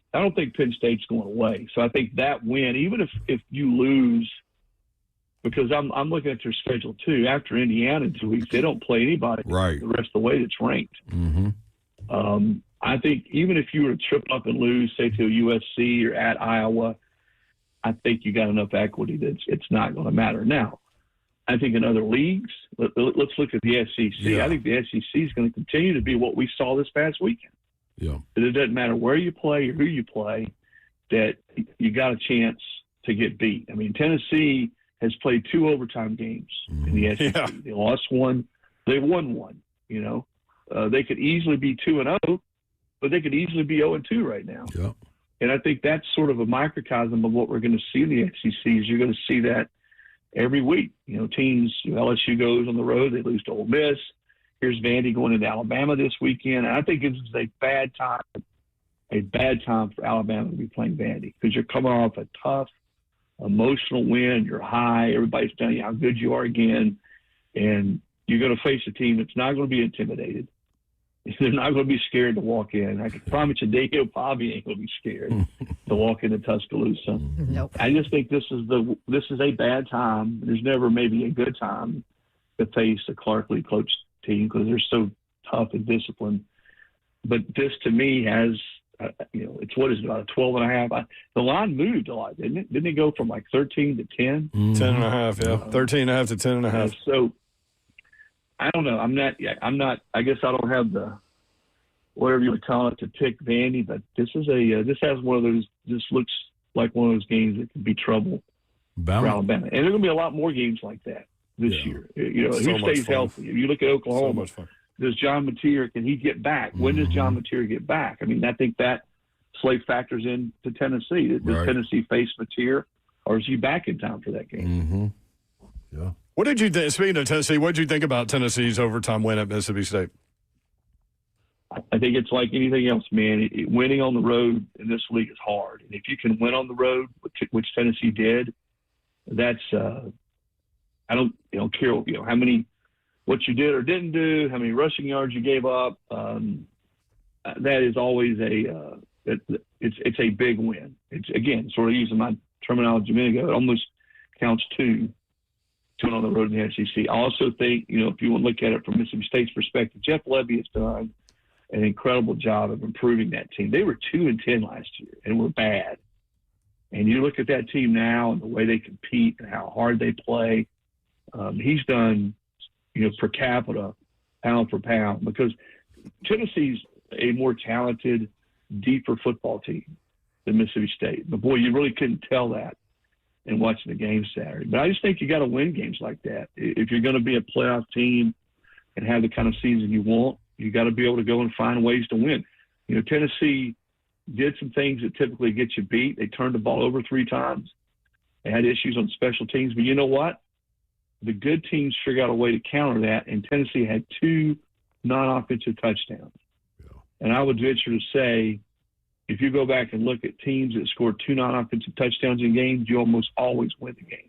going away. So I think that win, even if you lose, because I'm looking at their schedule too. After Indiana in 2 weeks, they don't play anybody the rest of the way that's ranked. I think even if you were to trip up and lose, say, to USC or at Iowa, I think you got enough equity that it's not going to matter. Now, I think in other leagues, let's look at the SEC. Yeah. I think the SEC is going to continue to be what we saw this past weekend. Yeah. It doesn't matter where you play or who you play, that you got a chance to get beat. I mean, Tennessee has played 2 overtime games in the SEC. Yeah. They lost one. They won one. They could easily be 2-0, but they could easily be 0-2 right now. Yeah. And I think that's sort of a microcosm of what we're going to see in the SEC. Is you're going to see that every week. Teams, LSU goes on the road, they lose to Ole Miss. Here's Vandy going into Alabama this weekend. And I think this is a bad time for Alabama to be playing Vandy, because you're coming off a tough, emotional win. You're high. Everybody's telling you how good you are again. And you're going to face a team that's not going to be intimidated. They're not going to be scared to walk in. I can promise you, Daniel Bobby ain't going to be scared to walk into Tuscaloosa. Nope. I just think this is a bad time. There's never maybe a good time to face a Clark Lee coached team, because they're so tough and disciplined. But this, to me, has it's what is it, about a 12.5. The line moved a lot, didn't it? Didn't it go from like 13 to 10? 10.5, yeah. 13.5 to 10.5. So I don't know. I'm not. I guess I don't have the whatever you would call it to pick Vandy, but this has one of those. This looks like one of those games that could be trouble for Alabama, and there are going to be a lot more games like that this year. Who stays healthy? If you look at Oklahoma, So much fun. Does John Mateer, can he get back? When does John Mateer get back? I mean, I think that slate factors into Tennessee. Does Tennessee face Mateer, or is he back in time for that game? Yeah. What did you think? Speaking of Tennessee, what did you think about Tennessee's overtime win at Mississippi State? I think it's like anything else, man. Winning on the road in this league is hard. And if you can win on the road, which Tennessee did, that's I don't care how many, what you did or didn't do, how many rushing yards you gave up. That is always it's a big win. It's, again, sort of using my terminology a minute ago, it almost counts two on the road in the SEC. I also think, if you want to look at it from Mississippi State's perspective, Jeff Lebby has done an incredible job of improving that team. They were 2-10 last year and were bad. And you look at that team now and the way they compete and how hard they play. He's done, per capita, pound for pound, because Tennessee's a more talented, deeper football team than Mississippi State. But boy, you really couldn't tell that in watching the game Saturday. But I just think you got to win games like that. If you're going to be a playoff team and have the kind of season you want, you got to be able to go and find ways to win. Tennessee did some things that typically get you beat. They turned the ball over 3 times. They had issues on special teams. But you know what? The good teams figured out a way to counter that, and Tennessee had 2 non-offensive touchdowns. Yeah. And I would venture to say, if you go back and look at teams that scored 2 non-offensive touchdowns in games, you almost always win the game.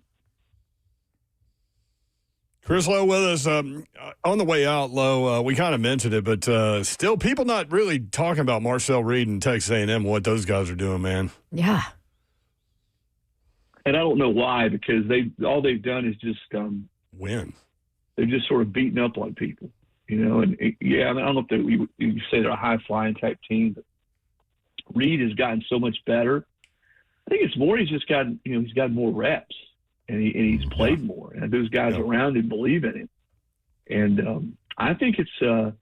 Chris Lowe with us. On the way out, Lowe, we kind of mentioned it, but still people not really talking about Marcel Reed and Texas A&M and what those guys are doing, man. Yeah. And I don't know why, because all they've done is just win. They're just sort of beating up on people, And I don't know if you say they're a high-flying type team, but Reed has gotten so much better. I think it's more he's just gotten, he's got more reps, and he's played more, and those guys around him believe in him. And I think it's,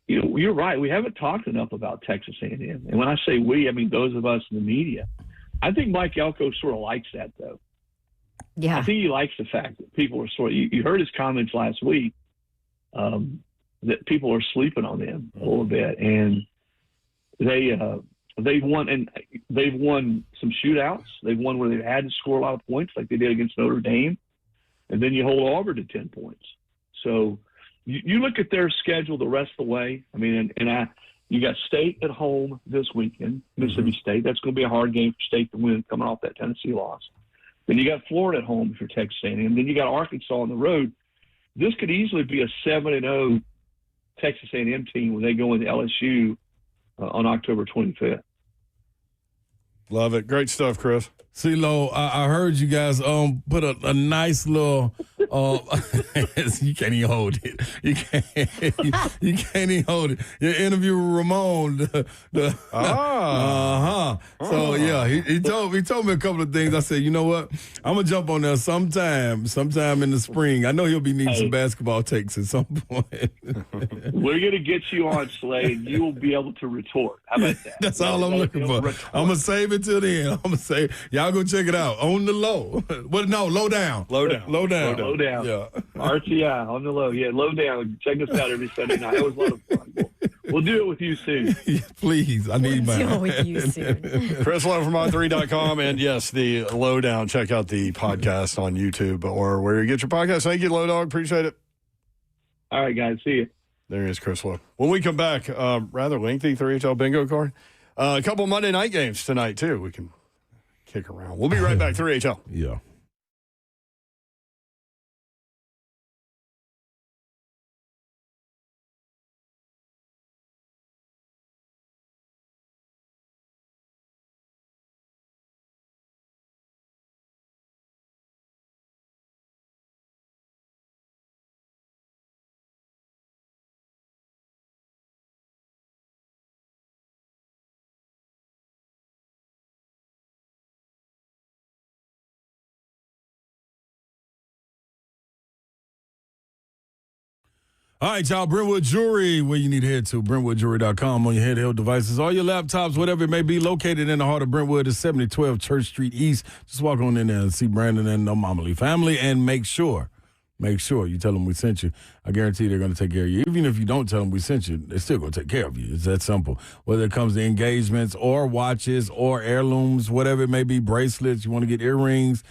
you're right. We haven't talked enough about Texas A&M, and when I say we, I mean those of us in the media. I think Mike Elko sort of likes that, though. Yeah. I think he likes the fact that people are sort of, you heard his comments last week, that people are sleeping on them a little bit. And they've won some shootouts. They've won where they've had to score a lot of points, like they did against Notre Dame. And then you hold Auburn to 10 points. So you look at their schedule the rest of the way. I mean, you got State at home this weekend, Mississippi State. That's going to be a hard game for State to win coming off that Tennessee loss. Then you got Florida at home for Texas A&M. Then you got Arkansas on the road. This could easily be a 7-0 Texas A&M team when they go into LSU on October 25th. Love it. Great stuff, Chris. CeeLo, I heard you guys put a nice little You can't even hold it. You can't even hold it. Your interview with Ramon. So yeah, he told me a couple of things. I said, you know what? I'm gonna jump on there sometime in the spring. I know he'll be needing some basketball takes at some point. We're going to get you on, Slade. You will be able to retort. How about that? That's all I'm looking for. I'm going to save it till the end. I'm going to say, y'all go check it out. On the low. Low down. Low down. Low down. Yeah. RTI, on the low. Yeah, low down. Check us out every Sunday night. It was a lot of fun. We'll do it with you soon. Please. I need mine. Deal with you soon. Chris Lowe from on3.com. And yes, the Lowdown. Check out the podcast on YouTube or where you get your podcast. Thank you, Low Dog. Appreciate it. All right, guys. See you. There is Chris Lowe. When we come back, rather lengthy 3HL bingo card. A couple Monday night games tonight, too. We can kick around. We'll be right back. 3HL. Yeah. All right, y'all, Brentwood Jewelry, where you need to head to, BrentwoodJewelry.com on your handheld devices. All your laptops, whatever it may be, located in the heart of Brentwood is 7012 Church Street East. Just walk on in there and see Brandon and the Momley family and make sure you tell them we sent you. I guarantee they're going to take care of you. Even if you don't tell them we sent you, they're still going to take care of you. It's that simple. Whether it comes to engagements or watches or heirlooms, whatever it may be, bracelets, you want to get earrings,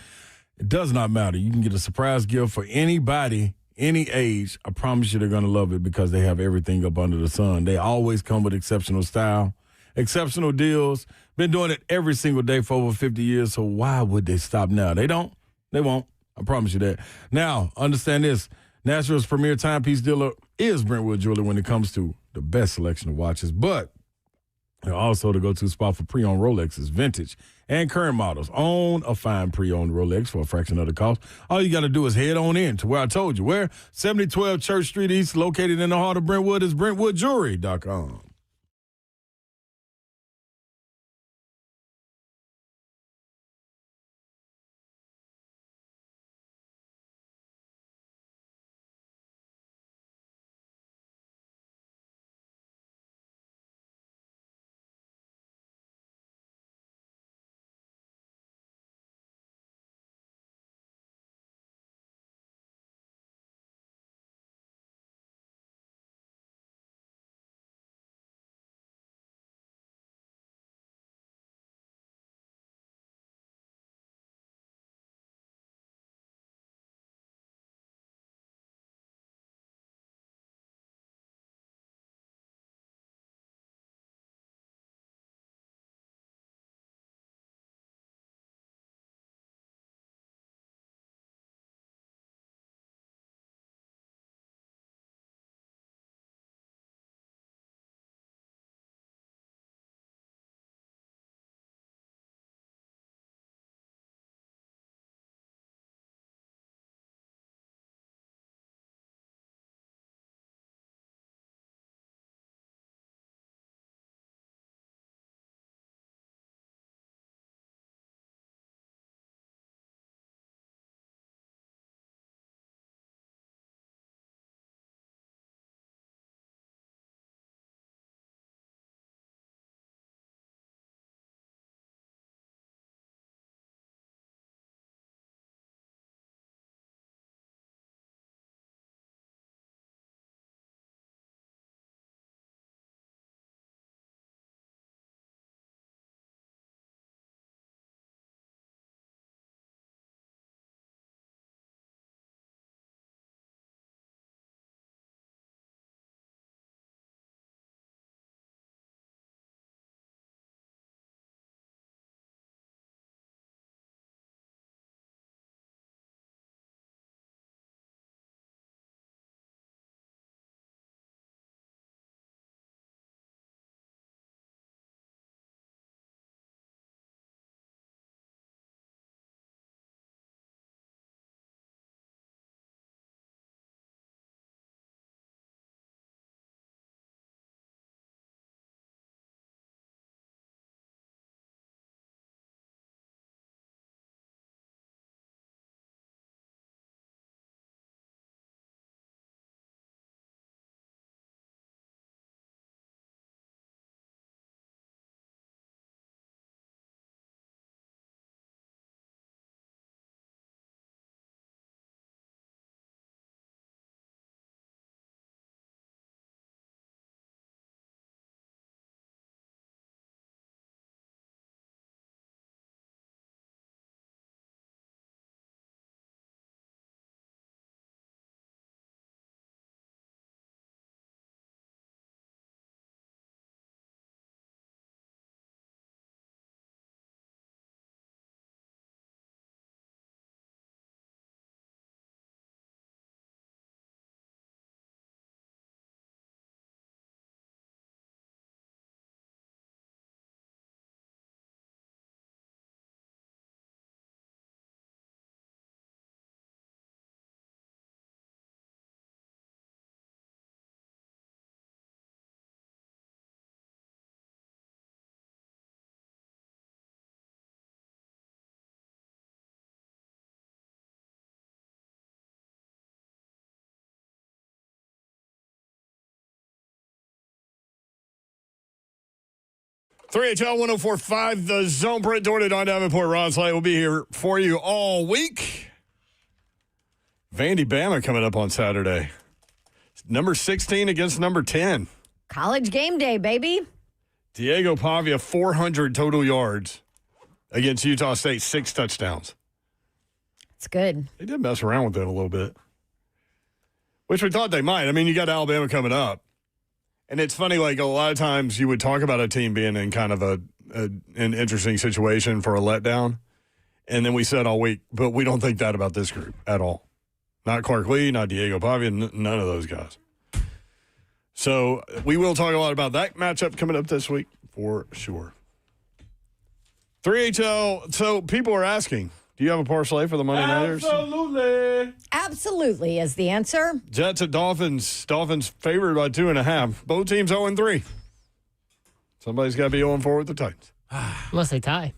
it does not matter. You can get a surprise gift for anybody, any age. I promise you they're going to love it because they have everything up under the sun. They always come with exceptional style, exceptional deals. Been doing it every single day for over 50 years, so why would they stop now? They don't. They won't. I promise you that. Now, understand this. Nashville's premier timepiece dealer is Brentwood Jewelry when it comes to the best selection of watches, but they're also the go-to spot for pre-owned Rolexes, vintage, and current models. Own a fine pre-owned Rolex for a fraction of the cost. All you got to do is head on in to where I told you. Where? 7012 Church Street East, located in the heart of Brentwood, is BrentwoodJewelry.com. 3HL 104.5, The Zone. Brent Doherty, Don Davenport, Ron Slay will be here for you all week. Vandy Bama coming up on Saturday. Number 16 against number 10. College game day, baby. Diego Pavia, 400 total yards against Utah State, 6 touchdowns. It's good. They did mess around with it a little bit, which we thought they might. I mean, you got Alabama coming up. And it's funny, like a lot of times you would talk about a team being in kind of an interesting situation for a letdown. And then we said all week, but we don't think that about this group at all. Not Clark Lee, not Diego Pavia, none of those guys. So we will talk a lot about that matchup coming up this week for sure. 3HL, so people are asking, do you have a parlay for the Monday Nighters? Absolutely. Absolutely is the answer. Jets at Dolphins. Dolphins favored by 2.5. Both teams 0-3. Somebody's got to be 0-4 with the Titans. Unless they tie.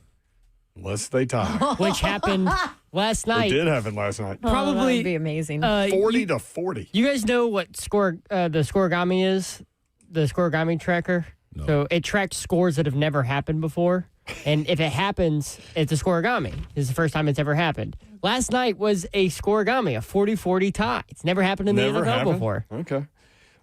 Unless they tie. Which happened last night. It did happen last night. Probably that would be amazing. 40-40. You guys know what the scoregami is? The scoregami tracker? No. So it tracks scores that have never happened before. And if it happens, it's a scoregami. This is the first time it's ever happened. Last night was a scoregami, a 40-40 tie. It's never happened in the NFL before. Okay.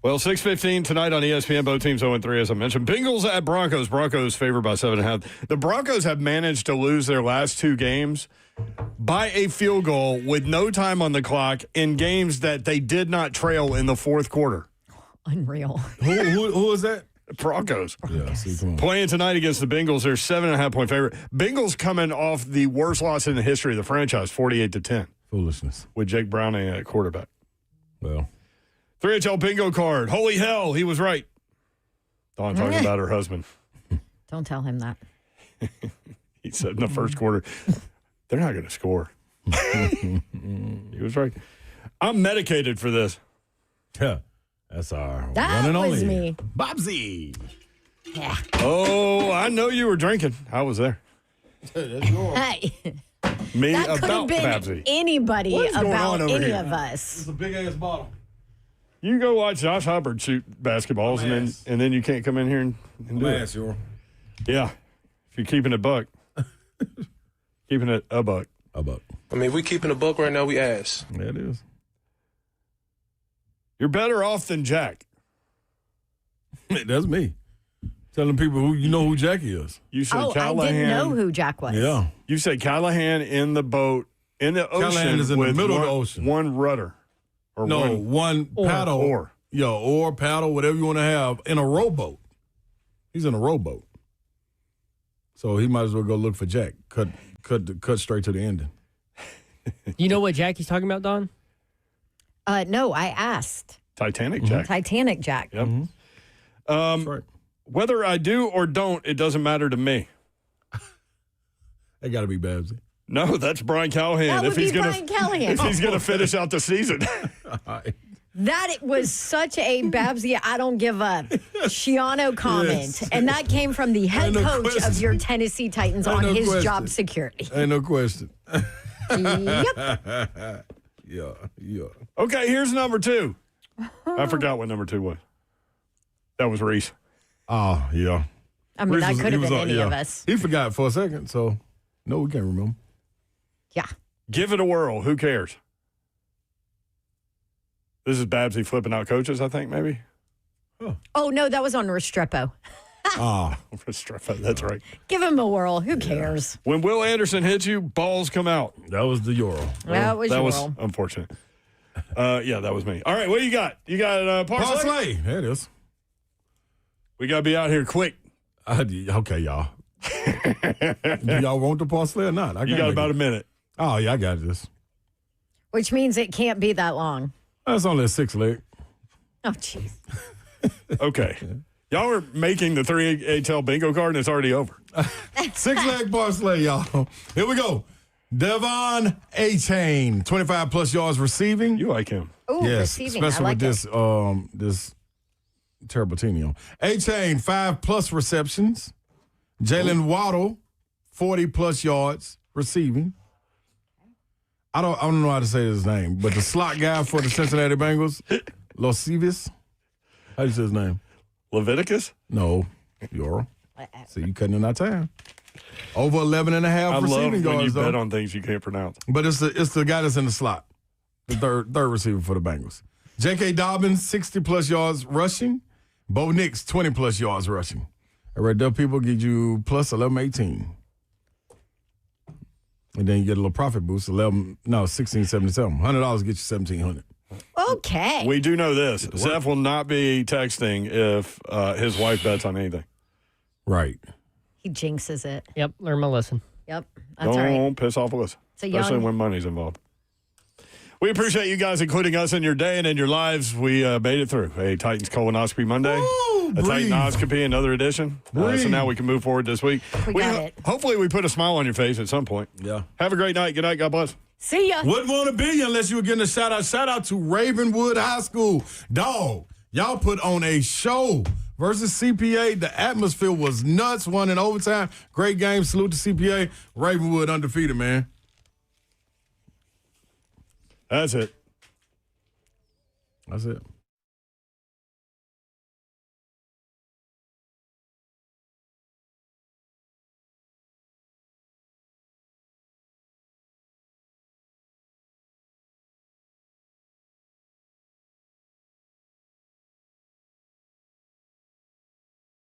Well, 6:15 tonight on ESPN. Both teams 0-3, as I mentioned. Bengals at Broncos. Broncos favored by 7.5. The Broncos have managed to lose their last 2 games by a field goal with no time on the clock in games that they did not trail in the fourth quarter. Unreal. Who is that? Broncos. Yeah, playing tonight against the Bengals. They're 7.5-point favorite. Bengals coming off the worst loss in the history of the franchise, 48-10. Foolishness. With Jake Browning at quarterback. Well. 3HL bingo card. Holy hell, he was right. Dawn talking about her husband. Don't tell him that. He said in the first quarter, they're not going to score. He was right. I'm medicated for this. Yeah. That's our that one and was only. Me. Bobsy. Yeah. Oh, I know you were drinking. I was there. That's yours. Hey. Me that could about have been Babsy. anybody about any here? of us. It's a big ass bottle. You go watch Josh Hubbard shoot basketballs, and then you can't come in here and do it. Yeah, if you're keeping it buck, keeping it a buck. A buck. I mean, if we keeping a buck right now, we ass. Yeah, it is. You're better off than Jack. That's me. Telling people who Jack is. You said Callahan. I didn't know who Jack was. Yeah. You said Callahan in the boat, in the ocean. Callahan is in the middle of the ocean. One rudder. Or one paddle. Oar. Yeah, oar, paddle, whatever you want to have, in a rowboat. He's in a rowboat. So he might as well go look for Jack. Cut straight to the ending. You know what Jackie's talking about, Don? No, I asked. Titanic Jack. Titanic Jack. Yep. Mm-hmm. That's right. Whether I do or don't, it doesn't matter to me. That got to be Babsy. No, that's Brian Callahan. That would be Brian Callahan. If he's going to finish out the season. That was such a Babsy, I don't give up Shiano comment. Yes. And that came from the head coach of your Tennessee Titans on his question. job security. Ain't no question. Yep. Yeah. Okay, here's number 2. I forgot what number 2 was. That was Reese. Oh, yeah. I mean, Reese that could have been any yeah. of us. He forgot for a second, so no, we can't remember. Yeah. Give it a whirl. Who cares? This is Babsy flipping out coaches, I think, maybe. Oh, no, that was on Restrepo. Restrepo, that's right. Give him a whirl. Who cares? When Will Anderson hits you, balls come out. That was the Euro. That was That was Ural. unfortunate. Yeah, that was me. All right, what do you got? You got Parsley. There it is. We got to be out here quick. Okay, y'all. Do y'all want the parsley or not? You got about a minute. Oh, yeah, I got this. Which means it can't be that long. That's only a 6-leg. Oh, jeez. Okay. Y'all are making the 3HL bingo card, and it's already over. 6-leg parsley, y'all. Here we go. Devon A-Chain, 25-plus yards receiving. You like him. Oh, Yes, receiving. especially I like with this terrible team on. A-Chain, 5-plus receptions. Jalen Waddle, 40-plus yards receiving. I don't know how to say his name, but the slot guy for the Cincinnati Bengals, Losivis. How do you say his name? Leviticus? No, Euro. So you cutting in our time. Over 11.5 I love receiving when yards, you though. bet on things you can't pronounce. But it's the guy that's in the slot, the third receiver for the Bengals. J.K. Dobbins, 60-plus yards rushing. Bo Nix, 20-plus yards rushing. All right, there people get you plus 11.18. And then you get a little profit boost, $16.77. $100 get you $1,700. Okay. We do know this. Zeph will not be texting if his wife bets on anything. Right. He jinxes it. Yep, learn my lesson. Yep, that's all right. Don't piss off Alyssa, especially when money's involved. We appreciate you guys including us in your day and in your lives. We made it through a Titans Colonoscopy Monday, a Titan-oscopy, another edition. So now we can move forward this week. We got it. Hopefully we put a smile on your face at some point. Yeah. Have a great night. Good night. God bless. See ya. Wouldn't want to be you unless you were getting a shout out. Shout out to Ravenwood High School. Dog, y'all put on a show versus CPA. The atmosphere was nuts. Won in overtime. Great game. Salute to CPA. Ravenwood undefeated, man. That's it. That's it.